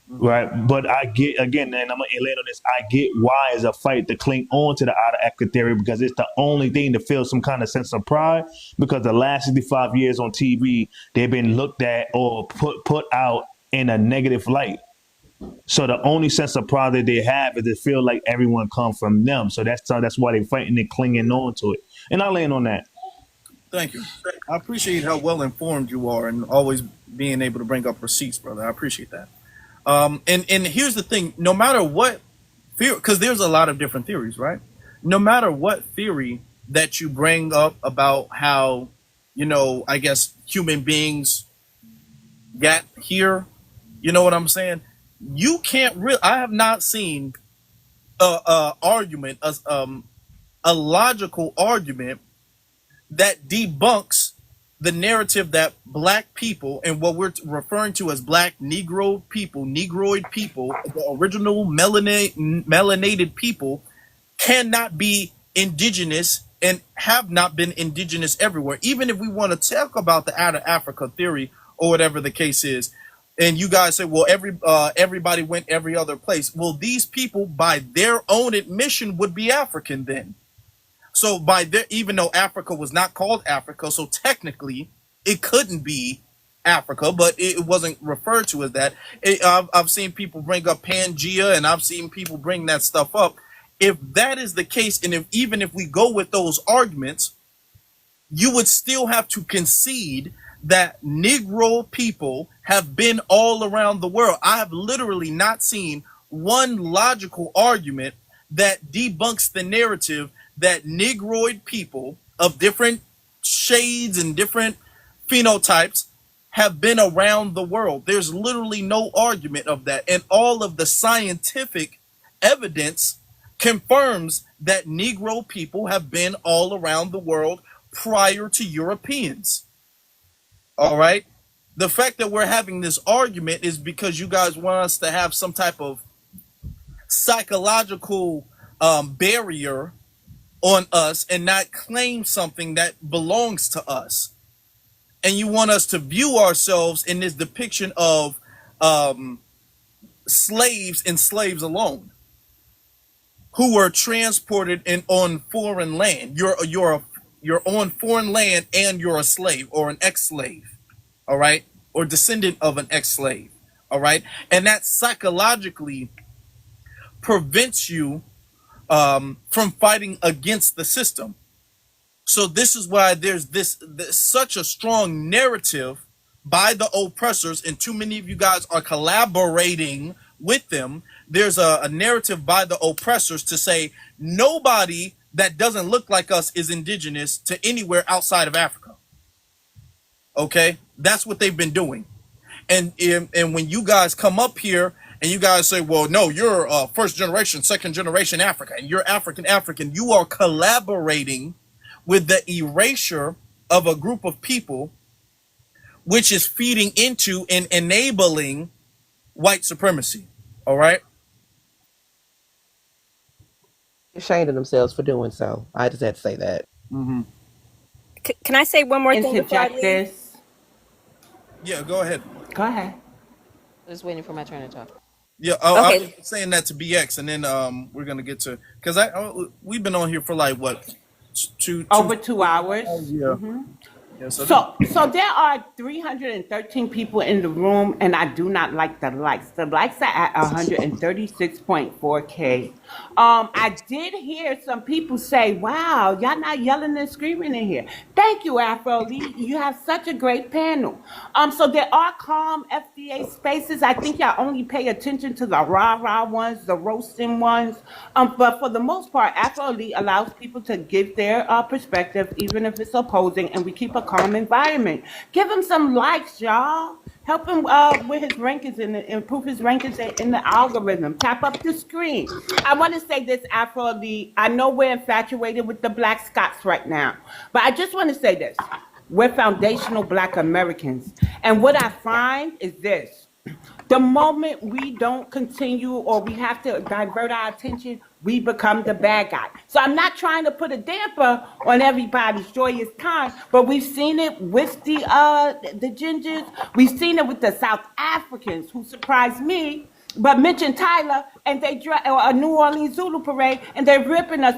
right? But I get, again, and I'm gonna land on this. I get why it's a fight to cling on to the out of Africa theory, because it's the only thing to feel some kind of sense of pride. Because the last 65 years on TV, they've been looked at or put out in a negative light. So the only sense of pride that they have is to feel like everyone comes from them. So that's why they're fighting and clinging on to it. And I land on that. Thank you. I appreciate how well informed you are and always being able to bring up receipts, brother. I appreciate that. And here's the thing: no matter what theory, because there's a lot of different theories, right? No matter what theory that you bring up about how, I guess human beings got here, you know what I'm saying? You can't really. I have not seen a argument, a logical argument that debunks the narrative that black people and what we're referring to as black Negro people, Negroid people, the original melanated people, cannot be indigenous and have not been indigenous everywhere. Even if we want to talk about the out of Africa theory or whatever the case is, and you guys say, well, everybody went every other place. Well, these people, by their own admission, would be African then. So even though Africa was not called Africa, so technically it couldn't be Africa, but it wasn't referred to as that. I've seen people bring up Pangea, and I've seen people bring that stuff up. If that is the case, and even if we go with those arguments, you would still have to concede that Negro people have been all around the world. I have literally not seen one logical argument that debunks the narrative that Negroid people of different shades and different phenotypes have been around the world. There's literally no argument of that. And all of the scientific evidence confirms that Negro people have been all around the world prior to Europeans. All right. The fact that we're having this argument is because you guys want us to have some type of psychological barrier on us and not claim something that belongs to us. And you want us to view ourselves in this depiction of slaves and slaves alone who were transported on foreign land. You're on foreign land and you're a slave or an ex-slave, all right, or descendant of an ex-slave, all right, and that psychologically prevents you from fighting against the system. So this is why there's this such a strong narrative by the oppressors, and too many of you guys are collaborating with them. There's a narrative by the oppressors to say nobody that doesn't look like us is indigenous to anywhere outside of Africa. Okay, that's what they've been doing. And when you guys come up here and you guys say, well, no, you're first generation, second generation African, and you're African, you are collaborating with the erasure of a group of people, which is feeding into and enabling white supremacy. All right. Ashamed of themselves for doing so. I just had to say that. Mm-hmm. Can I say one more thing before I Interject leave? this. Yeah, go ahead. Go ahead. Just waiting for my turn to talk. Yeah, I Okay. was saying that to BX, and then we're gonna get to because we've been on here for like what Over 2 hours. Yeah. Mhm. Yeah, So there are 313 people in the room, and I do not like the likes. The likes are at 136.4K. I did hear some people say, "Wow, y'all not yelling and screaming in here." Thank you, Afro Lee. You have such a great panel. So there are calm FBA spaces. I think y'all only pay attention to the rah-rah ones, the roasting ones. But for the most part, Afro Lee allows people to give their perspective, even if it's opposing, and we keep a calm environment. Give him some likes, y'all. Help him with his rankings and improve his rankings in the algorithm. Tap up the screen. I want to say this, Afro Lee. I know we're infatuated with the Black Scots right now, but I just want to say this. We're foundational Black Americans. And what I find is this. The moment we don't continue or we have to divert our attention, we become the bad guy. So I'm not trying to put a damper on everybody's joyous time, but we've seen it with the gingers. We've seen it with the South Africans who surprised me, but Mitch and Tyler, and they a New Orleans Zulu parade, and they're ripping us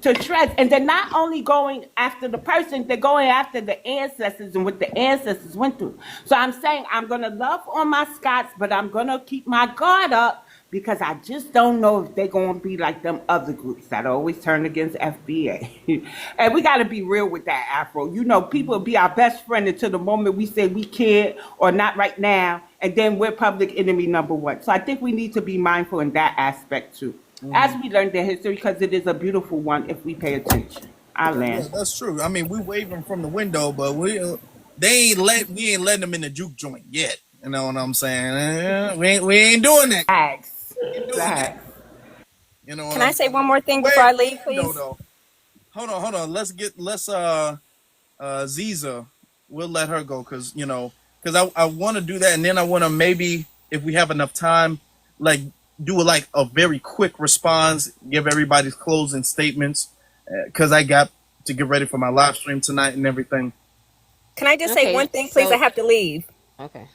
to shreds. And they're not only going after the person, they're going after the ancestors and what the ancestors went through. So I'm saying I'm gonna love on my Scots, but I'm gonna keep my guard up because I just don't know if they're gonna be like them other groups that always turn against FBA. And we gotta be real with that, Afro. You know, people will be our best friend until the moment we say we can't or not right now, and then we're public enemy number one. So I think we need to be mindful in that aspect too, as we learn their history, because it is a beautiful one if we pay attention. I land. Yeah, that's true. I mean, we wave them from the window, but we ain't letting them in the juke joint yet. You know what I'm saying? We ain't doing that. Facts. You know what Can I'm I say saying? one more thing before I leave, No, please? no. Hold on. Let's Ziza. We'll let her go because I want to do that, and then I want to maybe, if we have enough time, like do a very quick response, give everybody's closing statements, because I got to get ready for my live stream tonight and everything. Can I just say one thing, please? I have to leave. Okay.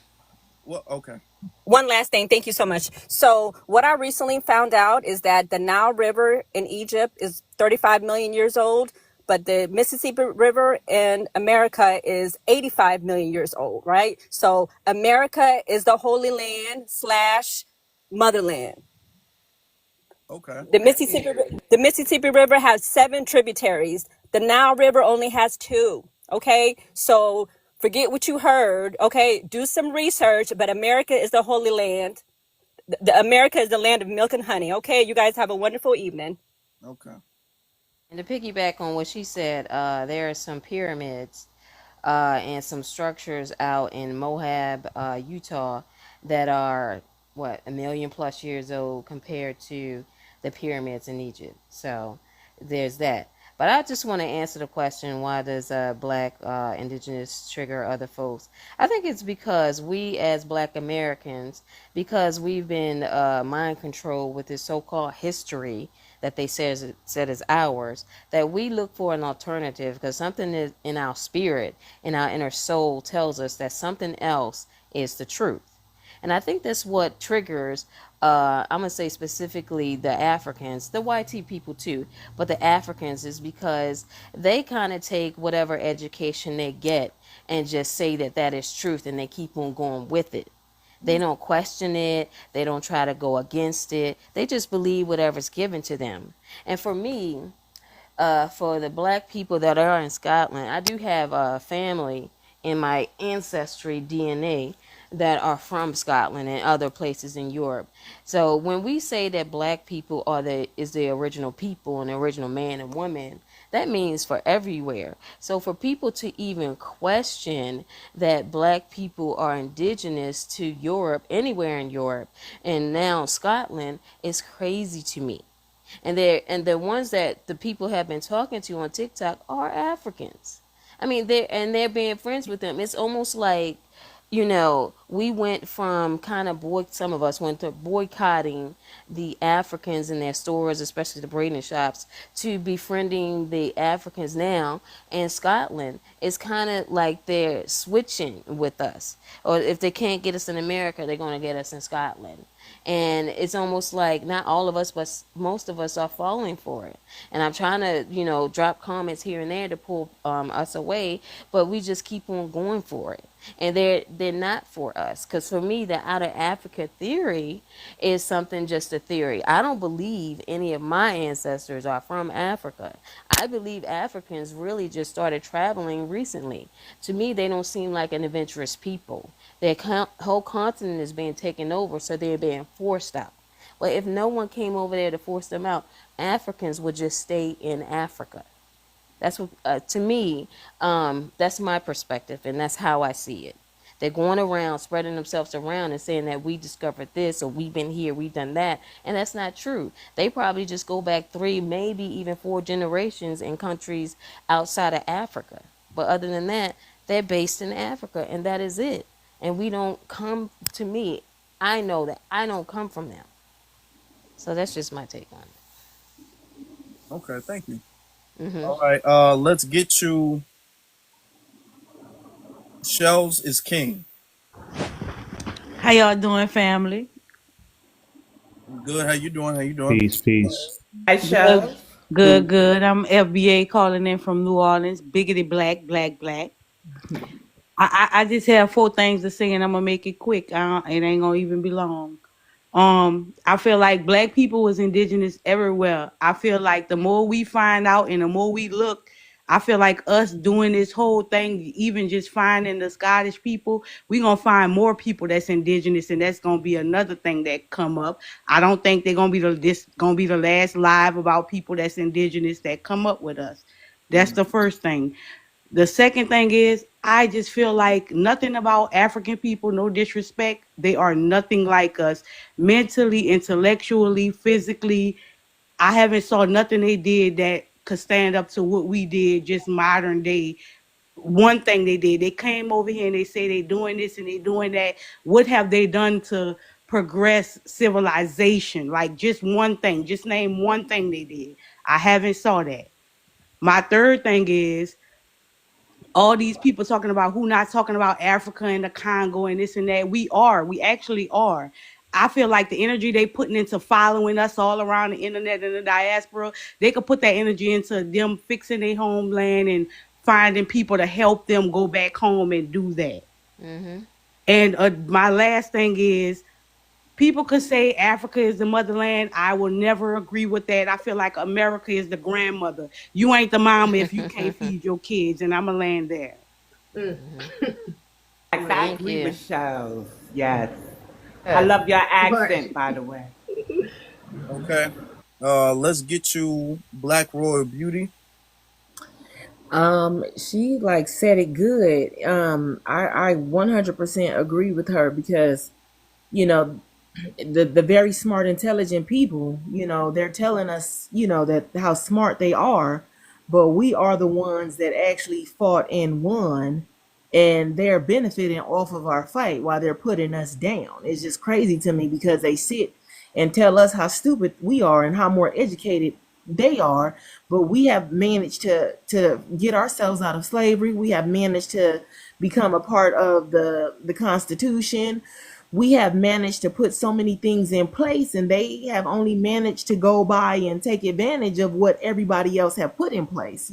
Well, okay. One last thing. Thank you so much. So what I recently found out is that the Nile River in Egypt is 35 million years old, but the Mississippi River in America is 85 million years old, right? So America is the Holy Land / motherland. Okay. The Mississippi River has 7 tributaries. The Nile River only has 2. Okay, so forget what you heard. Okay, do some research. But America is the Holy Land. America is the land of milk and honey. Okay, you guys have a wonderful evening. Okay. And to piggyback on what she said, there are some pyramids and some structures out in Moab, Utah, that are what 1,000,000+ years old compared to the pyramids in Egypt. So there's that. But I just want to answer the question: why does Black Indigenous trigger other folks? I think it's because we, as Black Americans, because we've been mind controlled with this so-called history that they said is ours, that we look for an alternative because something is in our spirit, in our inner soul, tells us that something else is the truth. And I think that's what triggers, I'm going to say specifically the Africans, the YT people too, but the Africans, is because they kind of take whatever education they get and just say that that is truth, and they keep on going with it. They don't question it. They don't try to go against it. They just believe whatever's given to them. And for me, for the Black people that are in Scotland, I do have a family in my ancestry DNA that are from Scotland and other places in Europe. So when we say that Black people is the original people and the original man and woman, that means for everywhere. So for people to even question that Black people are indigenous to Europe, anywhere in Europe, and now Scotland, is crazy to me. And the ones that the people have been talking to on TikTok are Africans. I mean, they're being friends with them. It's almost like, we went from some of us went to boycotting the Africans in their stores, especially the braiding shops, to befriending the Africans now in Scotland. It's kind of like they're switching with us. Or if they can't get us in America, they're going to get us in Scotland. And it's almost like not all of us, but most of us are falling for it. And I'm trying to, drop comments here and there to pull us away, but we just keep on going for it. And they're not for us, because for me, the outer Africa theory is something just a theory. I don't believe any of my ancestors are from Africa. I believe Africans really just started traveling recently. To me, they don't seem like an adventurous people. Their whole continent is being taken over, so they're being forced out. Well, if no one came over there to force them out, Africans would just stay in Africa. That's what, to me, that's my perspective, and that's how I see it. They're going around, spreading themselves around and saying that we discovered this, or we've been here, we've done that, and that's not true. They probably just go back 3, maybe even 4 generations in countries outside of Africa. But other than that, they're based in Africa, and that is it. And we don't come, to me, I know that I don't come from them. So that's just my take on it. Okay, thank you. Mm-hmm. All right, let's get to Shells is King. How y'all doing, family? Good. How you doing? How you doing? Peace, peace. Hi, Good, Shell. good. I'm FBA calling in from New Orleans. Biggity black, black, black. I just have 4 things to say, and I'm gonna make it quick. It ain't gonna even be long. I feel like Black people was indigenous everywhere. I feel like the more we find out and the more we look, I feel like us doing this whole thing, even just finding the Scottish people, we gonna find more people that's indigenous, and that's gonna be another thing that come up. I don't think they're gonna be this gonna be the last live about people that's indigenous that come up with us. That's the first thing. The second thing is, I just feel like nothing about African people, no disrespect, they are nothing like us mentally, intellectually, physically. I haven't saw nothing they did that could stand up to what we did, just modern day. One thing they did, they came over here and they say they doing this and they doing that. What have they done to progress civilization? Like just one thing, just name one thing they did. I haven't saw that. My third thing is, all these people talking about who not talking about Africa and the Congo and this and that. We actually are. I feel like the energy they putting into following us all around the internet and the diaspora, they could put that energy into them fixing their homeland and finding people to help them go back home and do that. Mm-hmm. And my last thing is, people could say Africa is the motherland. I will never agree with that. I feel like America is the grandmother. You ain't the mama if you can't feed your kids, and I'm going to land there. I Thank agree you. with Shell. Yes. I love your accent, by the way. Okay. Let's get to Black Royal Beauty. She like said it good. I 100% agree with her because you know the very smart, intelligent people, they're telling us, that how smart they are, but we are the ones that actually fought and won, and they're benefiting off of our fight while they're putting us down. It's just crazy to me because they sit and tell us how stupid we are and how more educated they are, but we have managed to get ourselves out of slavery. We have managed to become a part of the Constitution. We have managed to put so many things in place, and they have only managed to go by and take advantage of what everybody else have put in place.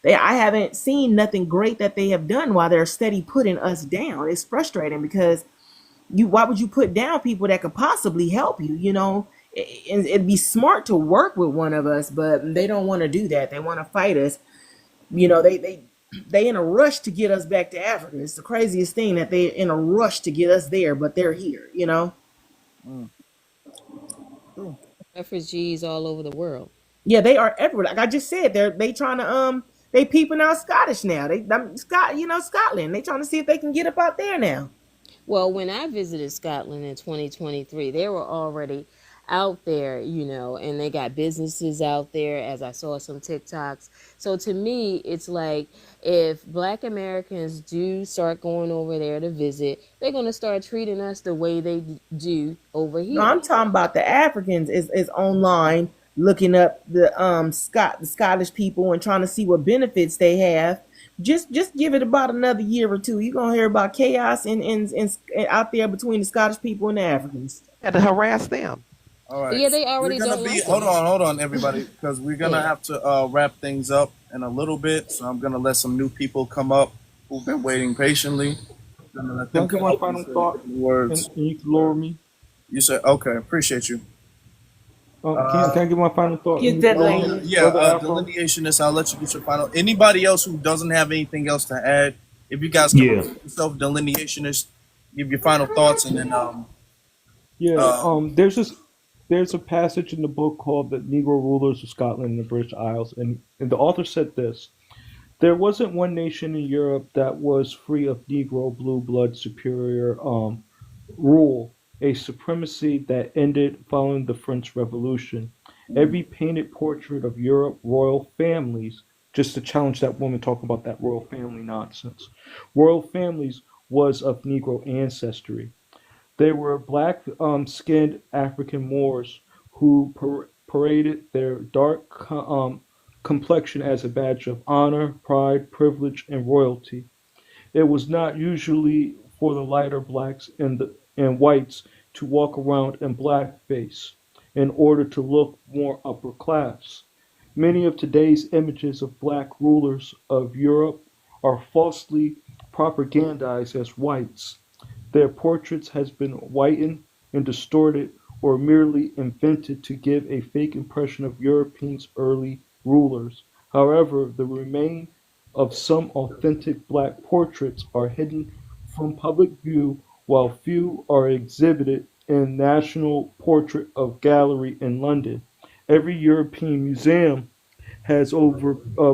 I haven't seen nothing great that they have done while they're steady putting us down. It's frustrating because why would you put down people that could possibly help you? It'd be smart to work with one of us, but they don't want to do that. They want to fight us. They in a rush to get us back to Africa. It's the craziest thing that they're in a rush to get us there, but they're here. Mm. Refugees all over the world. Yeah, they are everywhere. Like I just said, they trying to they peeping out Scottish now. Scotland. They trying to see if they can get up out there now. Well, when I visited Scotland in 2023, they were already out there, and they got businesses out there, as I saw some TikToks. So to me, it's like if Black Americans do start going over there to visit, they're going to start treating us the way they do over No, here. I'm talking about the Africans is online looking up the Scottish people and trying to see what benefits they have. Just give it about another year or two. You're gonna hear about chaos in out there between the Scottish people and the Africans. Had to harass them. All right. Yeah, they We're already gonna don't be like them. hold on, everybody, because we're gonna Yeah. have to wrap things up in a little bit. So I'm gonna let some new people come up who've been waiting patiently. I'm gonna let Can them I give come my up and final say a thought? few words. And you can lower me. You said okay, appreciate you. Can I give my final thought? And Get you that can lower lady. me, Yeah, brother Afro. delineationist. I'll let you get your final. Anybody else who doesn't have anything else to add, if you guys can Yeah. repeat yourself, delineationist, give your final thoughts, and then Yeah. uh, There's a passage in the book called "The Negro Rulers of Scotland and the British Isles," and the author said this: there wasn't one nation in Europe that was free of Negro blue blood superior rule, a supremacy that ended following the French Revolution. Every painted portrait of Europe royal families, just to challenge that woman talking about that royal family nonsense, royal families was of Negro ancestry. They were black skinned African Moors who paraded their dark complexion as a badge of honor, pride, privilege, and royalty. It was not usually for the lighter blacks and whites to walk around in blackface in order to look more upper class. Many of today's images of black rulers of Europe are falsely propagandized as whites. Their portraits has been whitened and distorted or merely invented to give a fake impression of Europeans' early rulers. However, the remain of some authentic black portraits are hidden from public view while few are exhibited in National Portrait of Gallery in London. Every European museum has overpainted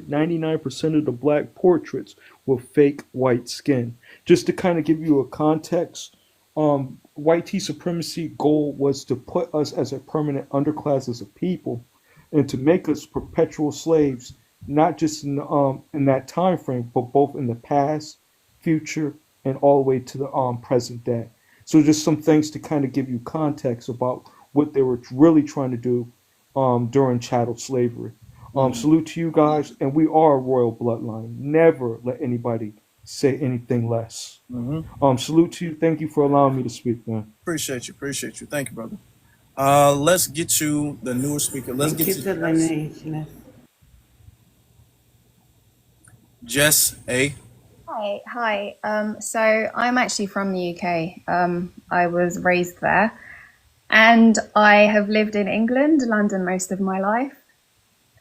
99% of the black portraits with fake white skin. Just to kind of give you a context, white tea supremacy goal was to put us as a permanent underclass as a people, and to make us perpetual slaves, not just in that time frame, but both in the past, future, and all the way to the present day. So just some things to kind of give you context about what they were really trying to do during chattel slavery. Salute to you guys, and we are a royal bloodline. Never let anybody say anything less. Salute to you. Thank you for allowing me to speak, man. appreciate you. Thank you, brother. Let's get to the newer speaker. Let's get Get to the lineage. Jess A. Hi. So I'm actually from the UK. I was raised there, and I have lived in England, London, most of my life.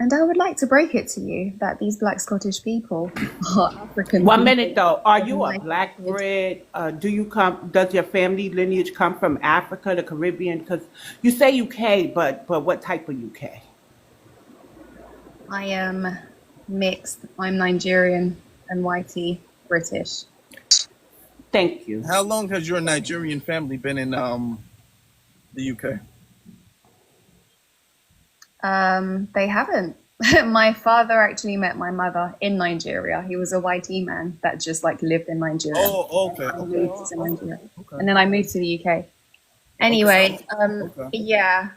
And I would like to break it to you that these Black Scottish people are African 1 minute people though. Are of the you a black migrated. breed? Do you come? Does your family lineage come from Africa, the Caribbean? Because you say UK, but what type of UK? I am mixed. I'm Nigerian and whitey British. Thank you. How long has your Nigerian family been in the UK? They haven't. My father actually met my mother in Nigeria. He was a whitey man that just like lived in Nigeria. Oh, okay, I okay, moved to Nigeria. okay, And then I moved to the UK. Anyway, okay. yeah,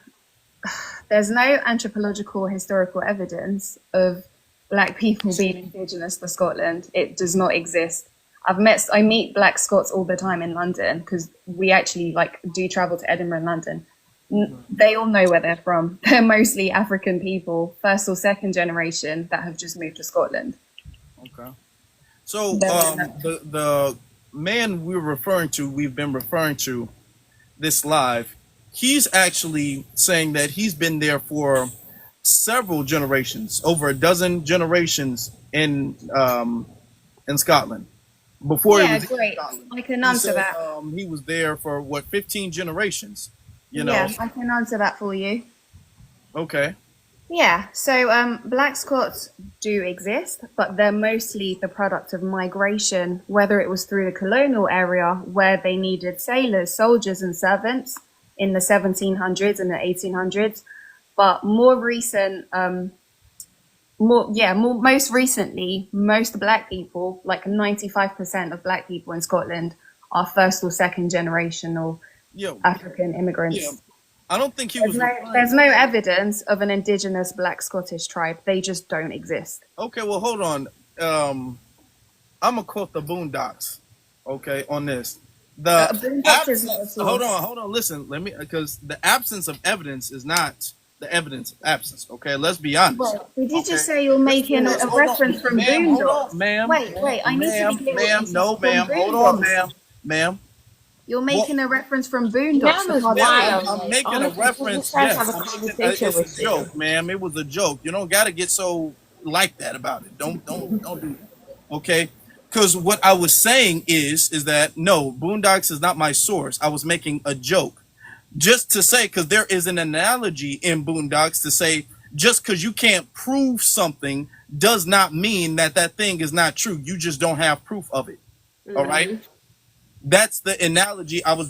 there's no anthropological historical evidence of black people being indigenous to Scotland. It does not exist. I meet black Scots all the time in London because we actually like do travel to Edinburgh and London. They all know where they're from. They're mostly African people, first or second generation that have just moved to Scotland. Okay. So the man we've been referring to this live, he's actually saying that he's been there for several generations, over a dozen generations in Scotland. Before he Yeah, was in great. Scotland. I can He answer said that. he was there for what, 15 generations, you know. Yeah, I can answer that for you. Okay. Yeah, so black Scots do exist, but they're mostly the product of migration, whether it was through the colonial area where they needed sailors, soldiers, and servants in the 1700s and the 1800s. But most recently, most black people, like 95% of black people in Scotland, are first or second generational African immigrants. Yeah. I don't think he was. There's no evidence of an indigenous black Scottish tribe. They just don't exist. Okay, well, hold on. I'm gonna quote the Boondocks. Okay, on this. Boondocks is not a source. Hold on. Listen, because the absence of evidence is not the evidence of absence. Okay, let's be honest. Well, did you just say you're making a reference from Boondocks? Ma'am. Wait. I need to be clear. Ma'am, no, ma'am. Hold on, ma'am. You're making a reference from Boondocks. I'm making a reference. Yes, it's a joke, ma'am. It was a joke. You don't got to get so like that about it. Don't do that. Okay? Because what I was saying is that no, Boondocks is not my source. I was making a joke, just to say, because there is an analogy in Boondocks to say just because you can't prove something does not mean that thing is not true. You just don't have proof of it. Mm-hmm. All right. That's the analogy I was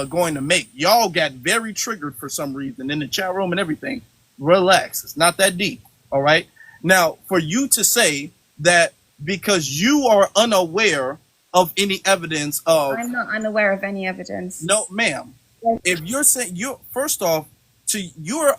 going to make. Y'all got very triggered for some reason in the chat room and everything. Relax. It's not that deep. All right. Now, for you to say that because you are unaware of any evidence of... I'm not unaware of any evidence. No, ma'am. If you're saying you're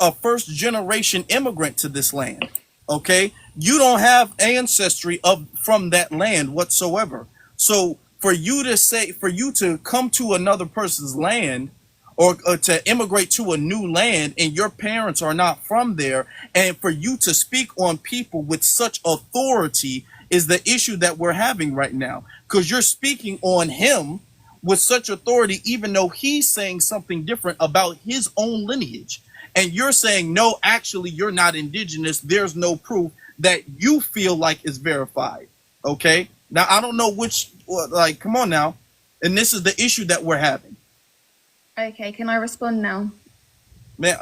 a first generation immigrant to this land. Okay. You don't have ancestry from that land whatsoever. So for you to come to another person's land or to immigrate to a new land and your parents are not from there, and for you to speak on people with such authority is the issue that we're having right now, because you're speaking on him with such authority, even though he's saying something different about his own lineage. And you're saying, no, actually, you're not indigenous. There's no proof that you feel like is verified. Okay. Now, I don't know come on now. And this is the issue that we're having. Okay, can I respond now? Man,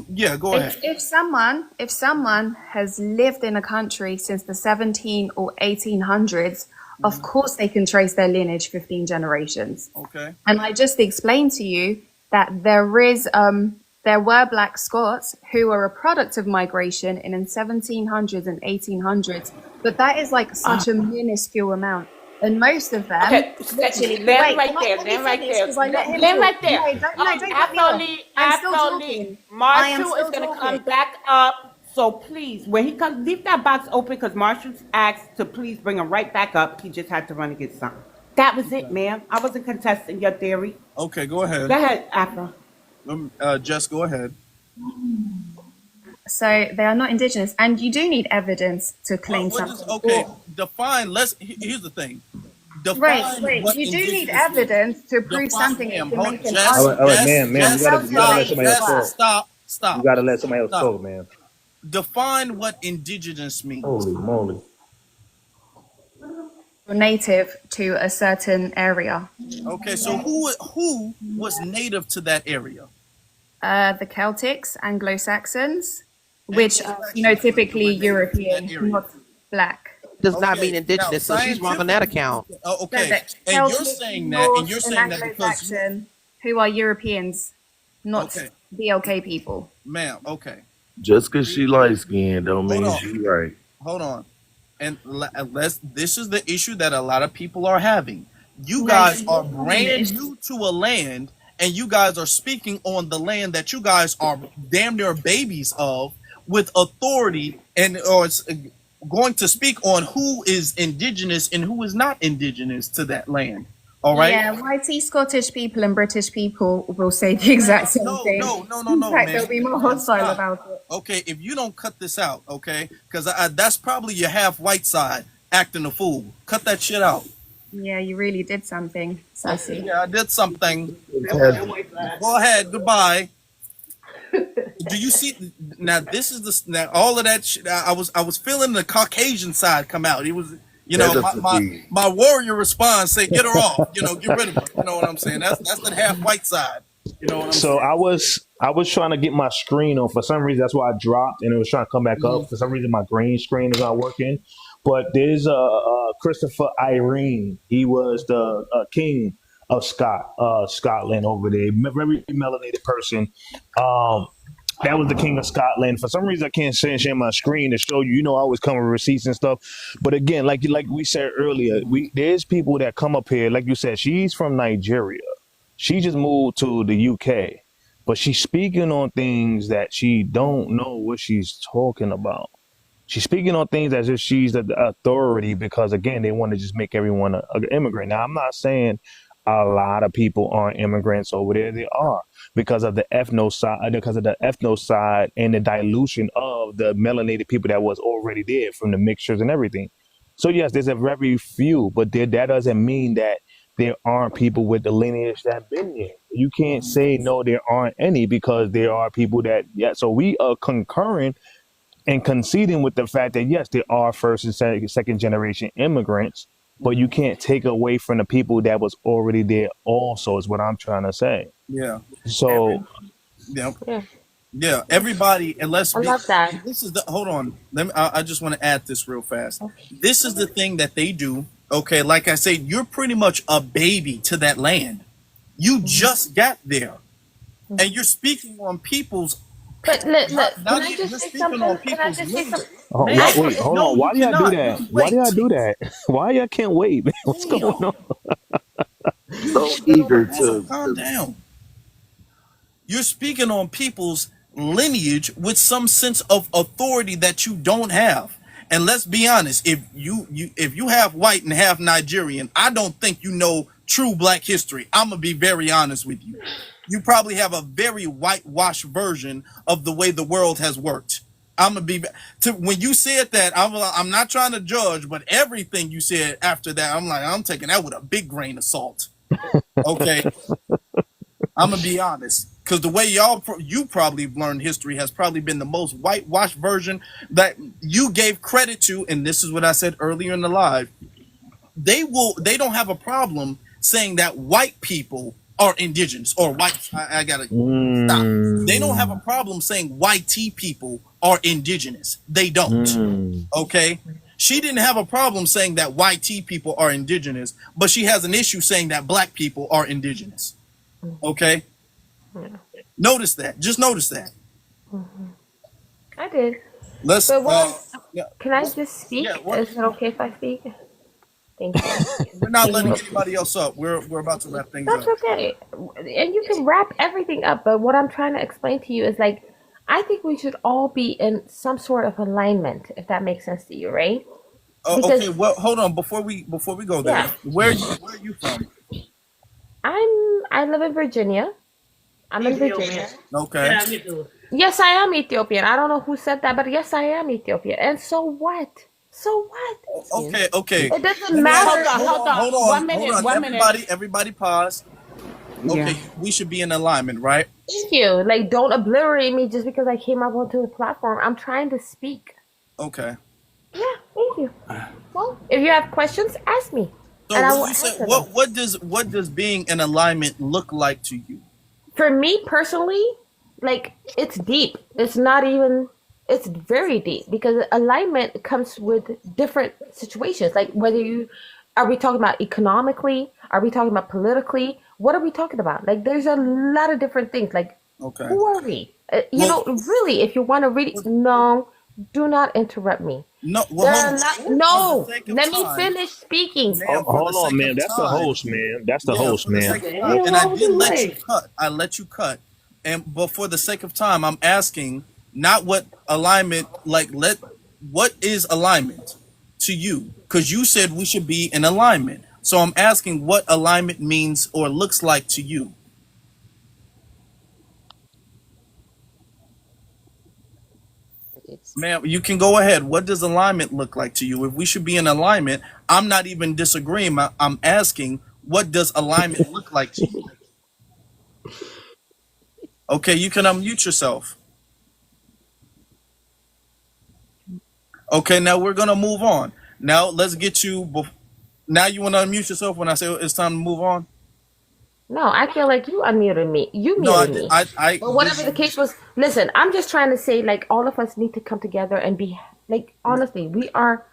yeah, go ahead. If someone has lived in a country since the 17 or 1800s, of course they can trace their lineage 15 generations. Okay. And I just explained to you that there were black Scots who were a product of migration in the 1700s and 1800s, but that is like such a minuscule amount. And most of them... Okay, land right there. Absolutely, Marshall is going to come back up. So please, when he comes, leave that box open because Marshall's asked to please bring him right back up. He just had to run and get something. That was it, ma'am. I wasn't contesting your theory. Okay, go ahead. Go ahead, Afro. Jess, go ahead. So they are not indigenous, and you do need evidence to claim something. Okay, define. Here's the thing. Wait. You do need evidence to prove something. Ma'am, you gotta let somebody else talk. Stop. You gotta let somebody else talk, man. define what indigenous means. Holy moly. Native to a certain area. Okay, so who was native to that area? The Celtics, Anglo-Saxons, which are, typically European, not black. Does not Okay, mean indigenous, so she's wrong on that account. Okay, The and you're Celtic, saying that, and you're Norse, and saying that because Anglo-Saxon, who are Europeans, not okay, BLK people. ma'am. Okay, Just because she light skinned don't hold mean on, she right. hold on, and this is the issue that a lot of people are having. You No, guys are she's brand new to a land, and you guys are speaking on the land that you guys are damn near babies of with authority, and or it's going to speak on who is indigenous and who is not indigenous to that land. All right. Yeah, whitey Scottish people and British people will say the exact same thing. No, In fact, man. they'll be more hostile about it. Okay, if you don't cut this out, okay, because that's probably your half white side acting a fool. Cut that shit out. Yeah, you really did something, Sassy. Yeah, I did something. Go ahead. Goodbye. Do you see now? This is the now all of that shit. I was feeling the Caucasian side come out. It was my warrior response say get her off. Get rid of her. You know what I'm saying? That's the half white side. You know what I'm saying? So I was trying to get my screen on. For some reason, that's why I dropped, and it was trying to come back up. For some reason, my green screen is not working. But there's Christopher Irene. He was the king of Scotland over there. Very melanated person. That was the king of Scotland. For some reason, I can't share my screen to show you. I always come with receipts and stuff. But again, like we said earlier, there's people that come up here. Like you said, she's from Nigeria. She just moved to the UK, but she's speaking on things that she don't know what she's talking about. She's speaking on things as if she's the authority because, again, they want to just make everyone an immigrant. Now, I'm not saying a lot of people aren't immigrants over there. They are because of the ethno side and the dilution of the melanated people that was already there from the mixtures and everything. So, yes, there's a very few, but that doesn't mean that there aren't people with the lineage that been there. You can't say, no, there aren't any because there are people that, so we are concurring and conceding with the fact that, yes, there are first and second generation immigrants, but you can't take away from the people that was already there also is what I'm trying to say. Yeah. So, yeah. Everybody, and I love that. This is hold on. I just want to add this real fast. This is the thing that they do. Okay, like I said, you're pretty much a baby to that land. You just got there, and you're speaking on people's. But look, can I just say something? Can I just say something? Wait, hold on. Why do y'all do that? Why do y'all do that? Why y'all can't wait? What's going on? So eager to calm down. You're speaking on people's lineage with some sense of authority that you don't have. And let's be honest, if you have white and half Nigerian, I don't think you know true black history. I'm gonna be very honest with you. You probably have a very whitewashed version of the way the world has worked. I'm gonna be when you said that, I'm not trying to judge, but everything you said after that, I'm taking that with a big grain of salt. Okay, I'm gonna be honest. Because the way you probably learned history has probably been the most whitewashed version that you gave credit to, and this is what I said earlier in the live. They don't have a problem saying that white people are indigenous or white. I gotta stop. They don't have a problem saying white people are indigenous. They don't. Okay. She didn't have a problem saying that white people are indigenous, but she has an issue saying that black people are indigenous. Okay. Notice that. Just notice that. I did. Let's. Can I just speak? Is it okay if I speak? Thank you. We're not letting anybody else up. We're about to wrap things up. That's okay. And you can wrap everything up, but what I'm trying to explain to you is I think we should all be in some sort of alignment, if that makes sense to you, right? Okay. Well, hold on. Before we go there, where are you from? I live in Virginia. I'm in Virginia. Okay. Yes, I am Ethiopian. I don't know who said that, but yes, I am Ethiopian. And so what? So what? Okay. It doesn't matter. Hold on. One minute. Everybody pause. Yeah. Okay, we should be in alignment, right? Thank you. Like, don't obliterate me just because I came up onto the platform. I'm trying to speak. Okay. Yeah, thank you. Well, if you have questions, ask me, So and I when will you said answer them. what does being in alignment look like to you? For me personally, like, it's deep. It's not even. It's very deep because alignment comes with different situations. Like, whether you are we talking about economically? Are we talking about politically? What are we talking about? Like, there's a lot of different things. Like, Okay. who are we? You Well, know, really, if you want to really, no, do not interrupt me. no. Well, There hold are on. not, For the no, sake of let me time, finish speaking. ma'am. For the Hold on, sake of man. That's the time. host, man. That's the Yeah, host, for the man. sake What of the time, hell and I wrong with did the let you mic? cut. I let you cut, but for the sake of time, I'm asking not what alignment like. What is alignment to you? Because you said we should be in alignment. So I'm asking what alignment means or looks like to you, It's ma'am. You can go ahead. What does alignment look like to you? If we should be in alignment, I'm not even disagreeing. I'm asking what does alignment look like to you? Okay, you can unmute yourself. Okay, now we're gonna move on. Now let's get you. Now you want to unmute yourself when I say it's time to move on. No, I feel like you unmuted me. You No, muted me. I But did. whatever the case was, listen, I'm just trying to say, like, all of us need to come together and be, like, honestly, we are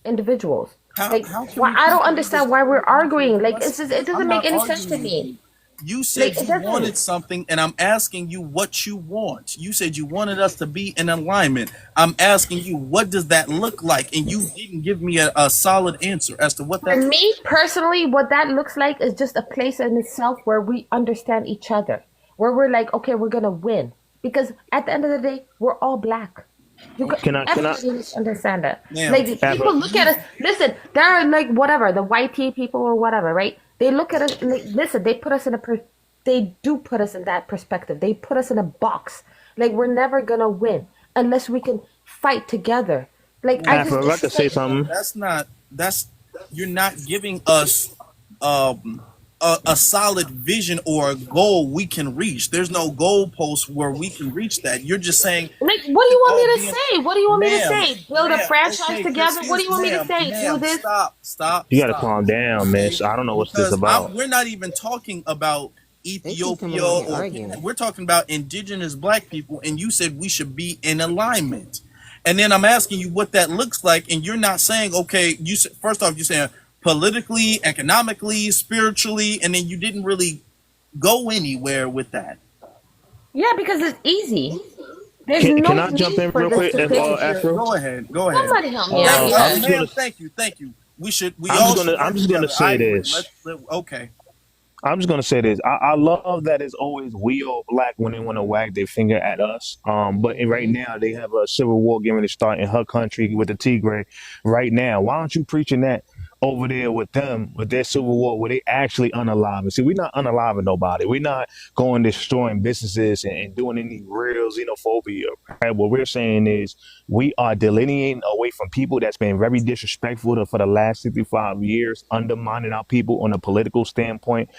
individuals. Like, How can why we I come don't together understand so why we we're can be arguing. Like, it I'm doesn't make not any sense to arguing with me. you. You Like, said it you wanted doesn't. something, and I'm asking you what you want. You said you wanted us to be in alignment. I'm asking you, what does that look like? And you didn't give me a solid answer as to what For that looks me personally, what that looks like is just a place in itself where we understand each other, where we're like, okay, we're gonna win. Because at the end of the day, we're all black. You like. can, Can I, everybody needs to understand that. Ma'am, Like, Afro, people look at us. Listen, there are, like, whatever, the white tea people or whatever, right? They look at us and listen. They put us in they do put us in that perspective. They put us in a box. Like, we're never gonna win unless we can fight together. Like, I just, Afro, if I it's could just say like, something. that's you're not giving us a solid vision or a goal we can reach. There's no goalpost where we can reach that. You're just saying like, we what do should you want all me be to in. say? What do you want me to Ma'am, say? Build a franchise okay, together? What do you want me to say? Do this? You got to Stop. calm down, man. Okay, So I don't know what's this because about. we're not even talking about they keep coming Ethiopia on here or arguing. we're talking about indigenous black people, and you said we should be in alignment. And then I'm asking you what that looks like, and you're not saying, okay, you said, first off, you're saying politically, economically, spiritually, and then you didn't really go anywhere with that. Yeah, because it's easy. There's Can no I jump need in for real this quick, to if, take. Afro? Go ahead, go ahead. Somebody help me out I'm here. just Ma'am, gonna thank you. We I'm just all gonna should I'm work just gonna together. I say agree. this. Okay. I'm just gonna say this. I love that it's always we all black when they want to wag their finger at us. But right now they have a civil war getting to start in her country with the Tigray. Right now, why aren't you preaching that over there with them with their civil war where they actually unaliving? See, we're not unaliving nobody. We're not going destroying businesses and doing any real xenophobia. Right? What we're saying is we are delineating away from people that's been very disrespectful for the last 65 years, undermining our people on a political standpoint,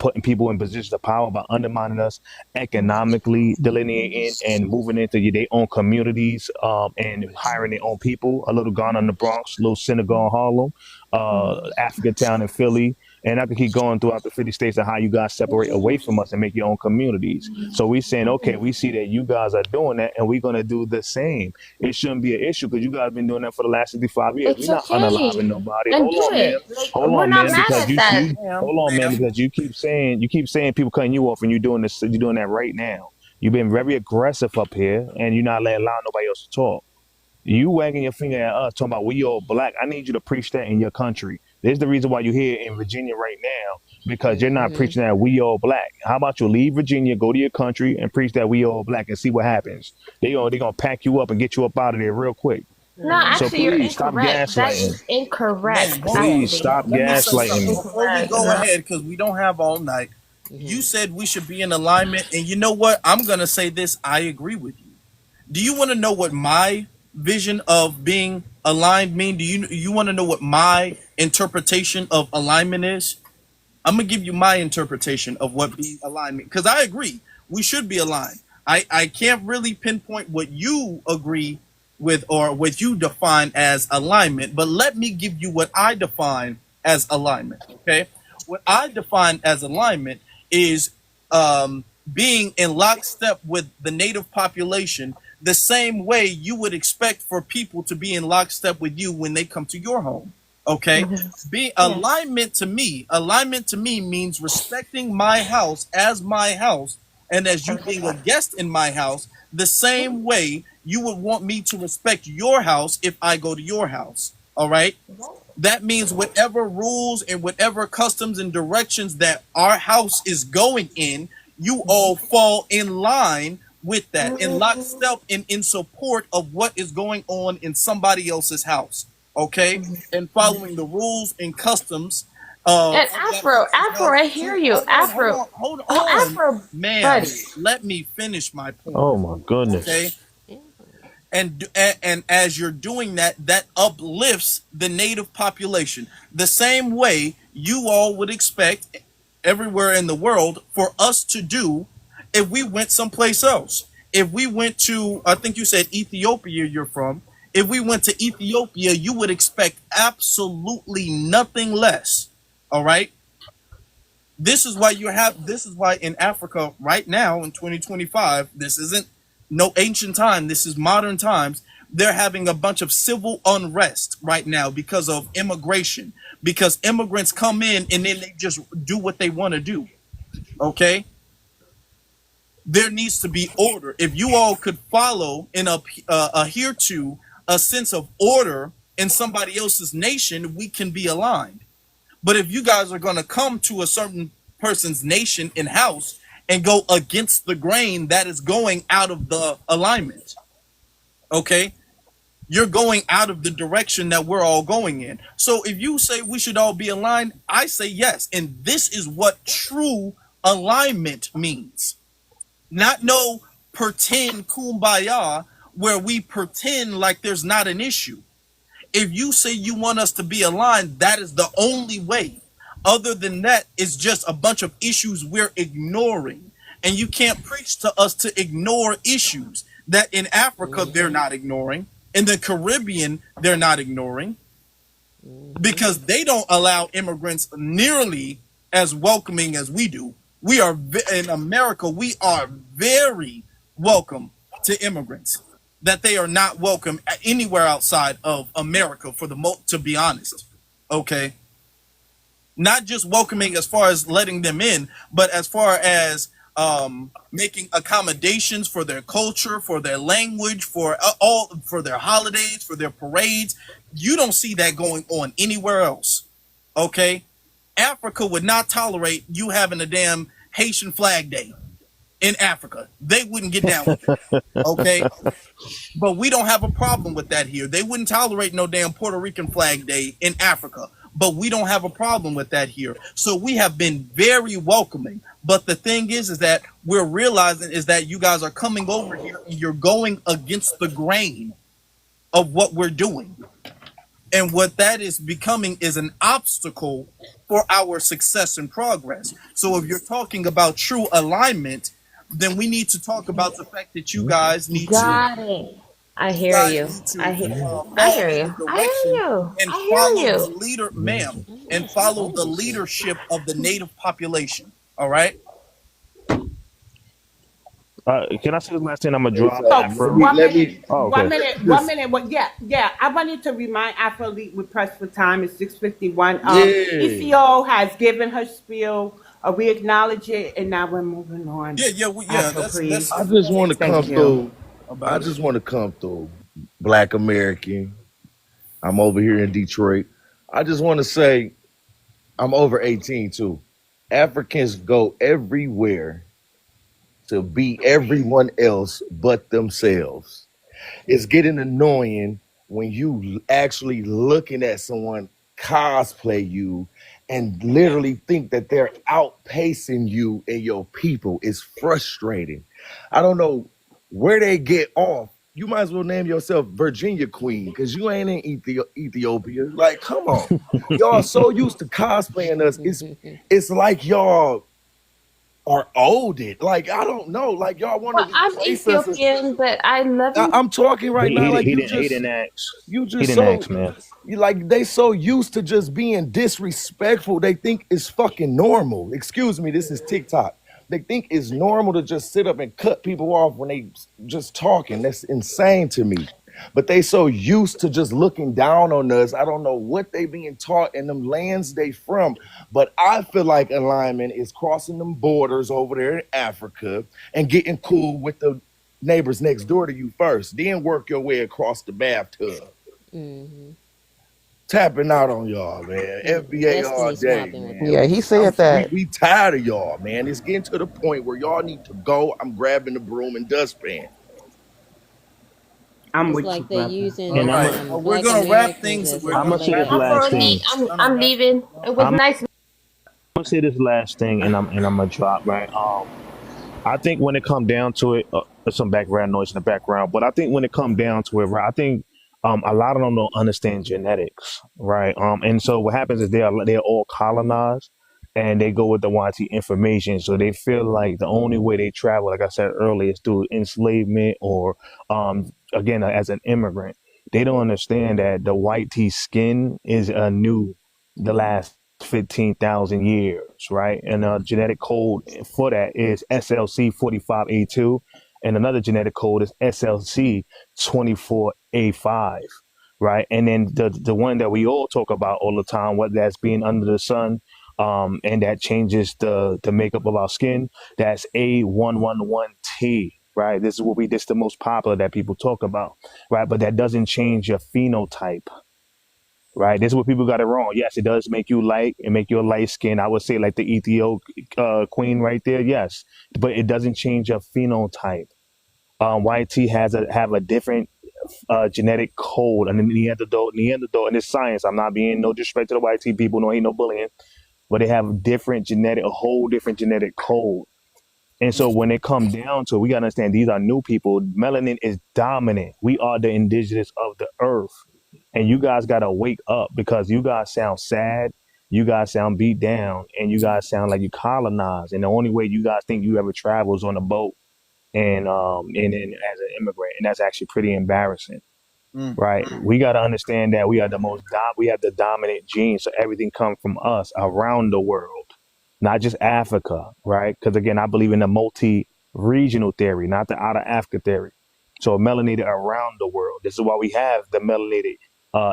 putting people in positions of power by undermining us economically, delineating and moving into their own communities, and hiring their own people. A little Ghana in the Bronx, a little Senegal in Harlem, African town in Philly. And I can keep going throughout the 50 states of how you guys separate away from us and make your own communities. So we're saying, okay, we see that you guys are doing that and we're going to do the same. It shouldn't be an issue because you guys have been doing that for the last 65 years. It's We're not okay. unaliving nobody. And Hold do on, man. it. Like, Hold we're on, not man, mad because at that. hold on, man, because you keep saying people cutting you off and you're doing this, you're doing that right now. You've been very aggressive up here and you're not allowing nobody else to talk. You wagging your finger at us talking about we all black. I need you to preach that in your country. There's the reason why you're here in Virginia right now, because you're not preaching that we all black. How about you leave Virginia, go to your country and preach that we all black and see what happens. They gonna pack you up and get you up out of there real quick. No, So actually, you're please stop incorrect. That gaslighting. is incorrect. Man, hold on. Please Actually, stop Let me that say is gaslighting something me. before we incorrect. go ahead because we don't have all night. You said we should be in alignment, and you know what? I'm gonna say this. I agree with you. Do you want to know what my vision of being aligned mean? Do you want to know what my interpretation of alignment is? I'm gonna give you my interpretation of what being aligned means, because I agree we should be aligned. I can't really pinpoint what you agree with or what you define as alignment, but let me give you what I define as alignment. Okay, what I define as alignment is being in lockstep with the native population, the same way you would expect for people to be in lockstep with you when they come to your home. Okay, be alignment to me means respecting my house as my house, and as you being a guest in my house, the same way you would want me to respect your house if I go to your house. All right, that means whatever rules and whatever customs and directions that our house is going in, you all fall in line with that, in lockstep and in support of what is going on in somebody else's house. Okay, and following the rules and customs And of that Afro, person's Afro, house. I hear So you. Afro, hold oh, on, Afro, ma'am. buddy. Let me finish my point. Oh my Okay, goodness. and as you're doing that, that uplifts the native population the same way you all would expect everywhere in the world for us to do if we went someplace else. If we went to, I think you said Ethiopia you're from, if we went to Ethiopia, you would expect absolutely nothing less. All right, this is why in Africa right now in 2025, this isn't no ancient time, this is modern times. They're having a bunch of civil unrest right now because of immigration, because immigrants come in and then they just do what they want to do. Okay, there needs to be order. If you all could follow and adhere to a sense of order in somebody else's nation, we can be aligned. But if you guys are going to come to a certain person's nation and house and go against the grain, that is going out of the alignment. Okay, you're going out of the direction that we're all going in. So if you say we should all be aligned, I say yes. And this is what true alignment means. Not no pretend kumbaya where we pretend like there's not an issue. If you say you want us to be aligned, that is the only way. Other than that, it's just a bunch of issues we're ignoring. And you can't preach to us to ignore issues that in Africa they're not ignoring. In the Caribbean, they're not ignoring. Because they don't allow immigrants nearly as welcoming as we do. We are in America, we are very welcome to immigrants. That they are not welcome anywhere outside of America for to be honest. Okay. Not just welcoming as far as letting them in, but as far as making accommodations for their culture, for their language, for their holidays, for their parades. You don't see that going on anywhere else. Okay? Africa would not tolerate you having a damn Haitian flag day in Africa. They wouldn't get down with it. Okay? But we don't have a problem with that here. They wouldn't tolerate no damn Puerto Rican flag day in Africa. But we don't have a problem with that here. So we have been very welcoming. But the thing is that we're realizing is that you guys are coming over here and you're going against the grain of what we're doing. And what that is becoming is an obstacle for our success and progress. So if you're talking about true alignment, then we need to talk about the fact that you guys need Got to it. I hear you. I hear. I fall hear in you. the I direction hear you. and I follow hear the you. leader, ma'am, and follow the leadership of the native population. All right. Can I say the last thing? I'm gonna Hey, drop so Afro. let me Oh, One okay. minute, just yeah. I wanted to remind Afro Elite with press for time is 6:51. yeah. ECO has given her spiel. We acknowledge it, and now we're moving on. Yeah. Afro, please. I just want to come Thank you. through. I just want to come through. Black American. I'm over here in Detroit. I just want to say I'm over 18 too. Africans go everywhere to be everyone else but themselves. It's getting annoying when you actually looking at someone cosplay you and literally think that they're outpacing you and your people. It's frustrating. I don't know where they get off, You might as well name yourself Virginia Queen because you ain't in Ethiopia. Like, come on. Y'all so used to cosplaying us. It's like y'all are owed it. Like, I don't know. Like, y'all want to Well, I'm replace us as Ethiopian, but I love you. I'm talking right now. Like He you didn't he just didn't ask. you He just didn't so ask, man. you like they so used to just being disrespectful. They think it's fucking normal. Excuse me, this is TikTok. They think it's normal to just sit up and cut people off when they just talking. That's insane to me. But they so used to just looking down on us. I don't know what they being taught in them lands they from. But I feel like alignment is crossing them borders over there in Africa and getting cool with the neighbors next door to you first. Then work your way across the bathtub. Hmm. Tapping out on y'all, man. FBA all Destiny's day, mopping with man. Yeah, he said We, that. we tired of y'all, man. It's getting to the point where y'all need to go. I'm grabbing the broom and dustpan. I'm It's with you, like they're brother. using And All right. We're Black gonna wrap Americans things. as We're a I'm gonna gonna say this wrap relation. last things. thing. Afroni, We're gonna I'm wrap. leaving. It was I'm nice. gonna say this last thing, and I'm gonna drop right. I think when it come down to it, there's some background noise in the background, but I think when it come down to it, right, I think a lot of them don't understand genetics, right? And so what happens is they're all colonized, and they go with the YT information, so they feel like the only way they travel, like I said earlier, is through enslavement or again as an immigrant. They don't understand that the white tea skin is new the last 15,000 years, right? And a genetic code for that is SLC 45A2, and another genetic code is SLC 24A5, right? And then the one that we all talk about all the time, what that's being under the sun, and that changes the makeup of our skin, that's A111T. Right, this is the most popular that people talk about, right? But that doesn't change your phenotype, right? This is what people got it wrong. Yes, it does make you light and make you a light skin. I would say like the Ethiop queen right there. Yes, but it doesn't change your phenotype. YT have a different genetic code, and the Neanderthal, and it's science. I'm not being no disrespect to the YT people. No, ain't no bullying, but they have a whole different genetic code. And so when it comes down to it, we gotta understand these are new people. Melanin is dominant. We are the indigenous of the earth. And you guys gotta wake up because you guys sound sad, you guys sound beat down, and you guys sound like you colonized. And the only way you guys think you ever travel is on a boat and as an immigrant. And that's actually pretty embarrassing. Mm. Right. We got to understand that we are we have the dominant gene. So everything comes from us around the world, not just Africa. Right. Because again, I believe in the multi-regional theory, not the out of Africa theory. So melanated around the world. This is why we have the melanated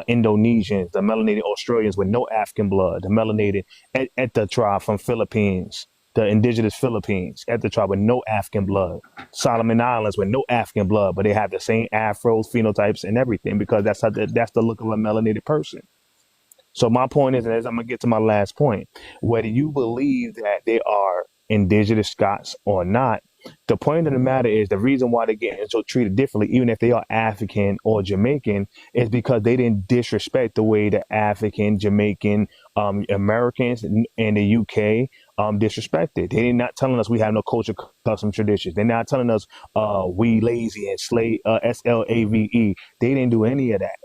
Indonesians, the melanated Australians with no African blood, the melanated at the tribe from Philippines, the indigenous Philippines at the tribe with no African blood. Solomon Islands with no African blood, but they have the same afros, phenotypes, and everything because that's the look of a melanated person. So my point is, and as I'm gonna get to my last point, whether you believe that they are indigenous Scots or not, the point of the matter is the reason why they're getting so treated differently, even if they are African or Jamaican, is because they didn't disrespect the way the African, Jamaican, Americans in the UK disrespected. They're not telling us we have no culture, custom traditions. They're not telling us we lazy and slave SLAVE. They didn't do any of that.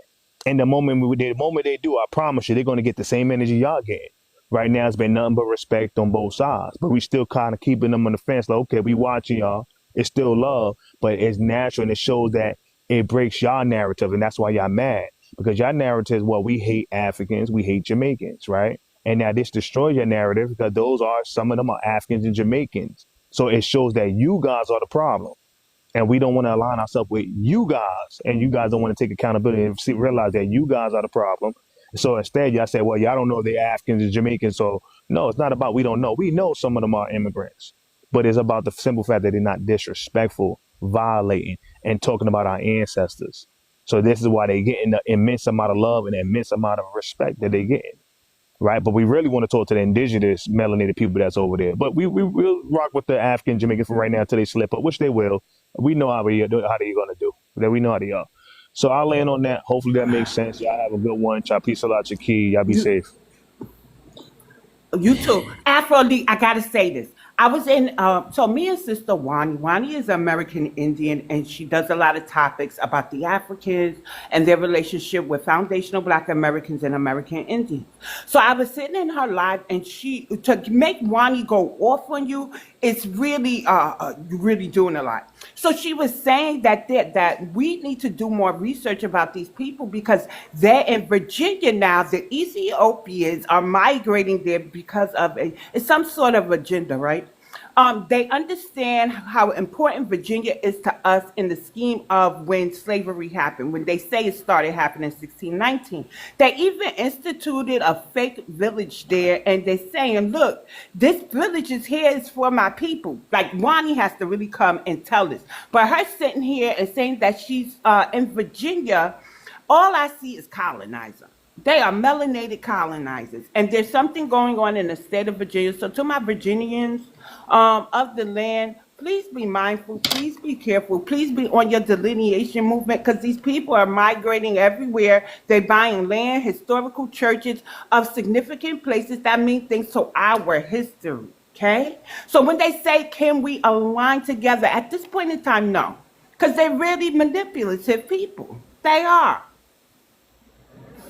And the moment they do, I promise you, they're going to get the same energy y'all get. Right now, it's been nothing but respect on both sides, but we still kind of keeping them on the fence. Like, okay, we watching y'all. It's still love, but it's natural, and it shows that it breaks y'all narrative, and that's why y'all mad because y'all narrative is, well, we hate Africans, we hate Jamaicans, right? And now this destroys your narrative because some of them are Africans and Jamaicans. So it shows that you guys are the problem and we don't want to align ourselves with you guys, and you guys don't want to take accountability and realize that you guys are the problem. So instead, y'all say, well, y'all don't know they're Africans and Jamaicans. So no, it's not about we don't know. We know some of them are immigrants, but it's about the simple fact that they're not disrespectful, violating, and talking about our ancestors. So this is why they getting the immense amount of love and the immense amount of respect that they getting. Right, but we really want to talk to the indigenous melanated people that's over there. But we will rock with the African Jamaicans for right now until they slip up, which they will. We know how they're going to do. That we know how they are. So I'll land on that. Hopefully that makes sense. Y'all have a good one. Y'all peace out your key. Y'all be safe. You too. Afro, I gotta say this. I was in, so me and Sister Wani. Wani is American Indian, and she does a lot of topics about the Africans and their relationship with foundational Black Americans and American Indians. So I was sitting in her live, and to make Wani go off on you, it's really, really doing a lot. So she was saying that we need to do more research about these people because they're in Virginia now. The Ethiopians are migrating there because of it's some sort of agenda, right? They understand how important Virginia is to us in the scheme of when slavery happened, when they say it started happening in 1619. They even instituted a fake village there, and they're saying, look, this village is here is for my people. Like, Wani has to really come and tell this. But her sitting here and saying that she's in Virginia, all I see is colonizer. They are melanated colonizers. And there's something going on in the state of Virginia. So to my Virginians of the land, please be mindful. Please be careful. Please be on your delineation movement because these people are migrating everywhere. They're buying land, historical churches of significant places that mean things to our history. Okay? So when they say, can we align together? At this point in time, no. Because they're really manipulative people. They are.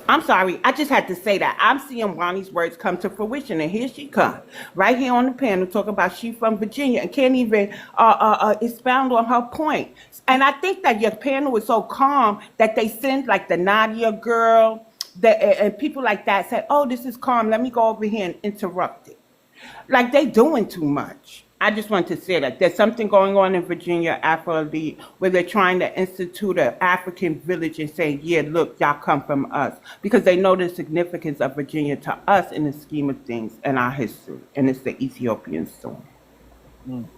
I'm sorry, I just had to say that. I'm seeing Wani's words come to fruition, and here she comes, right here on the panel, talking about she from Virginia and can't even expound on her point. And I think that your panel is so calm that they send like the Nadia girl and people like that say, oh, this is calm, let me go over here and interrupt it. Like they doing too much. I just want to say that there's something going on in Virginia, Afro Elite, where they're trying to institute an African village and say, yeah, look, y'all come from us. Because they know the significance of Virginia to us in the scheme of things and our history. And it's the Ethiopian story.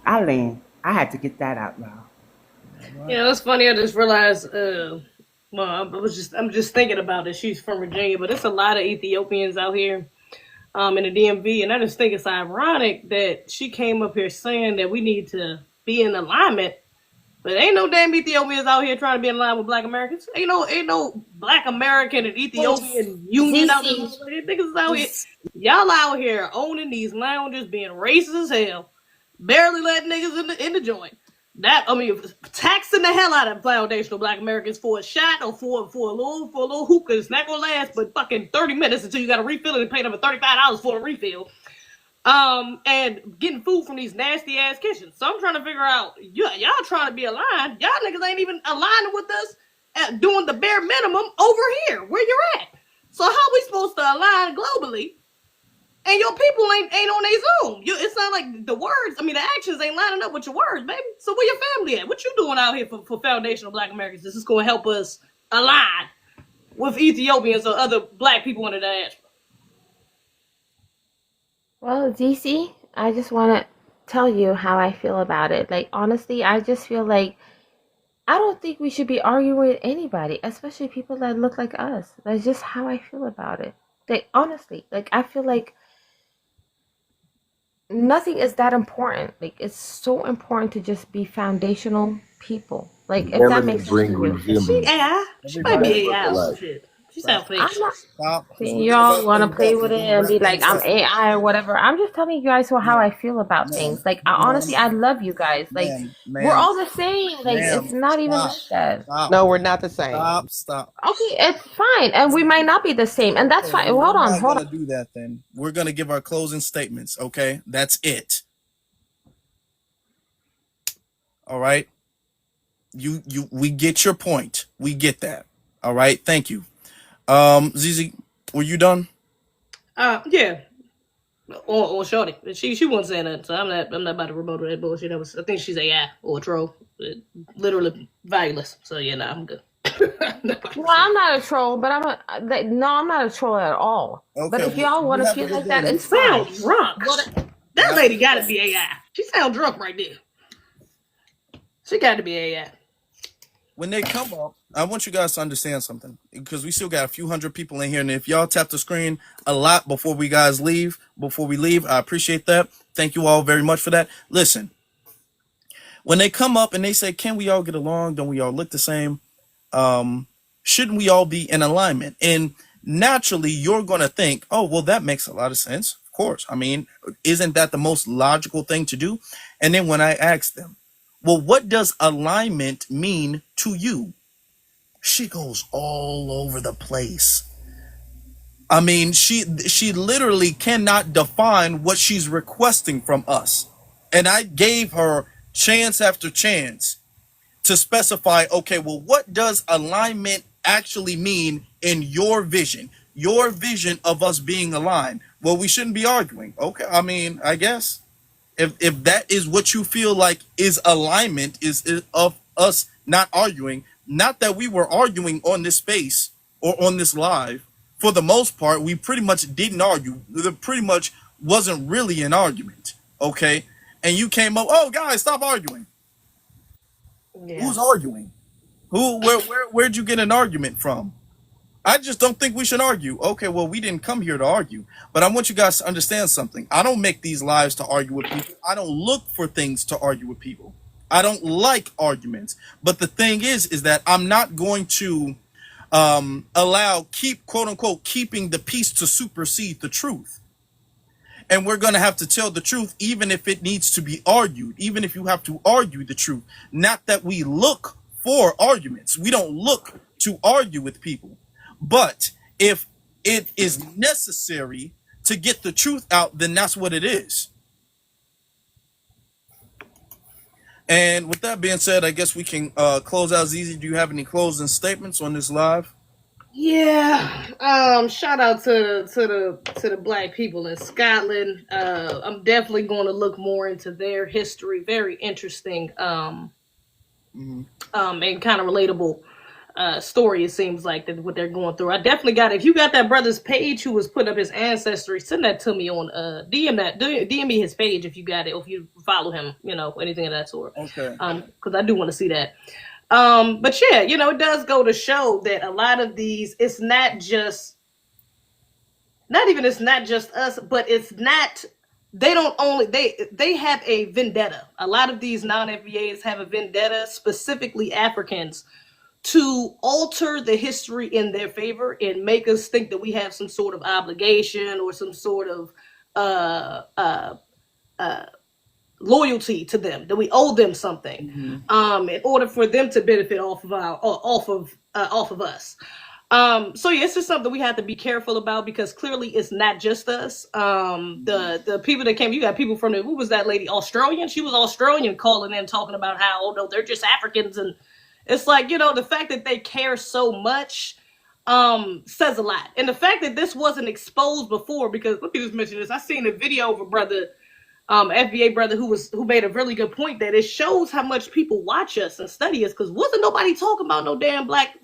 I had to get that out loud. Yeah, it's funny. I just realized, I'm just thinking about it. She's from Virginia, but it's a lot of Ethiopians out here. In the DMV, and I just think it's ironic that she came up here saying that we need to be in alignment, but ain't no damn Ethiopians out here trying to be in line with Black Americans. Ain't no Black American and Ethiopian union out there. Niggas out here, y'all out here owning these lounges, being racist as hell, barely letting niggas in the joint. Taxing the hell out of foundational Black Americans for a shot or for a little hookah. It's not gonna last but fucking 30 minutes until you gotta refill it and pay them $35 for a refill. And getting food from these nasty ass kitchens. So I'm trying to figure out, y'all trying to be aligned. Y'all niggas ain't even aligning with us at doing the bare minimum over here where you're at. So how we supposed to align globally? And your people ain't on their Zoom. It's not like the words, the actions ain't lining up with your words, baby. So where your family at? What you doing out here for foundational Black Americans? This is going to help us align with Ethiopians or other Black people in the diaspora. Well, DC, I just want to tell you how I feel about it. Like, honestly, I just feel like I don't think we should be arguing with anybody, especially people that look like us. That's just how I feel about it. Like, honestly, like, I feel like nothing is that important. Like, it's so important to just be foundational people. Like, if that makes sense to you. She might be AI. Shit. She sounds fake. Y'all want to play with it and be like, I'm AI or whatever. I'm just telling you guys how I feel about things. Like, honestly, I love you guys. Like, we're all the same. Like, it's not even like that. No, we're not the same. Stop. Okay, it's fine. And we might not be the same. And that's fine. Hold on. We're going to do that then. We're going to give our closing statements, okay? That's it. All right? We get your point. We get that. All right? Thank you. Zizi, were you done? Yeah. Or Shorty. She wasn't saying that, so I'm not about to rebuttal that bullshit. I think she's AI or a troll. Literally valueless. So yeah, I'm good. Well, I'm not a troll, but I'm not a troll at all. Okay, but if y'all want to feel like that, it's fine. Drunk. That lady gotta be AI. She sounds drunk right there. She gotta be AI. When they come up, I want you guys to understand something, because we still got a few hundred people in here, and if y'all tap the screen a lot before we leave, I appreciate that. Thank you all very much for that. Listen, when they come up and they say, can we all get along? Don't we all look the same? Shouldn't we all be in alignment? And naturally, you're going to think, oh, well, that makes a lot of sense. Of course. I mean, isn't that the most logical thing to do? And then when I asked them, well, what does alignment mean to you? She goes all over the place. I mean, she literally cannot define what she's requesting from us. And I gave her chance after chance to specify, okay, well, what does alignment actually mean in your vision? Your vision of us being aligned. Well, we shouldn't be arguing. Okay, I mean, I guess if that is what you feel like is alignment, is of us not arguing, not that we were arguing on this space or on this live. For the most part, we pretty much didn't argue. There pretty much wasn't really an argument. Okay, and you came up, oh guys, stop arguing. Yeah. Who's arguing? Where'd you get an argument from? I just don't think we should argue. Okay, well, we didn't come here to argue, but I want you guys to understand something. I don't make these lives to argue with people. I don't look for things to argue with people. I don't like arguments. But the thing is that I'm not going to allow quote unquote keeping the peace to supersede the truth. And we're going to have to tell the truth, even if it needs to be argued, even if you have to argue the truth. Not that we look for arguments. We don't look to argue with people. But if it is necessary to get the truth out, then that's what it is. And with that being said, I guess we can close out. Zizi, do you have any closing statements on this live? Yeah. Shout out to the black people in Scotland. I'm definitely going to look more into their history. Very interesting. And kind of relatable story. It seems like that what they're going through. I definitely got it. If you got that brother's page who was putting up his ancestry, send that to me on DM me his page if you got it, or if you follow him, anything of that sort. Okay. Because I do want to see that. But yeah, it does go to show that a lot of these, it's not just us, but it's not, they have a vendetta. A lot of these non-FBAs have a vendetta, specifically Africans, to alter the history in their favor and make us think that we have some sort of obligation or some sort of loyalty to them, that we owe them something, in order for them to benefit off of us. So yeah, it's just something we have to be careful about, because clearly it's not just us. The people that came, you got people from who was that lady? Australian? She was Australian, calling in talking about how, oh no, they're just Africans. And it's like, the fact that they care so much says a lot. And the fact that this wasn't exposed before, because let me just mention this. I seen a video of a brother, FBA brother, who made a really good point, that it shows how much people watch us and study us, because wasn't nobody talking about no damn black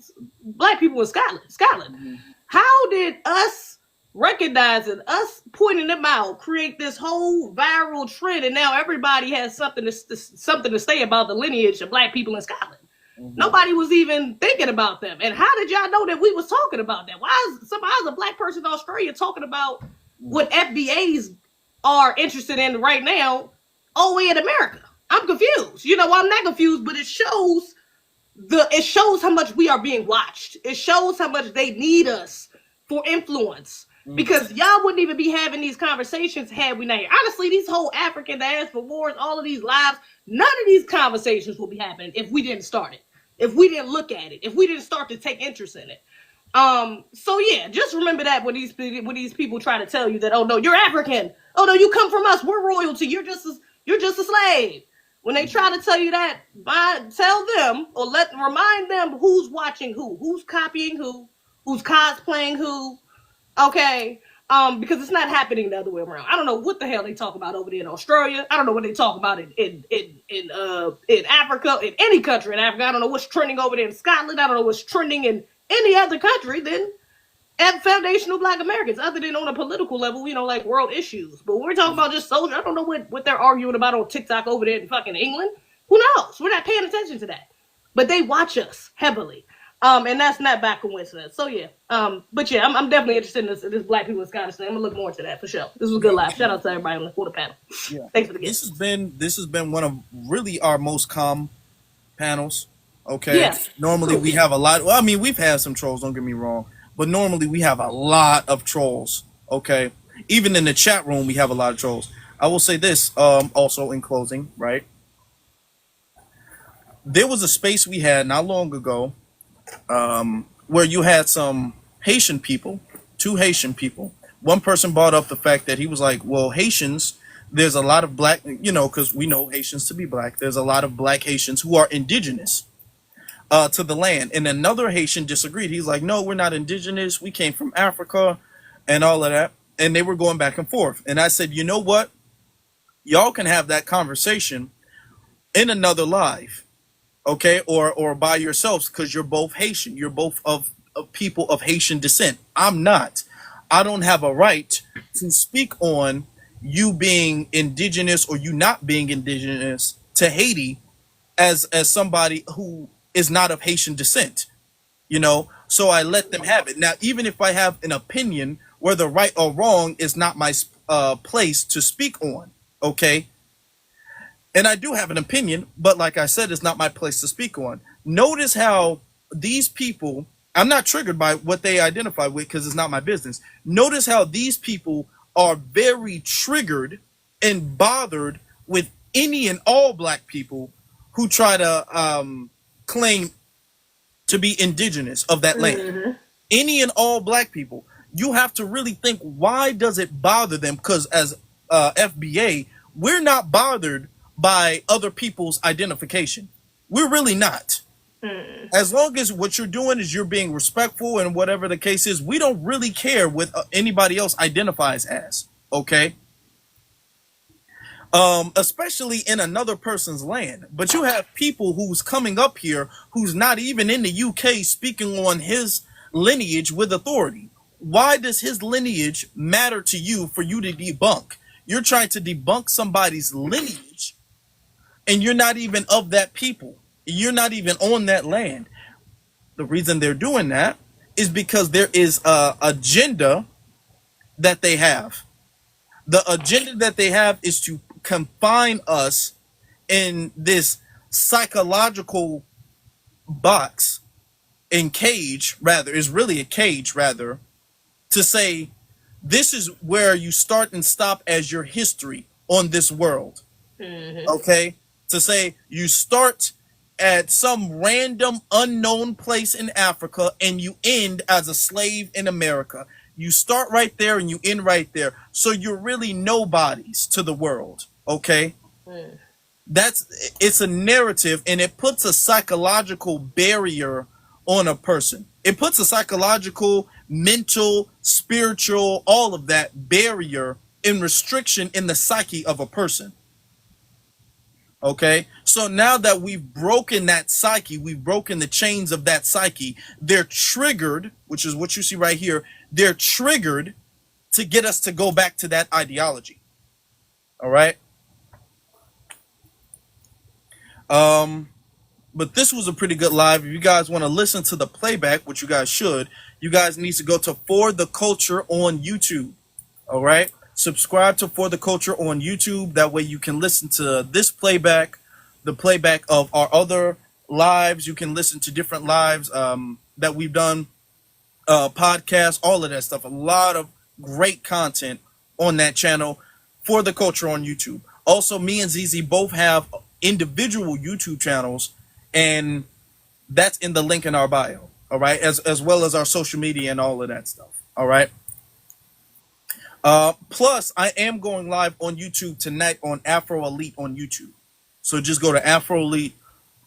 people in Scotland. How did us recognizing, us pointing them out, create this whole viral trend, and now everybody has something to say about the lineage of black people in Scotland? Nobody was even thinking about them. And how did y'all know that we was talking about that? Why is a black person in Australia talking about what FBAs are interested in right now all the way in America? I'm confused. I'm not confused, but it shows how much we are being watched. It shows how much they need us for influence. Because y'all wouldn't even be having these conversations had we not. Honestly, these whole African diaspora wars, all of these lives, none of these conversations will be happening if we didn't start it, if we didn't look at it, if we didn't start to take interest in it. So yeah, just remember that when these people try to tell you that, oh no, you're African, oh no, you come from us, we're royalty, you're just a slave. When they try to tell you that, tell them or remind them who's watching who's copying who's cosplaying who. Okay, because it's not happening the other way around. I don't know what the hell they talk about over there in Australia. I don't know what they talk about in Africa, in any country in Africa. I don't know what's trending over there in Scotland. I don't know what's trending in any other country than foundational Black Americans, other than on a political level, like world issues. But when we're talking about just soldiers, I don't know what they're arguing about on TikTok over there in fucking England. Who knows? We're not paying attention to that. But they watch us heavily. And that's not by coincidence. So yeah. But yeah, I'm definitely interested in this black people in Scotland thing. I'm gonna look more into that for sure. This was a good live. Shout out to everybody on the quarter panel. Yeah. Thanks for the gift. This has been one of really our most calm panels. Okay. Yeah. Normally we have a lot. Well, I mean, we've had some trolls, don't get me wrong, but normally we have a lot of trolls. Okay. Even in the chat room, we have a lot of trolls. I will say this also in closing, right? There was a space we had not long ago where you had some Haitian people, two Haitian people. One person brought up the fact that he was like, well, Haitians, there's a lot of black, because we know Haitians to be black. There's a lot of black Haitians who are indigenous to the land. And another Haitian disagreed. He's like, no, we're not indigenous. We came from Africa and all of that. And they were going back and forth. And I said, you know what? Y'all can have that conversation in another live, okay? Or by yourselves, because you're both Haitian. You're both of people of Haitian descent. I'm not. I don't have a right to speak on you being indigenous or you not being indigenous to Haiti as somebody who is not of Haitian descent, so I let them have it. Now, even if I have an opinion, whether right or wrong is not my place to speak on, okay? And I do have an opinion, but like I said, it's not my place to speak on. Notice how these people, I'm not triggered by what they identify with because it's not my business. Notice how these people are very triggered and bothered with any and all black people who try to claim to be indigenous of that land. Any and all black people. You have to really think, why does it bother them? Because as FBA, we're not bothered by other people's identification. We're really not. As long as what you're doing is you're being respectful and whatever the case is, we don't really care what anybody else identifies as, okay? Especially in another person's land. But you have people who's coming up here who's not even in the UK speaking on his lineage with authority. Why does his lineage matter to you for you to debunk? You're trying to debunk somebody's lineage and you're not even of that people. You're not even on that land. The reason they're doing that is because there is a agenda that they have. The agenda that they have is to confine us in this psychological box cage, rather, is really a cage, rather, to say this is where you start and stop as your history on this world. Okay? To say you start at some random unknown place in Africa and you end as a slave in America. You start right there and you end right there. So you're really nobodies to the world. Okay? It's a narrative, and it puts a psychological barrier on a person. It puts a psychological, mental, spiritual, all of that barrier and restriction in the psyche of a person. Okay? So now that we've broken that psyche, we've broken the chains of that psyche, they're triggered, which is what you see right here, they're triggered to get us to go back to that ideology. All right? But this was a pretty good live. If you guys want to listen to the playback, which you guys should, you guys need to go to For the Culture on YouTube. All right? Subscribe to For the Culture on YouTube. That way you can listen to this playback, the playback of our other lives. You can listen to different lives that we've done, podcasts, all of that stuff. A lot of great content on that channel, For the Culture on YouTube. Also, me and ZZ both have individual YouTube channels, and that's in the link in our bio. All right, as well as our social media and all of that stuff. All right. Plus, I am going live on YouTube tonight on Afro Elite on YouTube. So just go to Afro Elite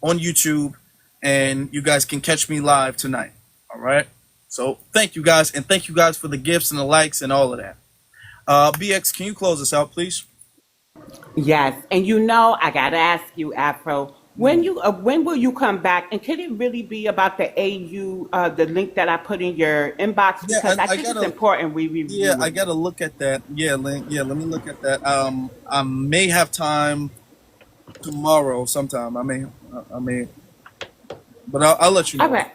on YouTube, and you guys can catch me live tonight. All right. So thank you guys, and thank you guys for the gifts and the likes and all of that. BX, can you close us out, please? Yes, and I gotta ask you, Afro, when will you come back? And could it really be about the AU, the link that I put in your inbox? Because I think it's important we review. Yeah, I gotta look at that. Yeah, Link. Yeah, let me look at that. I may have time tomorrow sometime. I may, but I'll let you know. All right.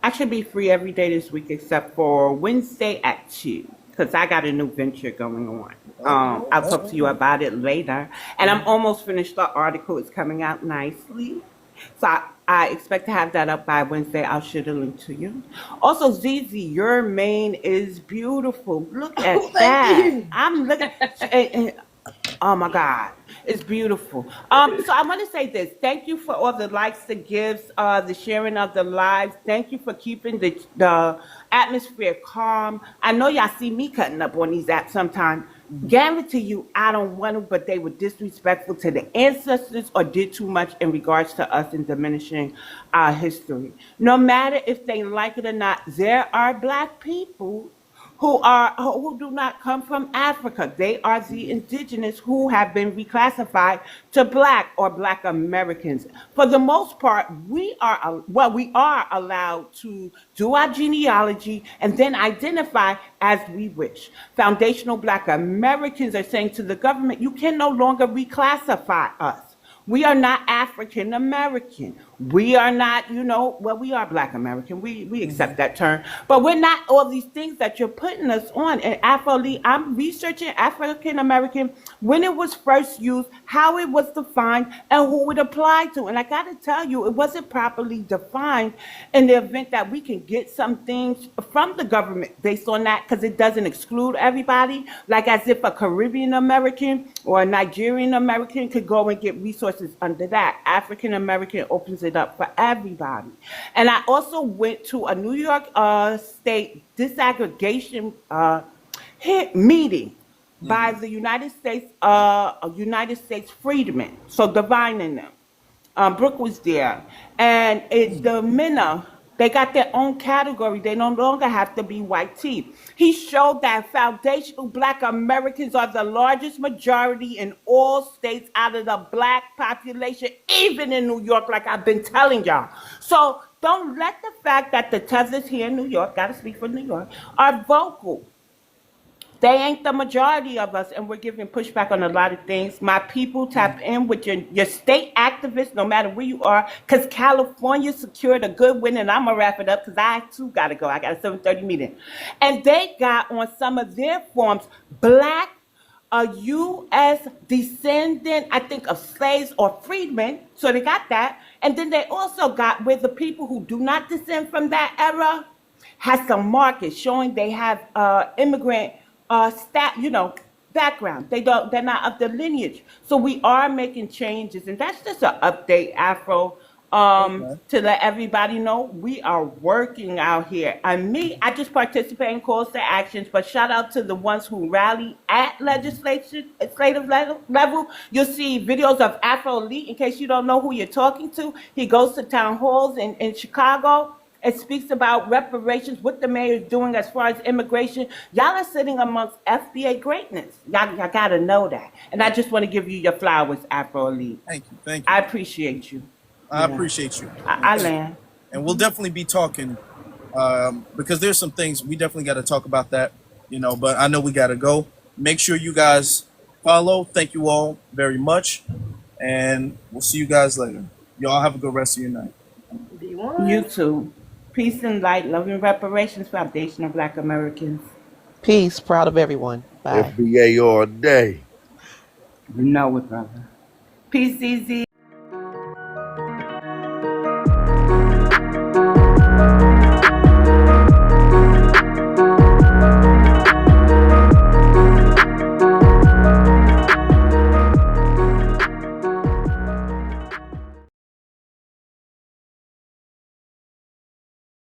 I should be free every day this week except for Wednesday at 2, because I got a new venture going on. I'll talk to you about it later. And I'm almost finished the article. It's coming out nicely. So I expect to have that up by Wednesday. I'll shoot a link to you. Also, Zizi, your mane is beautiful. Look at Thank that. you. I'm looking. Oh my God, it's beautiful. So I want to say this. Thank you for all the likes, the gifts, the sharing of the lives. Thank you for keeping the atmosphere calm. I know y'all see me cutting up on these apps sometimes. Guarantee you, I don't want to, but they were disrespectful to the ancestors or did too much in regards to us in diminishing our history. No matter if they like it or not, there are Black people who do not come from Africa. They are the indigenous who have been reclassified to Black or Black Americans. For the most part, we are allowed to do our genealogy and then identify as we wish. Foundational Black Americans are saying to the government, you can no longer reclassify us. We are not African American. We are not, we are Black American. We accept that term. But we're not all these things that you're putting us on. And I'm researching African American, when it was first used, how it was defined, and who it applied to. And I got to tell you, it wasn't properly defined in the event that we can get some things from the government based on that, because it doesn't exclude everybody. Like as if a Caribbean American or a Nigerian American could go and get resources under that. African American opens it up for everybody. And I also went to a New York State disaggregation meeting by the United States freedmen, so divining them. Brooke was there, and the MENA, they got their own category. They no longer have to be white teeth. He showed that foundational Black Americans are the largest majority in all states out of the Black population, even in New York, like I've been telling y'all. So don't let the fact that the Tethers here in New York, gotta speak for New York, are vocal. They ain't the majority of us, and we're giving pushback on a lot of things. My people, tap in with your state activists, no matter where you are, because California secured a good win, and I'm going to wrap it up because I, too, got to go. I got a 7:30 meeting. And they got on some of their forms Black, a U.S. descendant, I think, of slaves or freedmen. So they got that. And then they also got where the people who do not descend from that era has some markers showing they have immigrant background. They're not of the lineage. So we are making changes, and that's just an update, Afro, to let everybody know we are working out here. And I just participate in calls to actions, but shout out to the ones who rally at legislative level. You'll see videos of Afro Elite, in case you don't know who you're talking to. He goes to town halls in Chicago. It speaks about reparations, what the mayor is doing as far as immigration. Y'all are sitting amongst FBA greatness. Y'all got to know that. And I just want to give you your flowers, Afro Elite. Thank you. I appreciate you. I appreciate you. I land. And we'll definitely be talking because there's some things we definitely got to talk about that, but I know we got to go. Make sure you guys follow. Thank you all very much. And we'll see you guys later. Y'all have a good rest of your night. You too. Peace and light, love and reparations, Foundation of Black Americans. Peace. Proud of everyone. Bye. FBA all day. You know it, brother. Peace, easy.